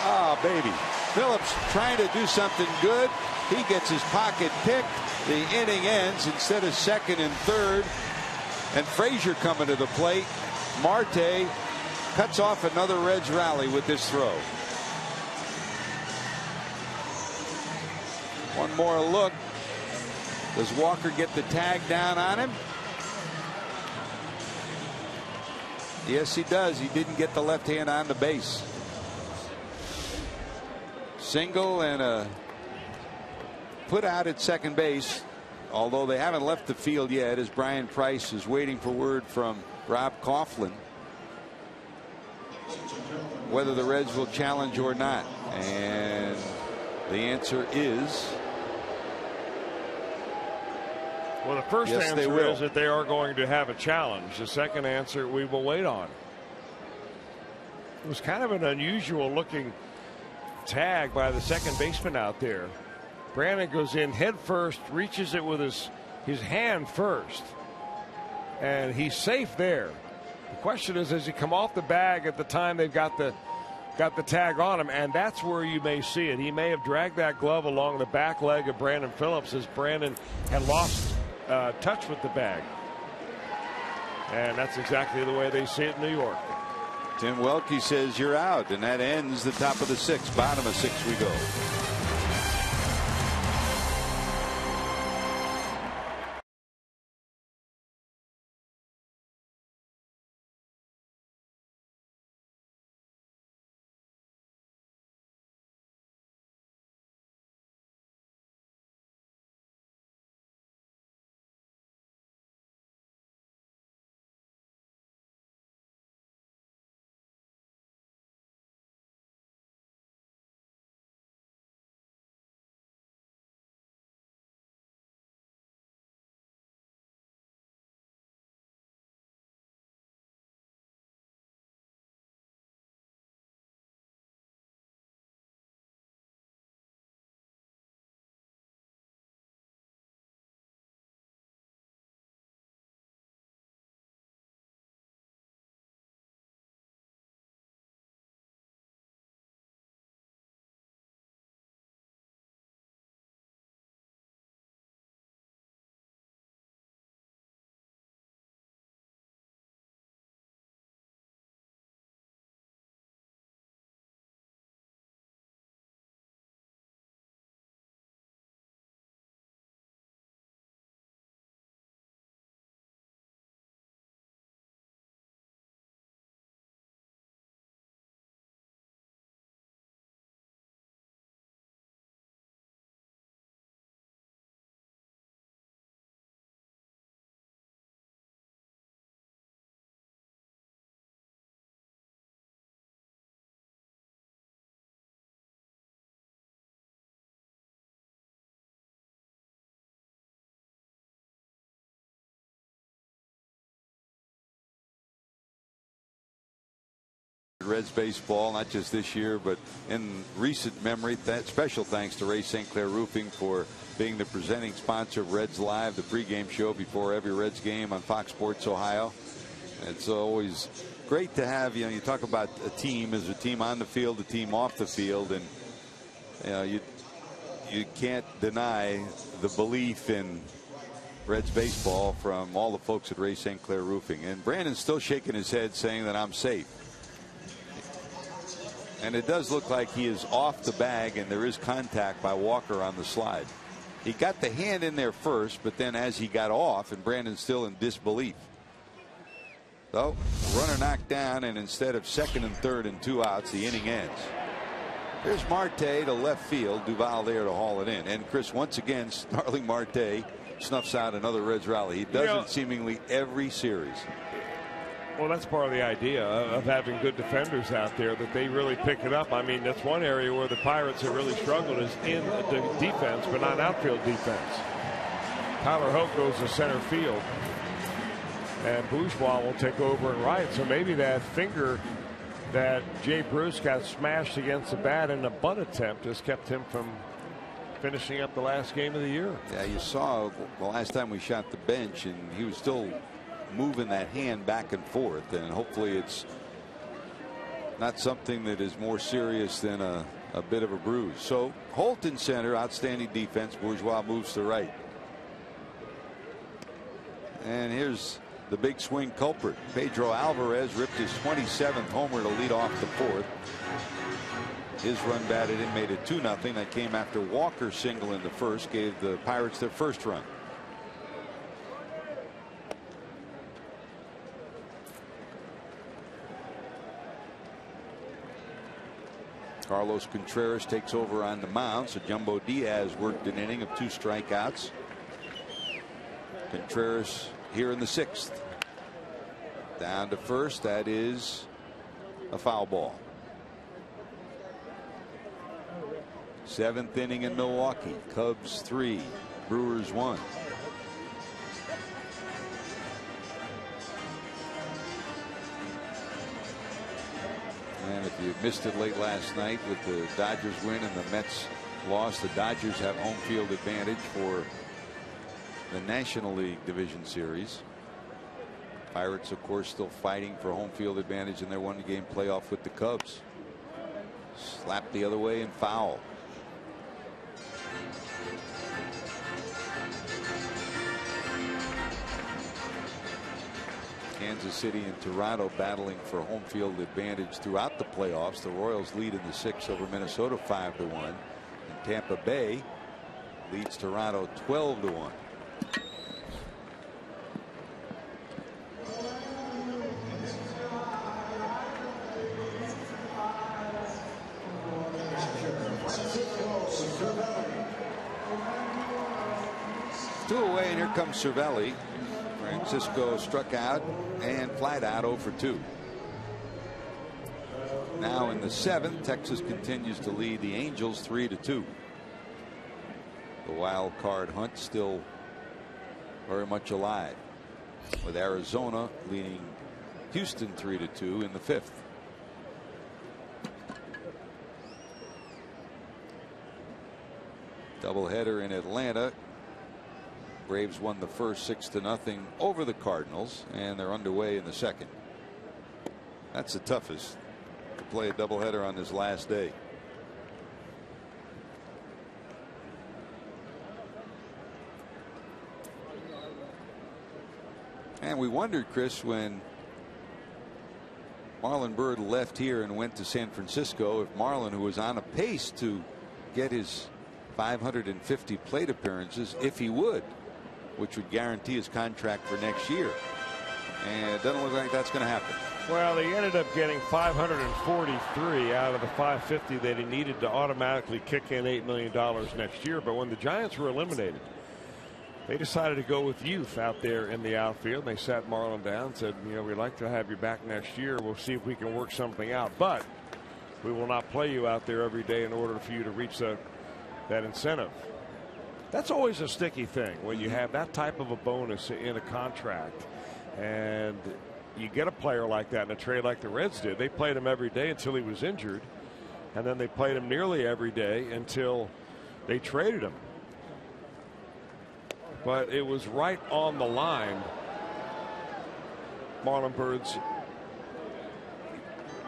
Oh, baby. Phillips trying to do something good. He gets his pocket picked. The inning ends instead of second and third. And Frazier coming to the plate. Marte cuts off another Reds rally with this throw. One more look. Does Walker get the tag down on him? Yes, he does. He didn't get the left hand on the base. Single and a put out at second base, although they haven't left the field yet, as Brian Price is waiting for word from Rob Coughlin whether the Reds will challenge or not. And the answer is well, the first yes, answer is that they are going to have a challenge. The second answer we will wait on. It was kind of an unusual looking tag by the second baseman out there. Brandon goes in head first, reaches it with his hand first, and he's safe there. The question is, does he come off the bag at the time they've got the tag on him? And that's where you may see it. He may have dragged that glove along the back leg of Brandon Phillips as Brandon had lost touch with the bag. And that's exactly the way they see it in New York. Tim Welke says you're out, and that ends the top of the 6th. Bottom of 6 we go. Reds baseball, not just this year, but in recent memory. Special thanks to Ray St. Clair Roofing for being the presenting sponsor of Reds Live, the pregame show before every Reds game on Fox Sports Ohio. It's always great to have, you talk about a team as a team on the field, a team off the field, and you can't deny the belief in Reds baseball from all the folks at Ray St. Clair Roofing. And Brandon's still shaking his head saying that I'm safe. And it does look like he is off the bag, and there is contact by Walker on the slide. He got the hand in there first, but then as he got off, and Brandon's still in disbelief. So, runner knocked down, and instead of second and third and 2 outs, the inning ends. Here's Marte to left field. Duvall there to haul it in. And Chris, once again, Starling Marte snuffs out another Reds rally. He does it seemingly every series. Well, that's part of the idea of having good defenders out there, that they really pick it up. I mean, that's one area where the Pirates have really struggled, is in the defense, but not outfield defense. Tyler Hope goes to center field, and Bourgeois will take over and right. So maybe that finger that Jay Bruce got smashed against the bat in a bunt attempt has kept him from finishing up the last game of the year. Yeah, you saw the last time we shot the bench, and he was still moving that hand back and forth, and hopefully it's not something that is more serious than a bit of a bruise. So Holt in center, outstanding defense. Bourgeois moves to right, and here's the big swing culprit. Pedro Alvarez ripped his 27th homer to lead off the 4th. His run batted in, made it 2-0. That came after Walker's single in the first, gave the Pirates their first run. Carlos Contreras takes over on the mound, so Jumbo Diaz worked an inning of 2 strikeouts. Contreras here in the 6th. Down to first. That is a foul ball. 7th inning in Milwaukee. Cubs 3, Brewers 1. And if you missed it late last night with the Dodgers win and the Mets loss, the Dodgers have home field advantage for the National League Division Series. Pirates, of course, still fighting for home field advantage in their 1-game playoff with the Cubs. Slapped the other way and foul. Kansas City and Toronto battling for home field advantage throughout the playoffs. The Royals lead in the 6th over Minnesota 5-1. And Tampa Bay leads Toronto 12-1. Two away, and here comes Cervelli. Francisco struck out and flied out 0 for 2. Now in the 7th, Texas continues to lead the Angels 3-2. The wild card hunt still very much alive, with Arizona leading Houston 3-2 in the 5th. Doubleheader in Atlanta. Braves won the first 6-0 over the Cardinals, and they're underway in the 2nd. That's the toughest, to play a doubleheader on this last day. And we wondered, Chris, when Marlon Byrd left here and went to San Francisco, if Marlon, who was on a pace to get his 550 plate appearances, if he would, which would guarantee his contract for next year. And it doesn't look like that's going to happen. Well, he ended up getting 543 out of the 550 that he needed to automatically kick in $8 million next year. But when the Giants were eliminated, they decided to go with youth out there in the outfield. They sat Marlon down and said, we'd like to have you back next year. We'll see if we can work something out. But we will not play you out there every day in order for you to reach that incentive. That's always a sticky thing when you have that type of a bonus in a contract. And you get a player like that in a trade like the Reds did. They played him every day until he was injured, and then they played him nearly every day until they traded him. But it was right on the line. Marlon Byrd's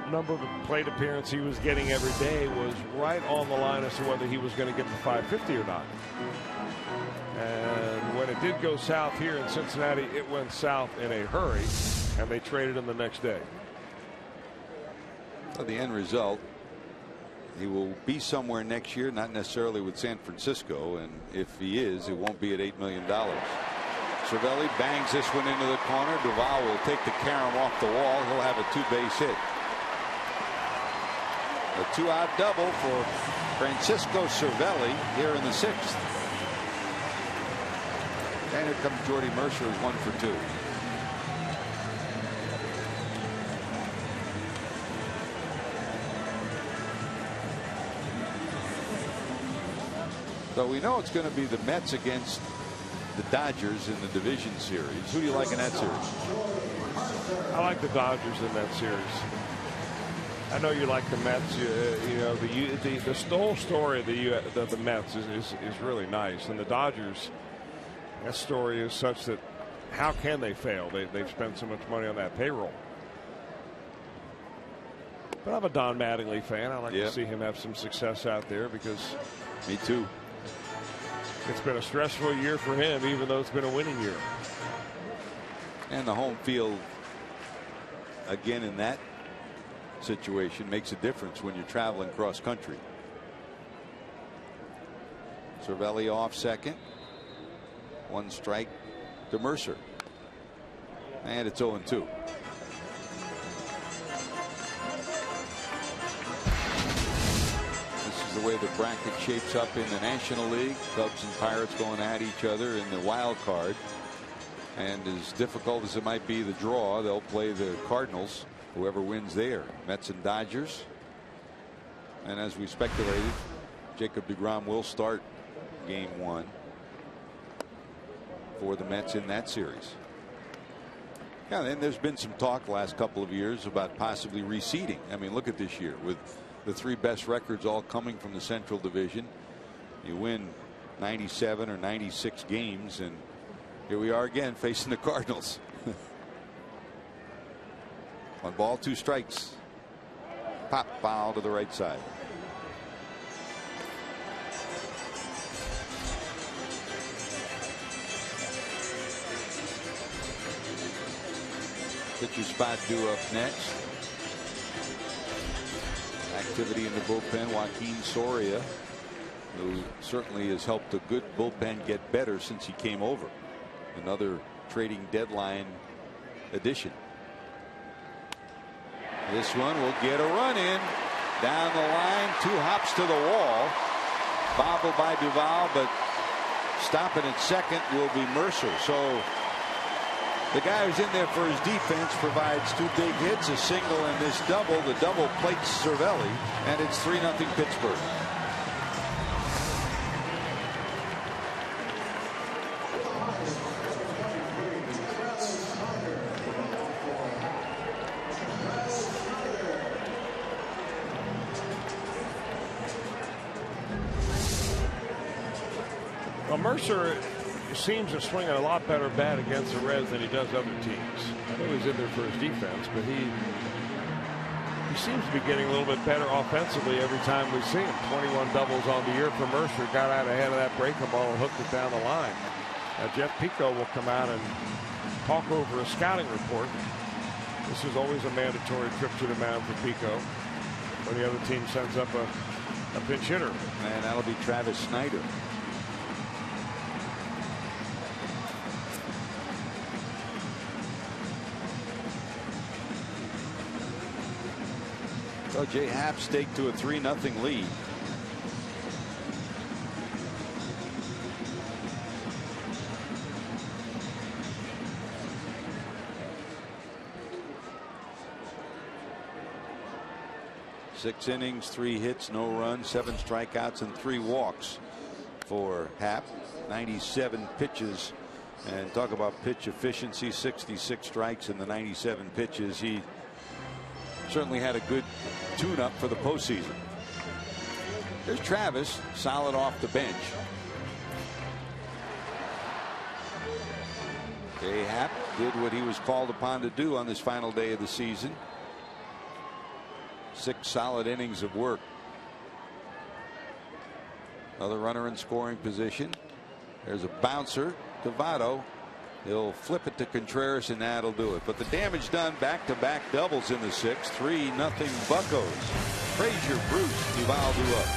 number of plate appearance he was getting every day was right on the line as to whether he was going to get the 550 or not. And when it did go south here in Cincinnati, it went south in a hurry, and they traded him the next day. Well, the end result, he will be somewhere next year, not necessarily with San Francisco, and if he is, it won't be at $8 million. Cervelli bangs this one into the corner. Duvall will take the carom off the wall. He'll have a 2-base hit. A 2-out double for Francisco Cervelli here in the 6th. And here comes Jordy Mercer, who's 1 for 2. So we know it's going to be the Mets against the Dodgers in the division series. Who do you like in that series? I like the Dodgers in that series. I know you like the Mets. You know the whole story of the Mets is really nice, and the Dodgers. That story is such that how can they fail? They've spent so much money on that payroll. But I'm a Don Mattingly fan. I like to see him have some success out there because. Me too. It's been a stressful year for him, even though it's been a winning year. And the home field, again, in that situation, makes a difference when you're traveling cross country. Cervelli off second. 1 strike to Mercer. And it's 0-2. The way the bracket shapes up in the National League. Cubs and Pirates going at each other in the wild card, and as difficult as it might be the draw, they'll play the Cardinals, whoever wins there. Mets and Dodgers, and as we speculated, Jacob deGrom will start game 1 for the Mets in that series. Yeah, and there's been some talk the last couple of years about possibly reseeding. I mean, look at this year with the 3 best records all coming from the Central Division. You win 97 or 96 games, and here we are again facing the Cardinals. 1 ball, 2 strikes. Pop foul to the right side. Pitcher spot due up next. Activity in the bullpen. Joaquin Soria, who certainly has helped a good bullpen get better since he came over. Another trading deadline addition. This one will get a run in down the line. 2 hops to the wall. Bobbled by Duvall, but stopping at second will be Mercer. So the guy who's in there for his defense provides 2 big hits, a single and this double. The double plates Cervelli, and it's 3-0 Pittsburgh. Well, Mercer seems to swing a lot better bat against the Reds than he does other teams. I know he's in there for his defense, but he seems to be getting a little bit better offensively every time we see him. 21 doubles on the year for Mercer. Got out ahead of that breaking ball and hooked it down the line. Jeff Pico will come out and talk over a scouting report. This is always a mandatory trip to the mound for Pico when the other team sends up a pinch hitter. And that'll be Travis Snyder. So Jay Happ staked to a 3-0 lead. Six innings, 3 hits, no runs, 7 strikeouts, and 3 walks for Happ. 97 pitches And talk about pitch efficiency, 66 strikes in the 97 pitches. He certainly had a good tune-up for the postseason. There's Travis, solid off the bench. Jay Happ did what he was called upon to do on this final day of the season. 6 solid innings of work. Another runner in scoring position. There's a bouncer to Votto. He'll flip it to Contreras, and that'll do it. But the damage done, back-to-back doubles in the 6th. 3-0 Buccos. Frazier, Bruce, Ubaldo up.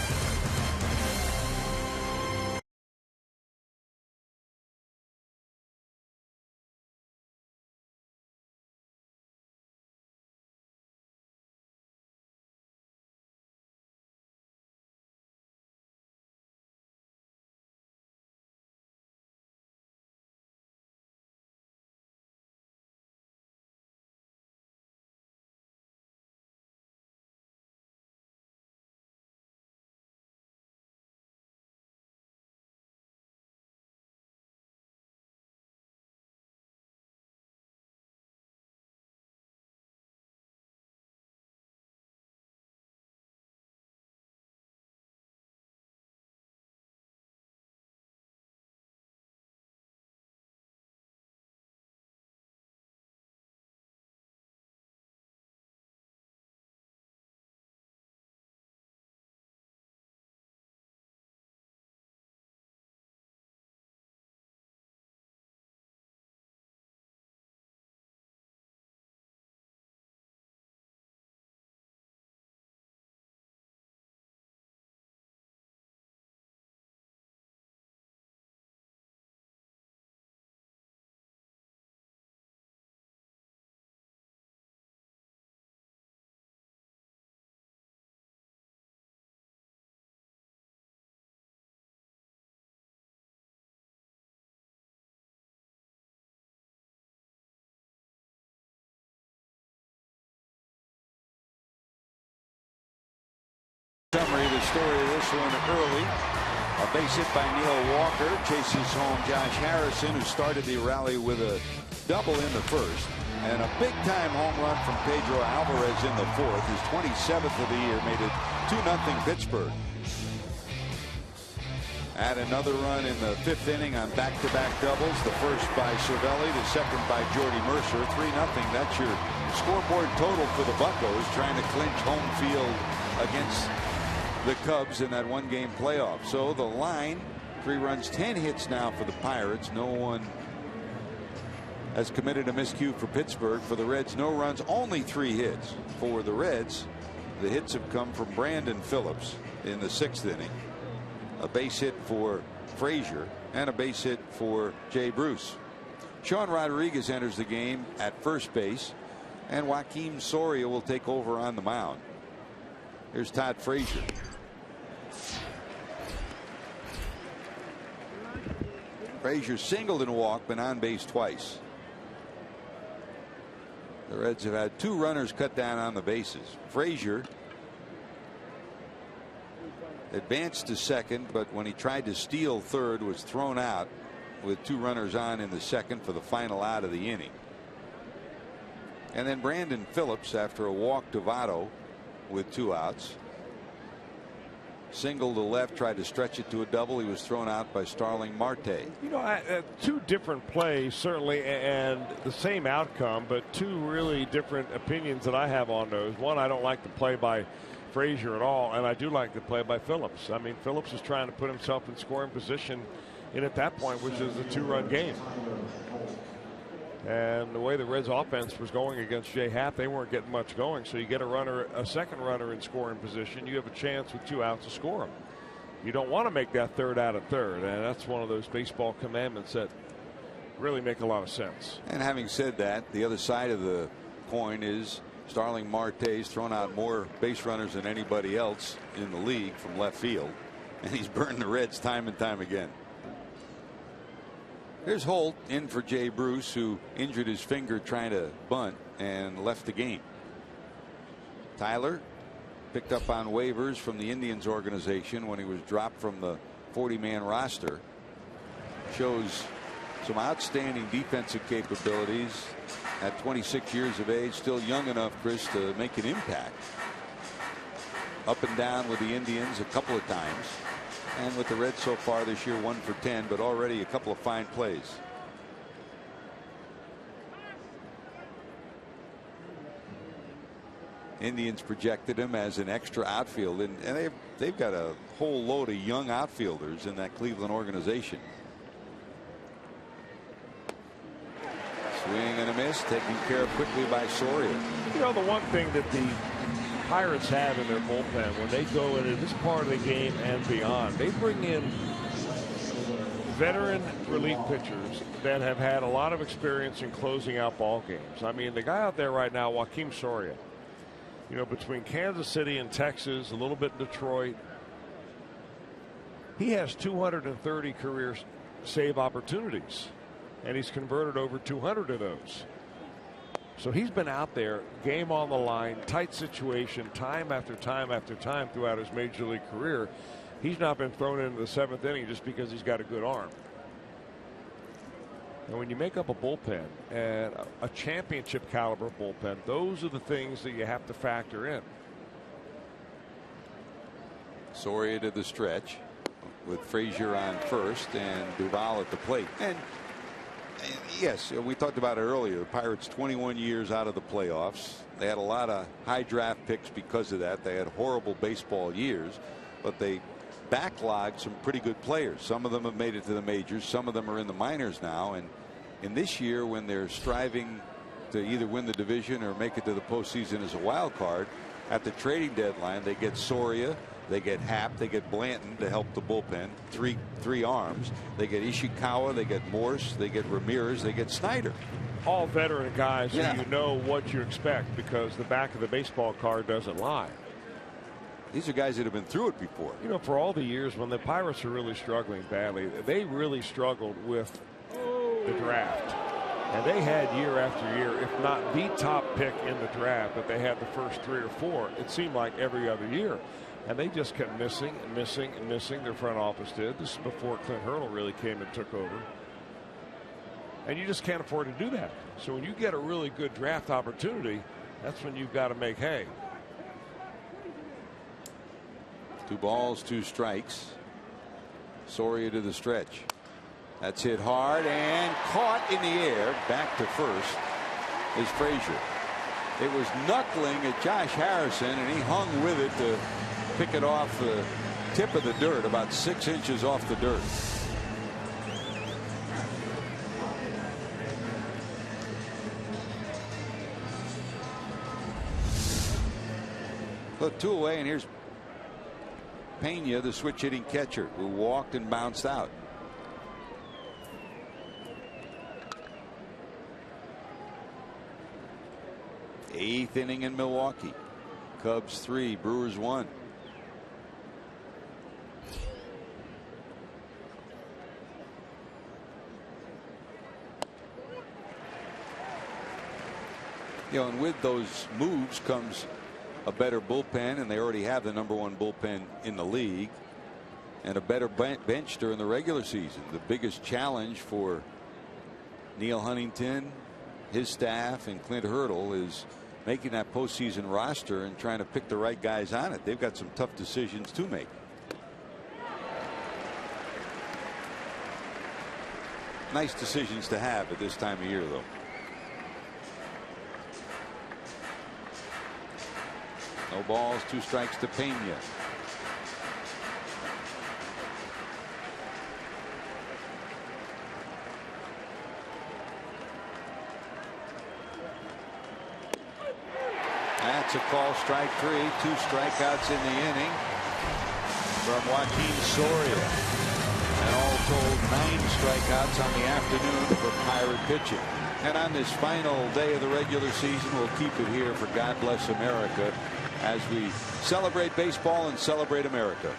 Summary of the story of this one early. A base hit by Neil Walker chases home Josh Harrison, who started the rally with a double in the 1st, and a big-time home run from Pedro Alvarez in the 4th. His 27th of the year made it 2-0 Pittsburgh. Add another run in the 5th inning on back-to-back doubles. The first by Cervelli, the second by Jordy Mercer. 3-0. That's your scoreboard total for the Buccos, trying to clinch home field against the Cubs in that 1-game playoff. So the line, 3 runs, 10 hits now for the Pirates. No one has committed a miscue for Pittsburgh. For the Reds, no runs, only 3 hits. For the Reds, the hits have come from Brandon Phillips in the 6th inning. A base hit for Frazier and a base hit for Jay Bruce. Sean Rodriguez enters the game at first base, and Joaquim Soria will take over on the mound. Here's Todd Frazier. Frazier singled and walked, but on base twice. The Reds have had 2 runners cut down on the bases. Frazier advanced to second, but when he tried to steal third, was thrown out with 2 runners on in the 2nd for the final out of the inning. And then Brandon Phillips, after a walk to Votto with 2 outs, single to left, tried to stretch it to a double. He was thrown out by Starling Marte. You know, 2 different plays, certainly, and the same outcome, but 2 really different opinions that I have on those. One, I don't like the play by Frazier at all, and I do like the play by Phillips. I mean, Phillips is trying to put himself in scoring position, and at that point, which is a 2-run game. And the way the Reds offense was going against Jay Happ, they weren't getting much going. So you get a second runner in scoring position, you have a chance with 2 outs to score them. You don't want to make that third out of third, and that's one of those baseball commandments that really make a lot of sense. And having said that, the other side of the coin is Starling Marte's thrown out more base runners than anybody else in the league from left field, and he's burned the Reds time and time again. Here's Holt in for Jay Bruce, who injured his finger trying to bunt and left the game. Tyler picked up on waivers from the Indians organization when he was dropped from the 40-man roster. Shows some outstanding defensive capabilities at 26 years of age, still young enough, Chris, to make an impact. Up and down with the Indians a couple of times, and with the Reds so far this year 1 for 10, but already a couple of fine plays. Indians projected him as an extra outfield, and they've got a whole load of young outfielders in that Cleveland organization. Swing and a miss, taken care of quickly by Soria. You know, the one thing that the Pirates have in their bullpen when they go into this part of the game and beyond, they bring in veteran relief pitchers that have had a lot of experience in closing out ball games. I mean, the guy out there right now, Joakim Soria, you know, between Kansas City and Texas, a little bit in Detroit, he has 230 career save opportunities, and he's converted over 200 of those. So he's been out there, game on the line, tight situation, time after time after time throughout his major league career. He's not been thrown into the 7th inning just because he's got a good arm. And when you make up a bullpen, and a championship caliber bullpen, those are the things that you have to factor in. Soria to the stretch with Frazier on first and Duvall at the plate. And yes, we talked about it earlier. The Pirates 21 years out of the playoffs. They had a lot of high draft picks because of that. They had horrible baseball years, but they backlogged some pretty good players. Some of them have made it to the majors. Some of them are in the minors now. And in this year, when they're striving to either win the division or make it to the postseason as a wild card, at the trading deadline, they get Soria, they get Happ, they get Blanton to help the bullpen. Three arms. They get Ishikawa, they get Morse, they get Ramirez, they get Snyder. All veteran guys, yeah. So you know what you expect because the back of the baseball card doesn't lie. These are guys that have been through it before. You know, for all the years when the Pirates were really struggling badly, they really struggled with the draft. And they had year after year, if not the top pick in the draft, but they had the first 3 or 4. It seemed like every other year. And they just kept missing and missing and missing. Their front office did. This is before Clint Hurdle really came and took over. And you just can't afford to do that. So when you get a really good draft opportunity, that's when you've got to make hay. 2 balls, 2 strikes. Soria to the stretch. That's hit hard and caught in the air. Back to first is Frazier. It was knuckling at Josh Harrison, and he hung with it to pick it off the tip of the dirt, about 6 inches off the dirt. So 2 away, and here's Pena, the switch hitting catcher, who walked and bounced out. Eighth inning in Milwaukee. Cubs 3, Brewers 1. You know, and with those moves comes a better bullpen, and they already have the #1 bullpen in the league, and a better bench during the regular season. The biggest challenge for Neil Huntington, his staff, and Clint Hurdle is making that postseason roster and trying to pick the right guys on it. They've got some tough decisions to make. Nice decisions to have at this time of year, though. No balls, 2 strikes to Pena. That's a call, strike 3. 2 strikeouts in the inning from Joakim Soria. And all told, 9 strikeouts on the afternoon for Pirate pitching. And on this final day of the regular season, we'll keep it here for God Bless America as we celebrate baseball and celebrate America.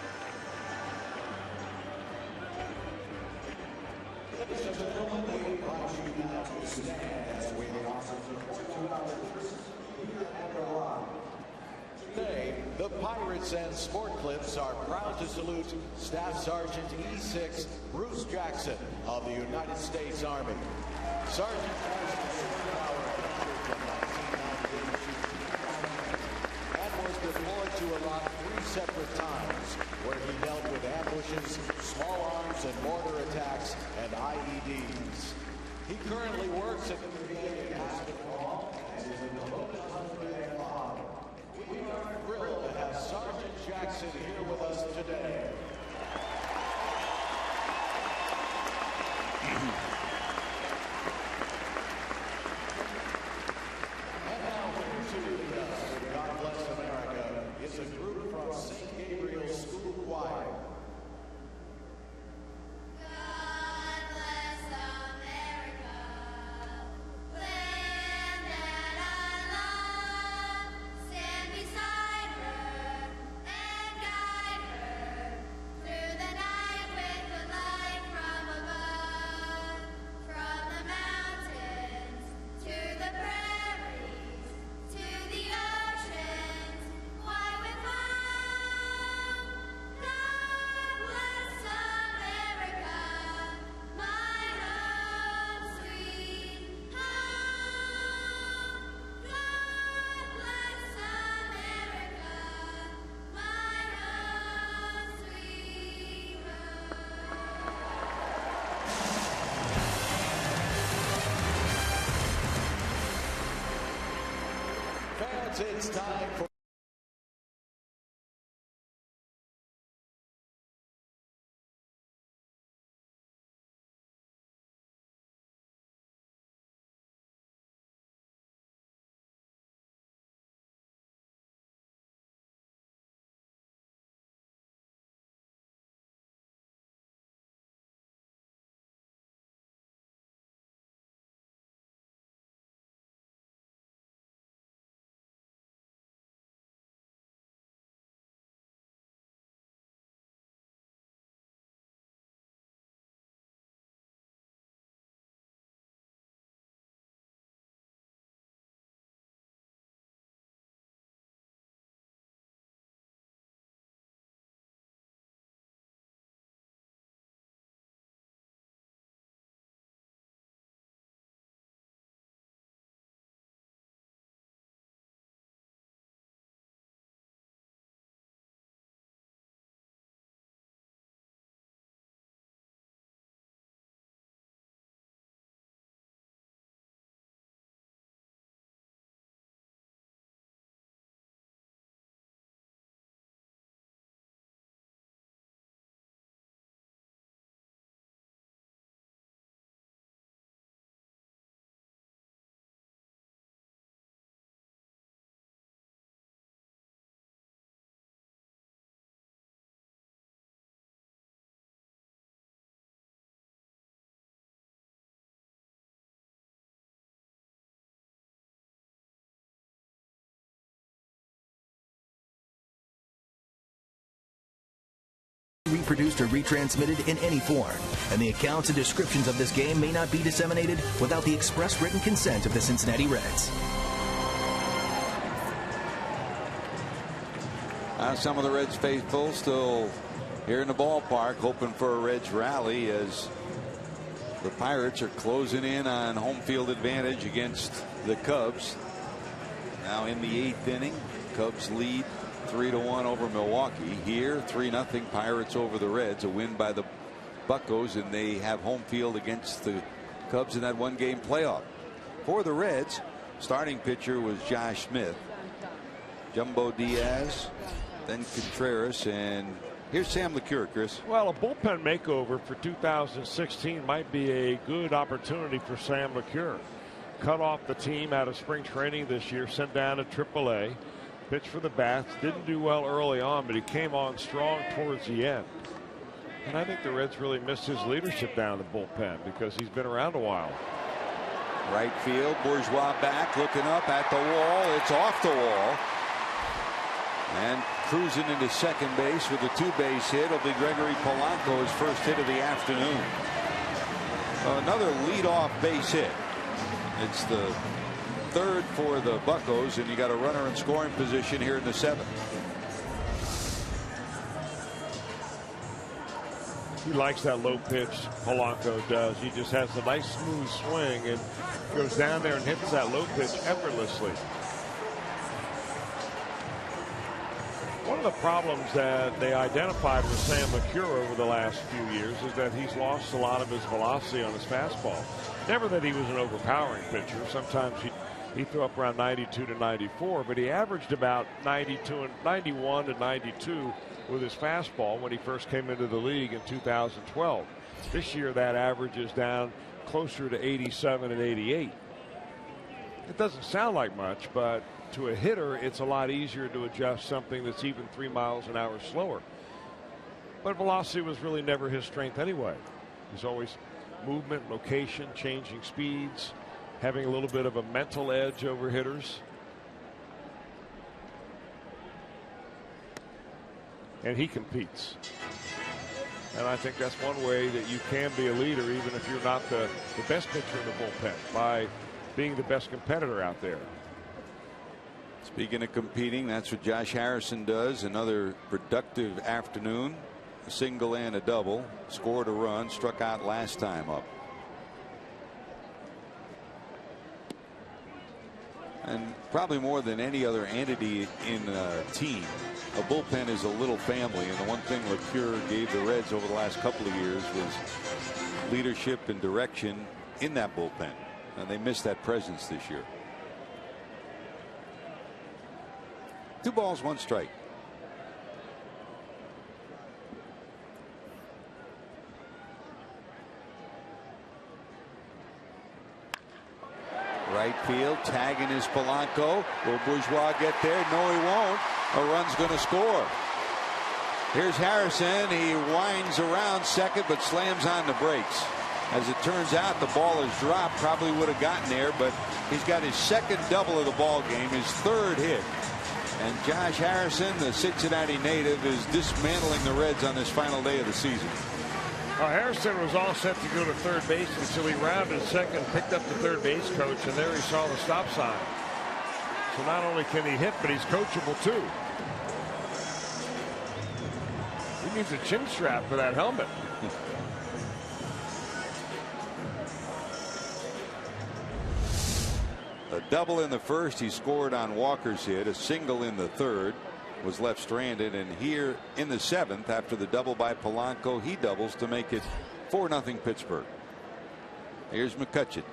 The Pirates Pirates and Sport Clips are proud to salute Staff Sergeant E6 Bruce Jackson of the United States Army. Sergeant and was deployed to Iraq 3 separate times, where he dealt with ambushes, small arms and mortar attacks, and IEDs. He currently works at the VA hospital and is in the Lotus 100 Mob. We are thrilled to have Sergeant Jackson here with us today. And now here to lead us with God Bless America is a group from St. Gabriel's School Choir. It's time for reproduced or retransmitted in any form, and the accounts and descriptions of this game may not be disseminated without the express written consent of the Cincinnati Reds. Some of the Reds faithful still here in the ballpark hoping for a Reds rally as the Pirates are closing in on home field advantage against the Cubs. Now in the 8th inning, Cubs lead 3-1 over Milwaukee. Here 3-0 Pirates over the Reds, a win by the Buccos, and they have home field against the Cubs in that 1-game playoff. For the Reds, starting pitcher was Josh Smith, Jumbo Diaz, then Contreras, and here's Sam LeCure, Chris. Well, a bullpen makeover for 2016 might be a good opportunity for Sam LeCure. Cut off the team out of spring training this year, sent down to AAA. Pitched for the Bats, didn't do well early on, but he came on strong towards the end. And I think the Reds really missed his leadership down the bullpen because he's been around a while. Right field, Bourgeois back, looking up at the wall. It's off the wall. And cruising into second base with a 2-base hit will be Gregory Polanco's first hit of the afternoon. Another leadoff base hit. It's the third for the Buccos, and you got a runner in scoring position here in the 7th. He likes that low pitch. Polanco does. He just has a nice smooth swing and goes down there and hits that low pitch effortlessly. One of the problems that they identified with Sam McCure over the last few years is that he's lost a lot of his velocity on his fastball. Never that he was an overpowering pitcher. Sometimes he threw up around 92 to 94, but he averaged about 91 to 92 with his fastball when he first came into the league in 2012. This year that average is down closer to 87 and 88. It doesn't sound like much, but to a hitter, it's a lot easier to adjust something that's even 3 miles an hour slower. But velocity was really never his strength anyway. He's always movement, location, changing speeds, having a little bit of a mental edge over hitters. And he competes. And I think that's one way that you can be a leader, even if you're not the best pitcher in the bullpen, by being the best competitor out there. Speaking of competing, that's what Josh Harrison does. Another productive afternoon. A single and a double. Scored a run. Struck out last time up. And probably more than any other entity in a team, a bullpen is a little family. And the one thing LeCure gave the Reds over the last couple of years was leadership and direction in that bullpen. And they missed that presence this year. 2 balls, 1 strike. Right field, tagging is Polanco. Will Bourgeois get there? No, he won't. A run's going to score. Here's Harrison. He winds around second, but slams on the brakes. As it turns out, the ball is dropped. Probably would have gotten there, but he's got his second double of the ball game, his 3rd hit. And Josh Harrison, the Cincinnati native, is dismantling the Reds on this final day of the season. Well, Harrison was all set to go to third base until he rounded second, picked up the third base coach, and there he saw the stop sign. So not only can he hit, but he's coachable too. He needs a chin strap for that helmet. A double in the first. He scored on Walker's hit. A single in the third. Was left stranded, and here in the 7th, after the double by Polanco, he doubles to make it 4-0 Pittsburgh. Here's McCutchen.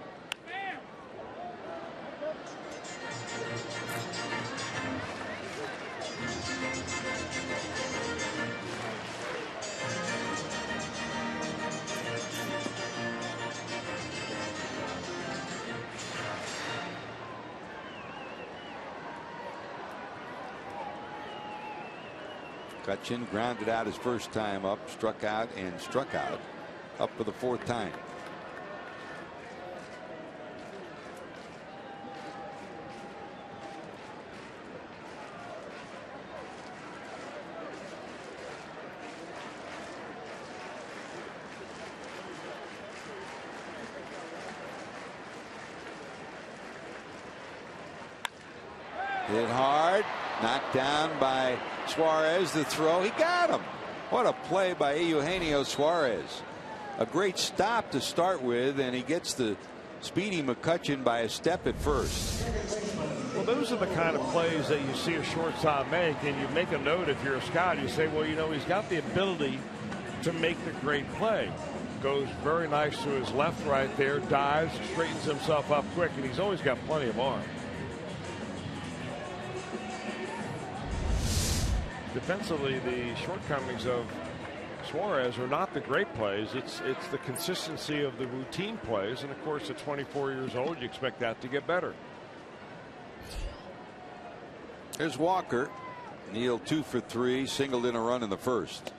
McCutchen grounded out his first time up, struck out and struck out, up for the 4th time. Hit hard, knocked down by Suarez. The throw, he got him. What a play by Eugenio Suarez. A great stop to start with, and he gets the speedy McCutchen by a step at first. Well, those are the kind of plays that you see a shortstop make, and you make a note if you're a scout. You say, well, you know, he's got the ability to make the great play. Goes very nice to his left right there, dives, straightens himself up quick, and he's always got plenty of arm. Defensively, the shortcomings of Suarez are not the great plays. It's the consistency of the routine plays, and of course at 24 years old you expect that to get better. There's Walker. Neal 2 for 3, singled in a run in the first.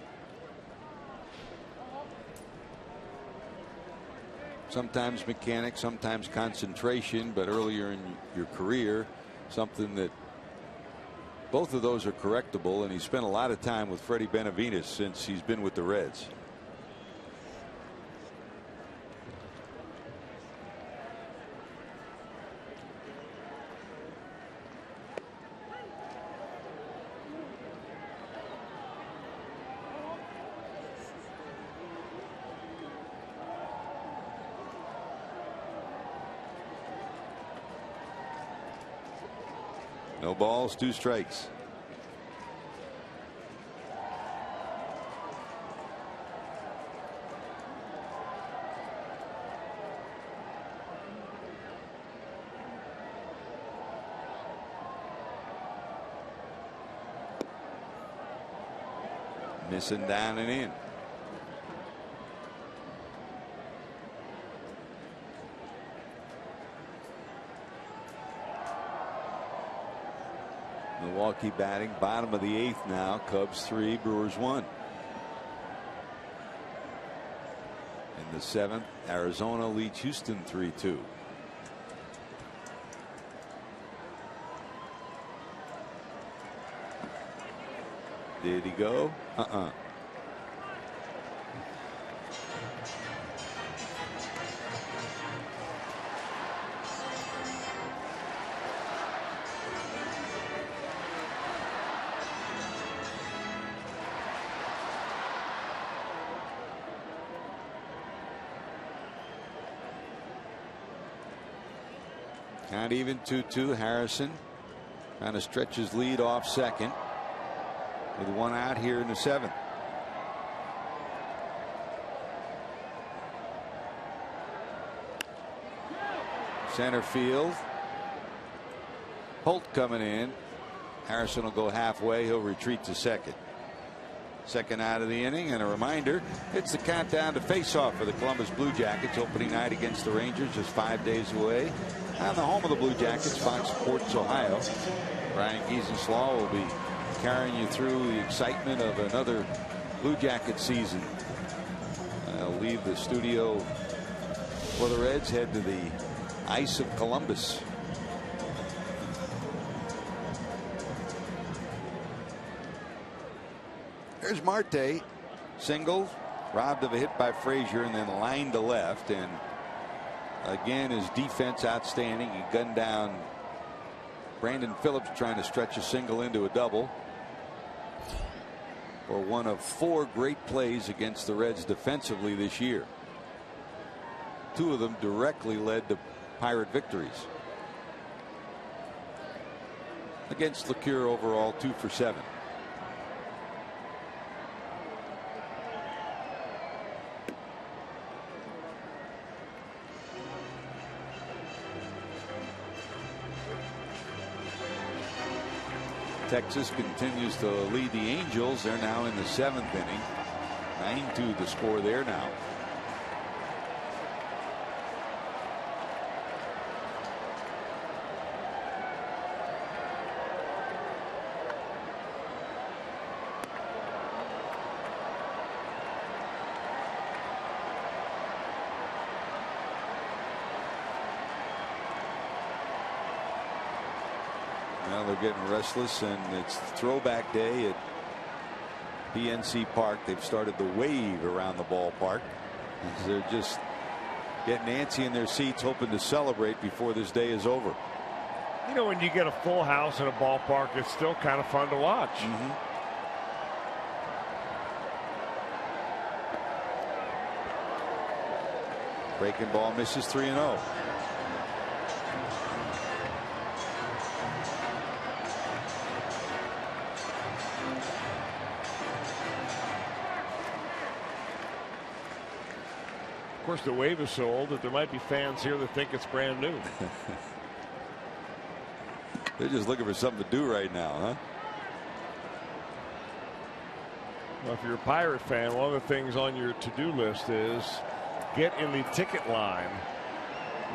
Sometimes mechanics, sometimes concentration, but earlier in your career, something that both of those are correctable, and he spent a lot of time with Freddie Benavides since he's been with the Reds. No balls, 2 strikes. Missing down and in. Milwaukee batting, bottom of the 8th now. Cubs 3, Brewers 1. In the 7th, Arizona leads Houston 3-2. Did he go? Count even 2-2. Harrison trying to stretch his lead off second with 1 out here in the 7th. Center field. Holt coming in. Harrison will go halfway. He'll retreat to second. Second out of the inning, and a reminder, it's the countdown to face-off for the Columbus Blue Jackets. Opening night against the Rangers, just 5 days away. On the home of the Blue Jackets, Fox Sports Ohio. Brian Giesenslaw will be carrying you through the excitement of another Blue Jacket season. I'll leave the studio for the Reds, head to the ice of Columbus. There's Marte, single, robbed of a hit by Frazier, and then lined to left. And again, his defense outstanding. He gunned down Brandon Phillips trying to stretch a single into a double. For one of 4 great plays against the Reds defensively this year. 2 of them directly led to Pirate victories. Against LeCure overall, 2 for 7. Texas continues to lead the Angels. They're now in the 7th inning. 9-2 the score there now. Now they're getting restless, and it's throwback day at PNC Park. They've started the wave around the ballpark. They're just getting antsy in their seats, hoping to celebrate before this day is over. You know, when you get a full house in a ballpark, it's still kind of fun to watch. Breaking ball misses 3-0. Of course, the wave is so old that there might be fans here that think it's brand new. They're just looking for something to do right now, huh? Well, if you're a Pirate fan, one of the things on your to-do list is get in the ticket line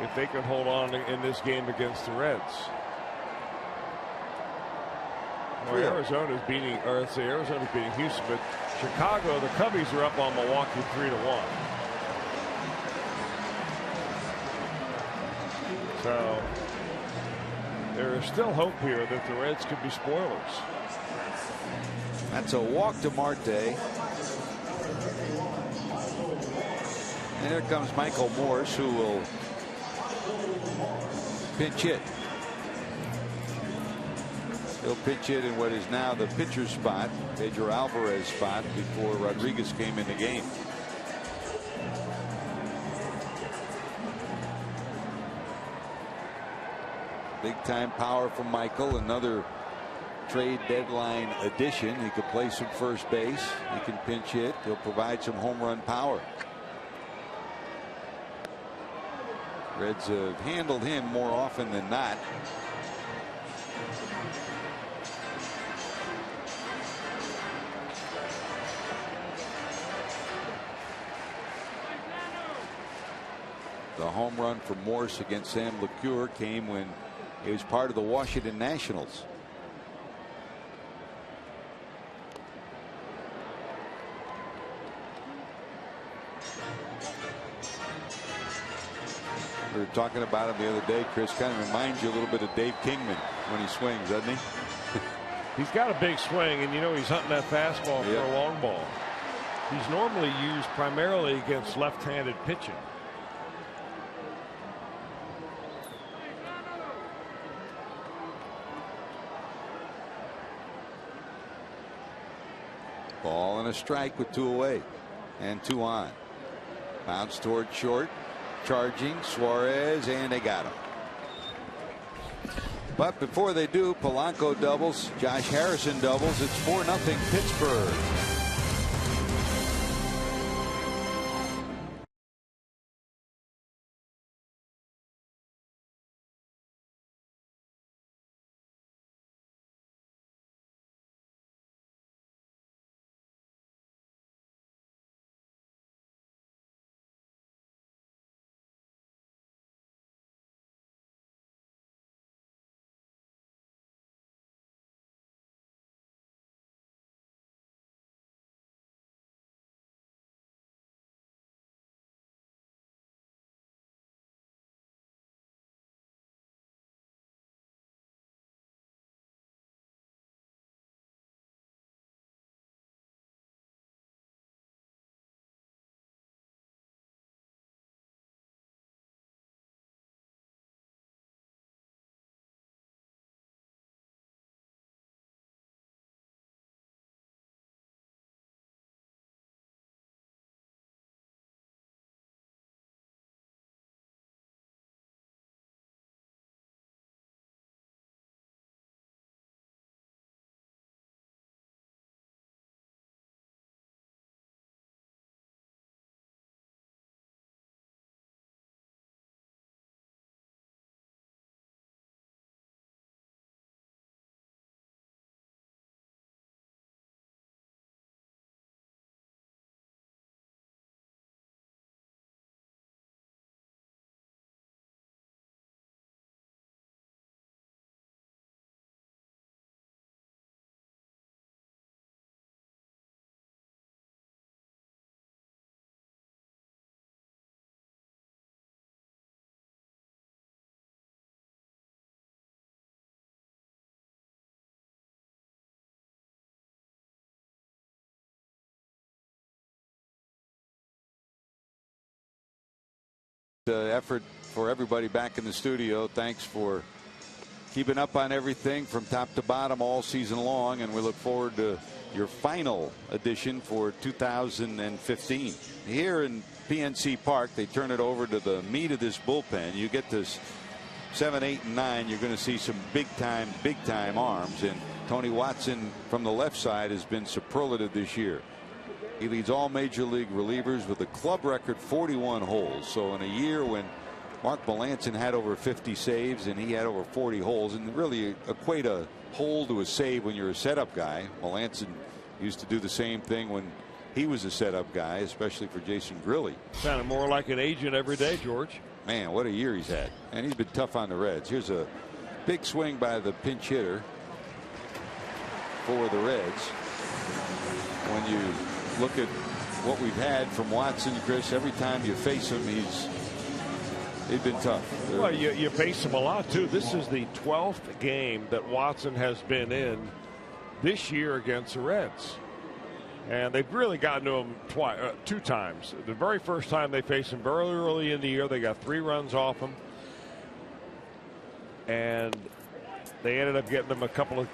if they can hold on in this game against the Reds. Well, Arizona's beating Houston, but Chicago, the Cubbies are up on Milwaukee 3-1. So there is still hope here that the Reds could be spoilers. That's a walk to Marte. And here comes Michael Morse, who will pinch hit. He'll pitch hit in what is now the pitcher's spot, Pedro Alvarez spot, before Rodriguez came in the game. Big time power from Michael. Another trade deadline addition. He could play some first base. He can pinch hit. He'll provide some home run power. Reds have handled him more often than not. The home run for Morse against Sam LeCure came when he was part of the Washington Nationals. We were talking about him the other day, Chris. Kind of reminds you a little bit of Dave Kingman when he swings, doesn't he? He's got a big swing, and you know he's hunting that fastball for a long ball. He's normally used primarily against left-handed pitching. Ball and a strike with 2 away and 2 on. Bounce toward short. Charging Suarez, and they got him. But before they do, Polanco doubles, Josh Harrison doubles. It's 4-0 Pittsburgh. Effort for everybody back in the studio. Thanks for keeping up on everything from top to bottom all season long, and we look forward to your final edition for 2015. Here in PNC Park, they turn it over to the meat of this bullpen. You get this 7, 8, and 9. You're going to see some big time arms, and Tony Watson from the left side has been superlative this year. He leads all major league relievers with a club record 41 holes. So in a year when Mark Melancon had over 50 saves and he had over 40 holes, and really equate a hole to a save when you're a setup guy. Melancon used to do the same thing when he was a setup guy, especially for Jason Grilli. Sounded more like an agent every day, George. Man, what a year he's had. And he's been tough on the Reds. Here's a big swing by the pinch hitter for the Reds. When you look at what we've had from Watson, Chris, every time you face him, he's been tough. Well, you face him a lot, too. This is the 12th game that Watson has been in this year against the Reds. And they've really gotten to him 2 times. The very first time they faced him very early in the year, they got 3 runs off him. And they ended up getting them a couple of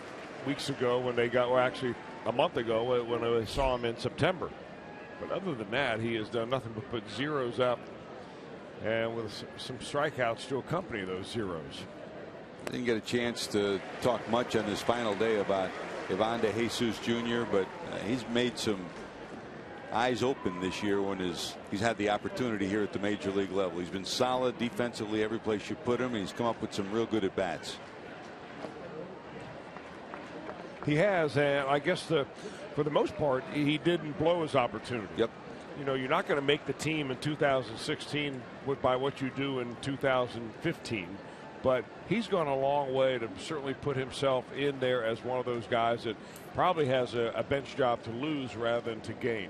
weeks ago when they got, well, actually a month ago when they saw him in September. But other than that, he has done nothing but put zeros up, and with some strikeouts to accompany those zeros. I didn't get a chance to talk much on this final day about Ivan De Jesus Jr., but he's made some eyes open this year when he's had the opportunity here at the major league level. He's been solid defensively every place you put him. He's come up with some real good at bats. He has, and I guess for the most part, he didn't blow his opportunity. Yep. You know, you're not going to make the team in 2016 by what you do in 2015, but he's gone a long way to certainly put himself in there as one of those guys that probably has a bench job to lose rather than to gain.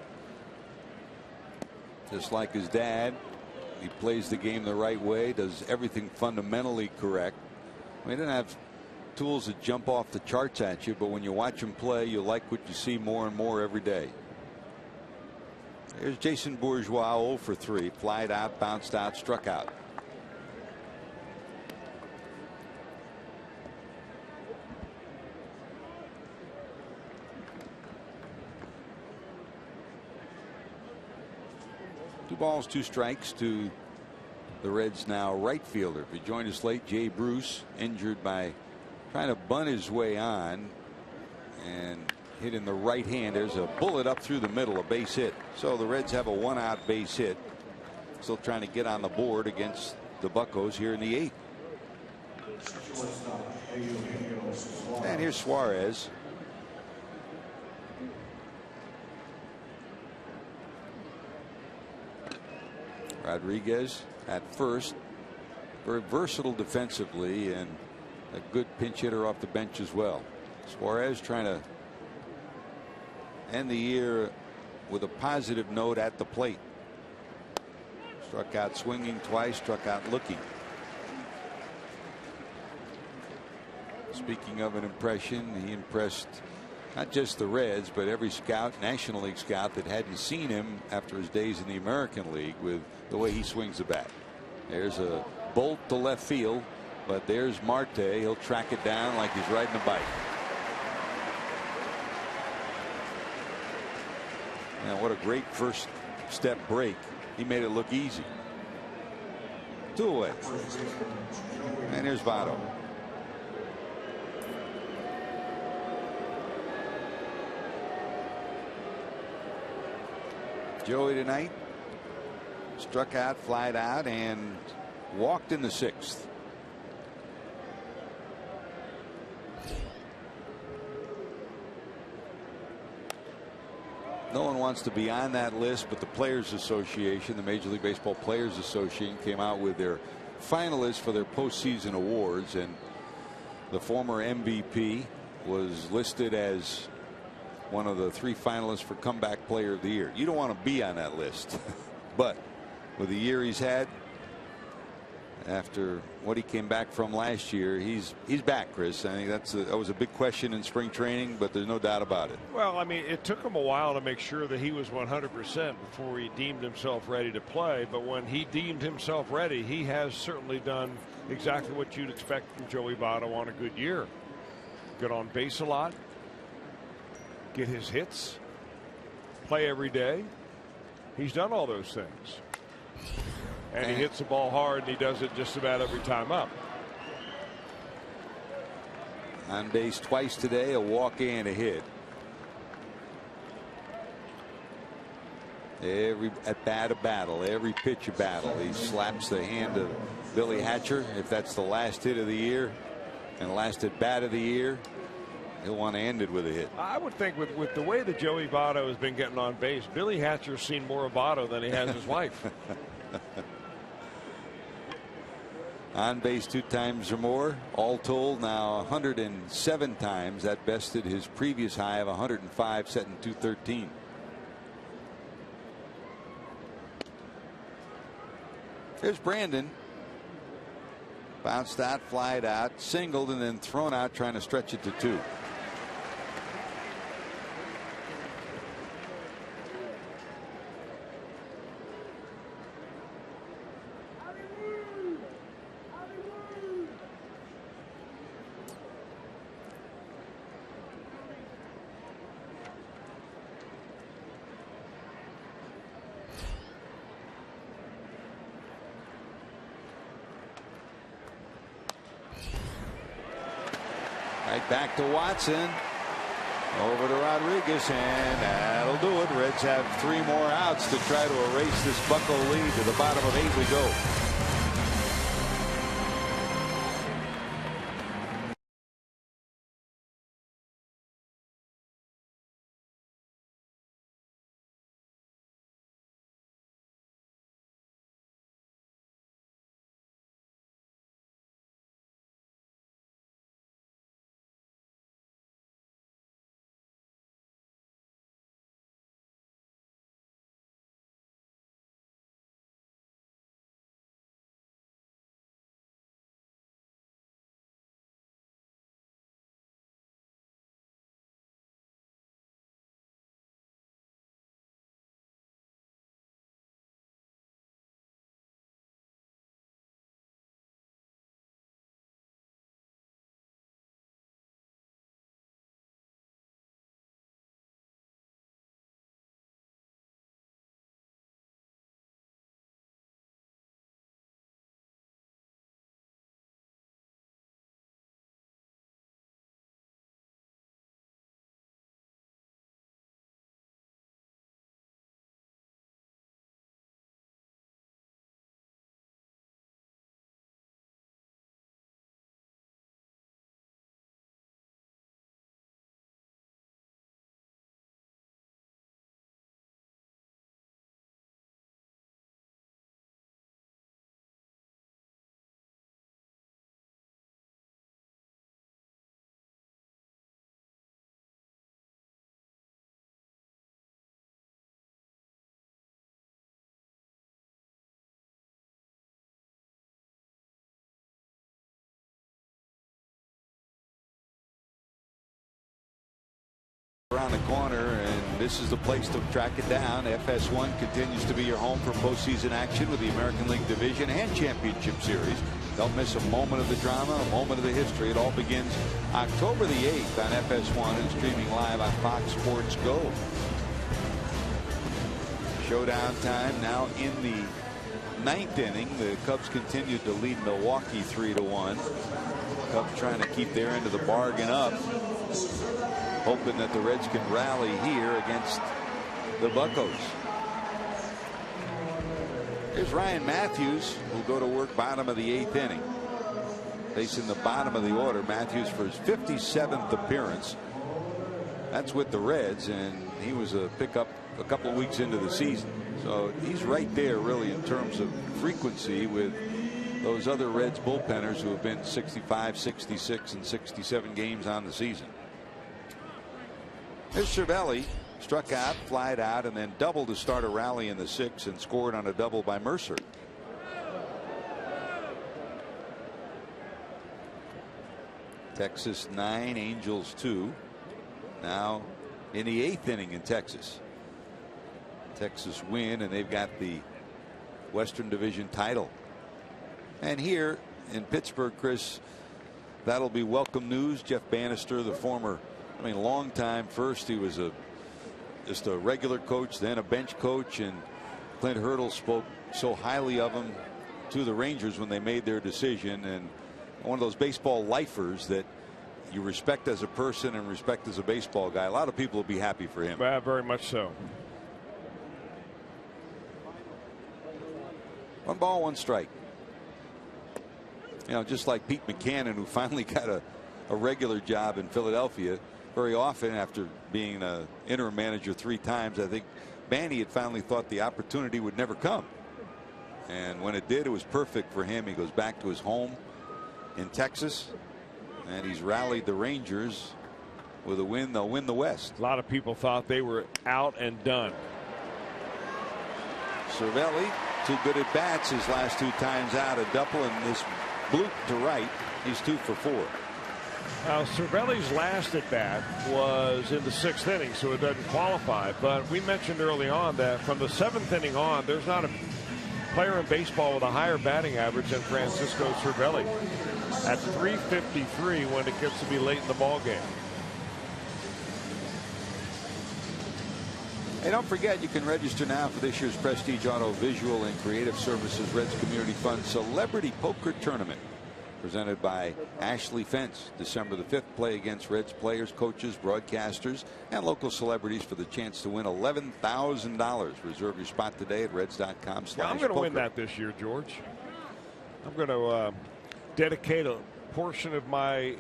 Just like his dad, he plays the game the right way, does everything fundamentally correct. I mean, he didn't have tools that jump off the charts at you, but when you watch him play, you like what you see more and more every day. Here's Jason Bourgeois, 0 for 3, flied out, bounced out, struck out. Two balls, 2 strikes to the Reds now right fielder. If you joined us late, Jay Bruce injured by trying to bunt his way on and hit in the right hand. There's a bullet up through the middle, a base hit. So the Reds have a 1-out base hit. Still trying to get on the board against the Buccos here in the 8th. And here's Suarez. Rodriguez at first, very versatile defensively and a good pinch hitter off the bench as well. Suarez trying to end the year with a positive note at the plate. Struck out swinging twice, struck out looking. Speaking of an impression, he impressed not just the Reds, but every scout, National League scout, that hadn't seen him after his days in the American League with the way he swings the bat. There's a bolt to left field, but there's Marte. He'll track it down like he's riding a bike. Now, what a great first step break. He made it look easy. 2 away. And here's Votto. Joey tonight struck out, flied out, and walked in the 6th. No one wants to be on that list, but the Players Association, the Major League Baseball Players Association, came out with their finalists for their postseason awards, and the former MVP was listed as one of the 3 finalists for Comeback Player of the Year. You don't want to be on that list, but with the year he's had after what he came back from last year, he's back, Chris. I think that was a big question in spring training, but there's no doubt about it. Well, I mean, it took him a while to make sure that he was 100% before he deemed himself ready to play, but when he deemed himself ready, he has certainly done exactly what you'd expect from Joey Votto on a good year. Get on base a lot, get his hits, play every day. He's done all those things. And he hits the ball hard, and he does it just about every time up. On base twice today, a walk and a hit. Every at bat a battle, every pitch a battle. He slaps the hand of Billy Hatcher. If that's the last hit of the year and last at bat of the year, he'll want to end it with a hit. I would think with the way that Joey Votto has been getting on base, Billy Hatcher's seen more of Votto than he has his wife. On base 2 times or more, all told now 107 times. That bested his previous high of 105 set in 213. Here's Brandon. Bounced out, flied out, singled, and then thrown out trying to stretch it to 2. Right back to Watson. Over to Rodriguez, and that'll do it. Reds have 3 more outs to try to erase this Bucco lead. To the bottom of 8 we go. Around the corner, and this is the place to track it down. FS1 continues to be your home for postseason action with the American League Division and Championship Series. Don't miss a moment of the drama, a moment of the history. It all begins October the 8th on FS1 and streaming live on Fox Sports Go. Showdown time now in the 9th inning. The Cubs continued to lead Milwaukee 3-1. Cubs trying to keep their end of the bargain up, hoping that the Reds can rally here against the Buccos. Here's Ryan Matthews, who'll go to work bottom of the 8th inning. Facing the bottom of the order. Matthews for his 57th appearance. That's with the Reds, and he was a pickup a couple of weeks into the season. So he's right there really in terms of frequency with those other Reds bullpenners who have been 65, 66, and 67 games on the season. Here's Cervelli, struck out, flied out, and then doubled to start a rally in the 6th and scored on a double by Mercer. Texas 9, Angels 2. Now in the 8th inning in Texas. Texas win, and they've got the Western Division title. And here in Pittsburgh, Chris, that'll be welcome news. Jeff Bannister, the former, longtime first, he was just a regular coach, then a bench coach, and Clint Hurdle spoke so highly of him to the Rangers when they made their decision, and one of those baseball lifers that you respect as a person and respect as a baseball guy. A lot of people will be happy for him. Very much so. 1 ball, 1 strike. Just like Pete Buchanan, who finally got a regular job in Philadelphia. Very often, after being an interim manager 3 times, I think Banny had finally thought the opportunity would never come. And when it did, it was perfect for him. He goes back to his home in Texas, and he's rallied the Rangers with a win. They'll win the West. A lot of people thought they were out and done. Cervelli, 2 good at bats his last 2 times out, a double, and this bloop to right. He's 2 for 4. Now, Cervelli's last at bat was in the 6th inning, so it doesn't qualify. But we mentioned early on that from the 7th inning on, there's not a player in baseball with a higher batting average than Francisco Cervelli at .353 when it gets to be late in the ball game. Hey, don't forget, you can register now for this year's Prestige Auto Visual and Creative Services Reds Community Fund Celebrity Poker Tournament. presented by Ashley Fence. December the 5th, play against Reds players, coaches, broadcasters, and local celebrities for the chance to win $11,000. Reserve your spot today at reds.com/poker. Yeah, I'm going to win that this year, George. I'm going to dedicate a portion of my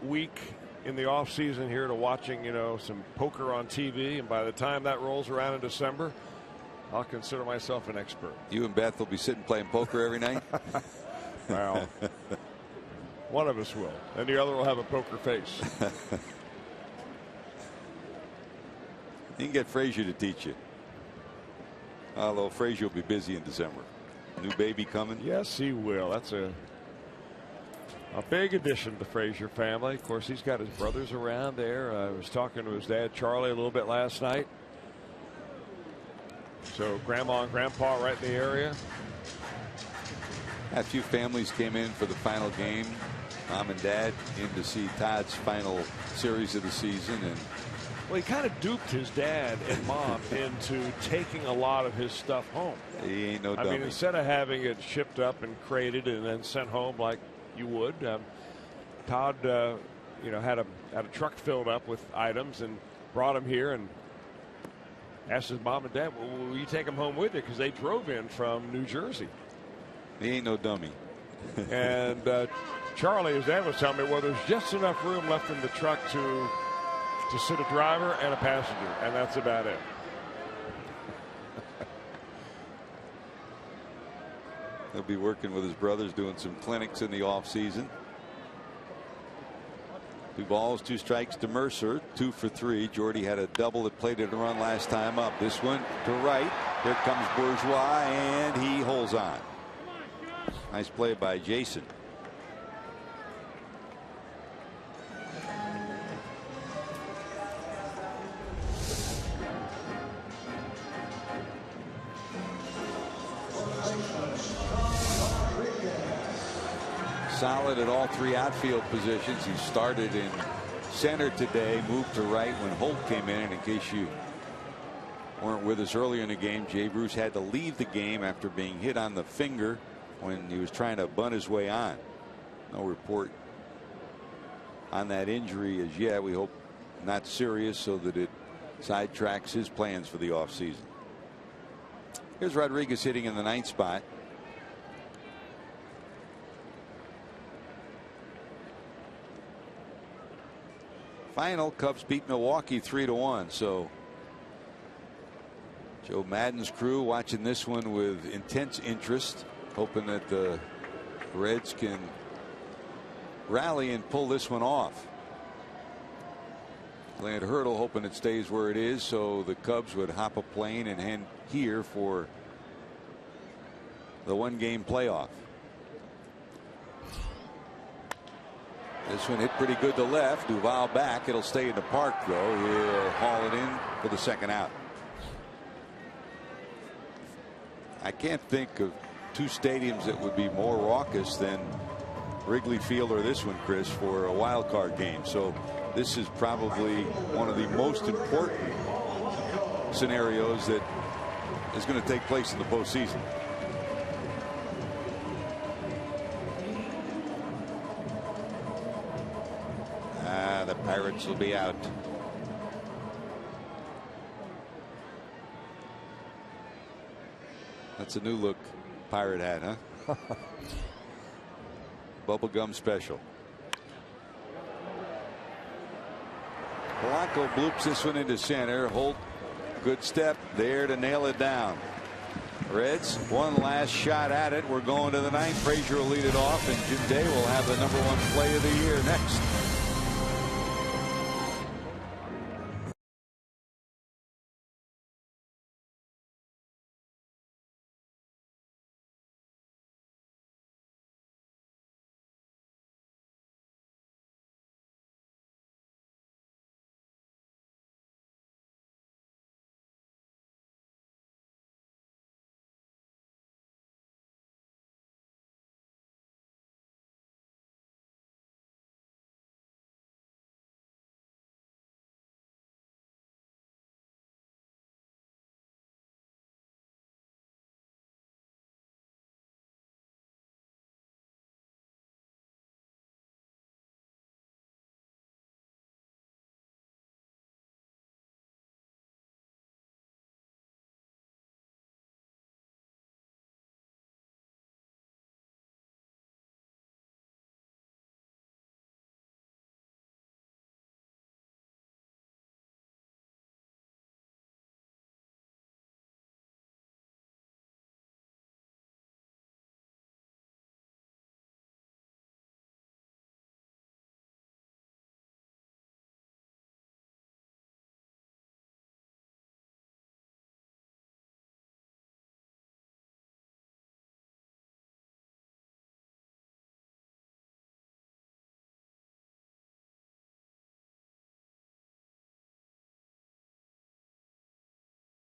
week in the off season here to watching, some poker on TV, and by the time that rolls around in December, I'll consider myself an expert. You and Beth will be sitting playing poker every night. Well, one of us will, and the other will have a poker face. You can get Frazier to teach you. Although Frazier will be busy in December. New baby coming. Yes, he will. That's a big addition to the Frazier family. Of course, he's got his brothers around there. I was talking to his dad, Charlie, a little bit last night. So grandma and grandpa right in the area. A few families came in for the final game. Mom and dad in to see Todd's final series of the season. And well, he kind of duped his dad and mom into taking a lot of his stuff home. He ain't no dummy. I mean, instead of having it shipped up and crated and then sent home like you would, Todd, had a truck filled up with items and brought them here and asked his mom and dad, well, will you take them home with you? Because they drove in from New Jersey. He ain't no dummy. And Charlie, his dad, was telling me, well, there's just enough room left in the truck to sit a driver and a passenger, and that's about it. He'll be working with his brothers, doing some clinics in the off season. 2 balls, 2 strikes to Mercer, 2 for 3. Jordy had a double that played it a run last time up. This one to right. Here comes Bourgeois, and he holds on. Nice play by Jason. Solid at all 3 outfield positions. He started in center today, moved to right when Holt came in. And in case you weren't with us earlier in the game, Jay Bruce had to leave the game after being hit on the finger when he was trying to bunt his way on. No report on that injury as yet. We hope not serious, so that it sidetracks his plans for the offseason. Here's Rodriguez hitting in the 9th spot. Final, Cubs beat Milwaukee 3-1. So Joe Madden's crew watching this one with intense interest, hoping that the Reds can rally and pull this one off. Land Hurdle hoping it stays where it is, so the Cubs would hop a plane and head here for the 1-game playoff. This one hit pretty good to left. Duvall back. It'll stay in the park, though. He'll haul it in for the 2nd out. I can't think of 2 stadiums that would be more raucous than Wrigley Field or this one, Chris, for a wild card game. So this is probably one of the most important scenarios that is going to take place in the postseason. The Pirates will be out. That's a new look Pirate hat, huh? Bubblegum special. Polanco bloops this one into center. Holt, good step there to nail it down. Reds, one last shot at it. We're going to the 9th. Frazier will lead it off, and Jim Day will have the #1 play of the year next.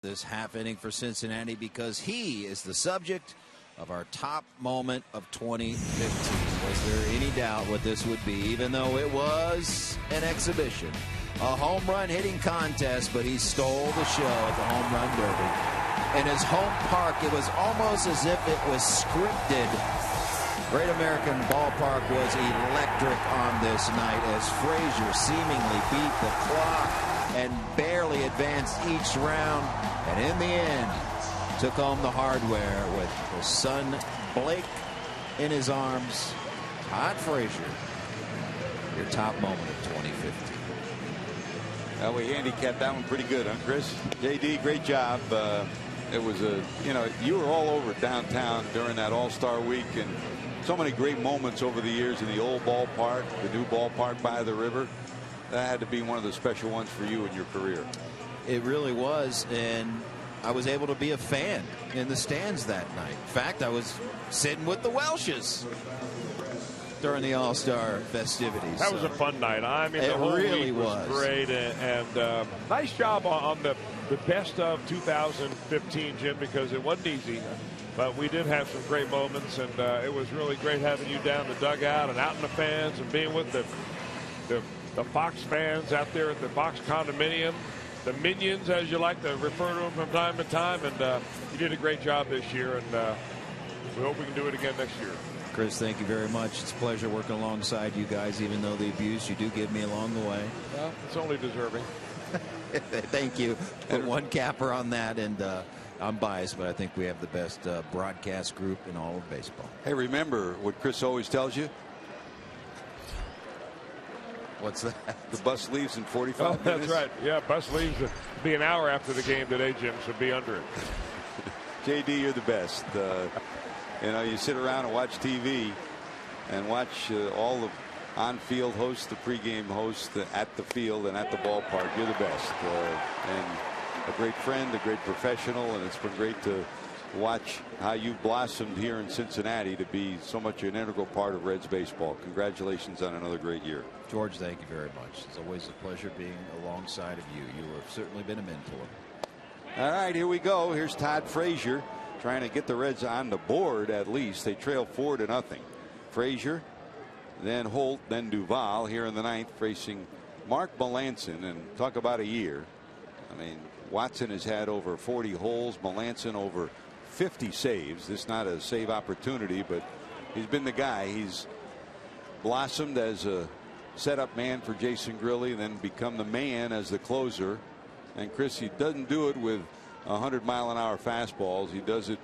this half inning for Cincinnati because he is the subject of our top moment of 2015. Was there any doubt what this would be, even though it was an exhibition, a home run hitting contest, but he stole the show at the home run derby. In his home park, it was almost as if it was scripted. Great American Ballpark was electric on this night as Frazier seemingly beat the clock and barely advanced each round, and in the end took home the hardware with his son Blake in his arms. Todd Frazier, your top moment of 2015. Well, we handicapped that one pretty good, huh, Chris? JD, great job. It was you were all over downtown during that All-Star week, and so many great moments over the years in the old ballpark, the new ballpark by the river. That had to be one of the special ones for you in your career. It really was, and I was able to be a fan in the stands that night. In fact, I was sitting with the Welshes during the All-Star festivities. That was a fun night. I mean, the whole really week was great, and nice job on the best of 2015, Jim, because it wasn't easy. But we did have some great moments, and it was really great having you down the dugout and out in the fans and being with the Fox fans out there at the Fox condominium, the minions, as you like to refer to them from time to time. And you did a great job this year, and we hope we can do it again next year. Chris, thank you very much. It's a pleasure working alongside you guys, even though the abuse you do give me along the way. Well, it's only deserving. Thank you. Put one capper on that, and I'm biased, but I think we have the best broadcast group in all of baseball. Hey, remember what Chris always tells you? What's that? The bus leaves in 45 minutes. That's right. Yeah, bus leaves. It'll be an hour after the game today, Jim, so be under it. JD, you're the best. You sit around and watch TV and watch all the on-field hosts, the pregame hosts at the field and at the ballpark. You're the best. And a great friend, a great professional, and it's been great to watch how you blossomed here in Cincinnati to be so much an integral part of Reds baseball. Congratulations on another great year. George, thank you very much. It's always a pleasure being alongside of you. You have certainly been a mentor. All right, here we go. Here's Todd Frazier trying to get the Reds on the board at least. They trail 4-0. Frazier, then Holt, then Duvall here in the ninth facing Mark Melancon. And talk about a year. I mean, Watson has had over 40 holes, Melancon over 50 saves. This is not a save opportunity, but he's been the guy. He's blossomed as a setup man for Jason Grilli, then become the man as the closer. And Chris, he doesn't do it with 100-mile-an-hour fastballs. He does it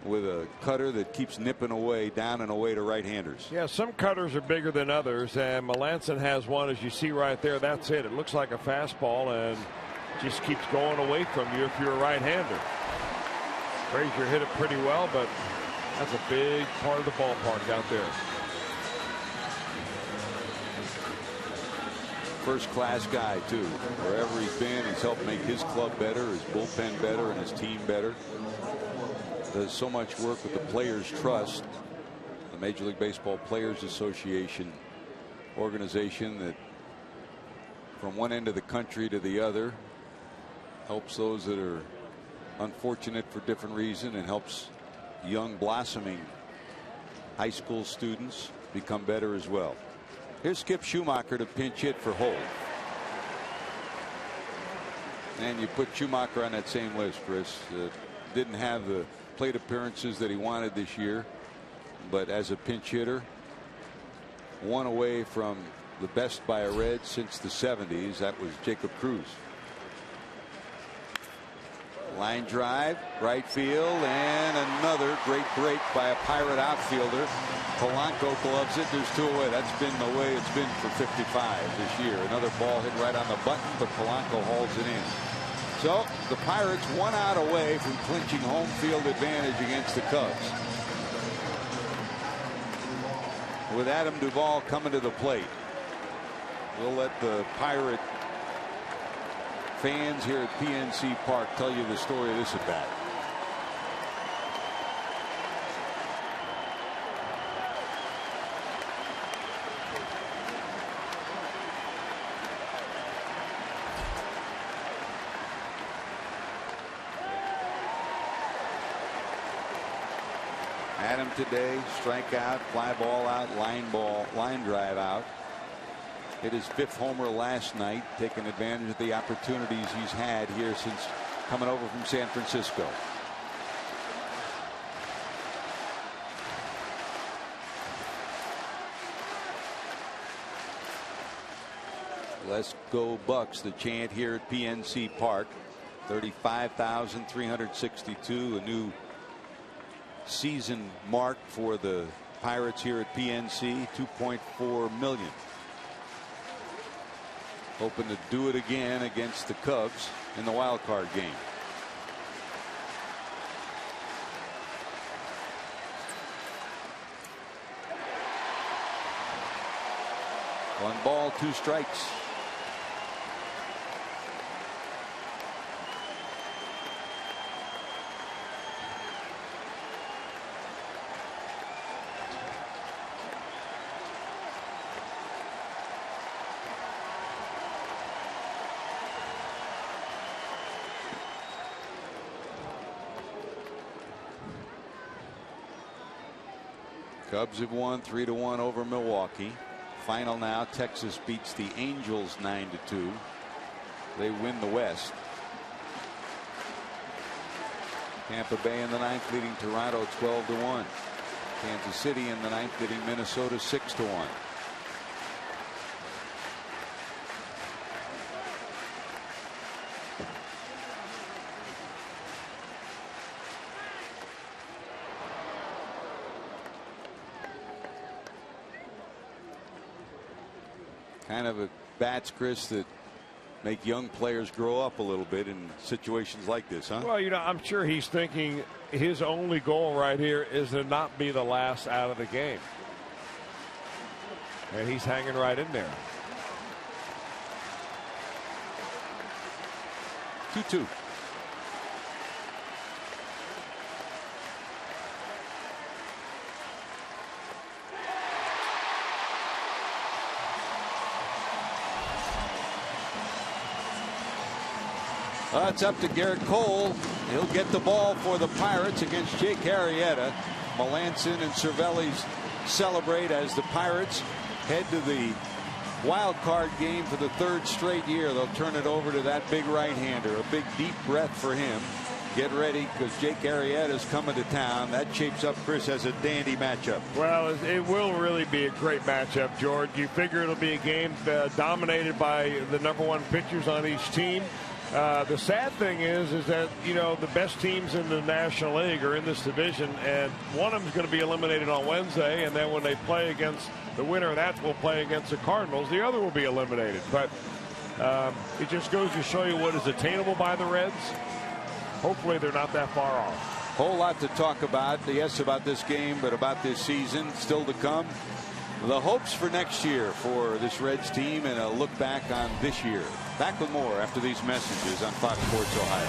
with a cutter that keeps nipping away, down and away to right-handers. Yeah, some cutters are bigger than others, and Melancon has one, as you see right there. That's it. It looks like a fastball and just keeps going away from you if you're a right-hander. Frazier hit it pretty well, but that's a big part of the ballpark out there. First-class guy, too. Wherever he's been, he's helped make his club better, his bullpen better, and his team better. Does so much work with the Players Trust, the Major League Baseball Players Association organization that from one end of the country to the other helps those that are unfortunate for different reason and helps young blossoming high school students become better as well. Here's Skip Schumacher to pinch hit for Holt. And you put Schumacher on that same list, Chris. Didn't have the plate appearances that he wanted this year, but as a pinch hitter, one away from the best by a Red since the 70s. That was Jacob Cruz. Line drive, right field, and another great break by a Pirate outfielder. Polanco gloves it. There's two away. That's been the way it's been for 55 this year. Another ball hit right on the button, but Polanco hauls it in. So the Pirates 1 out away from clinching home field advantage against the Cubs. With Adam Duvall coming to the plate, we'll let the Pirate fans here at PNC Park tell you the story of this at bat. Had him today. Strikeout, fly ball out, line drive out. Hit his 5th homer last night, taking advantage of the opportunities he's had here since coming over from San Francisco. Let's go Bucks, the chant here at PNC Park. 35,362, a new season mark for the Pirates here at PNC. 2.4 million. Hoping to do it again against the Cubs in the wild card game. One ball, 2 strikes. Cubs have won 3-1 over Milwaukee. Final now, Texas beats the Angels 9-2. They win the West. Tampa Bay in the 9th leading Toronto 12-1. Kansas City in the 9th leading Minnesota 6-1. Kind of a bats, Chris, that make young players grow up a little bit in situations like this, huh? Well, you know, I'm sure he's thinking his only goal right here is to not be the last out of the game. And he's hanging right in there. 2-2. It's up to Garrett Cole. He'll get the ball for the Pirates against Jake Arrieta. Melanson and Cervelli celebrate as the Pirates head to the wild card game for the 3rd straight year. They'll turn it over to that big right-hander. A big deep breath for him. Get ready, because Jake Arrieta's coming to town. That shapes up, Chris, as a dandy matchup. Well, it will really be a great matchup, George. You figure it'll be a game dominated by the #1 pitchers on each team. The sad thing is that, you know, the best teams in the National League are in this division, and one of them is going to be eliminated on Wednesday, and then when they play against the winner of that will play against the Cardinals, the other will be eliminated. But it just goes to show you what is attainable by the Reds. Hopefully they're not that far off. Whole lot to talk about. Yes, about this game, but about this season still to come. The hopes for next year for this Reds team, and a look back on this year. Back with more after these messages on Fox Sports Ohio.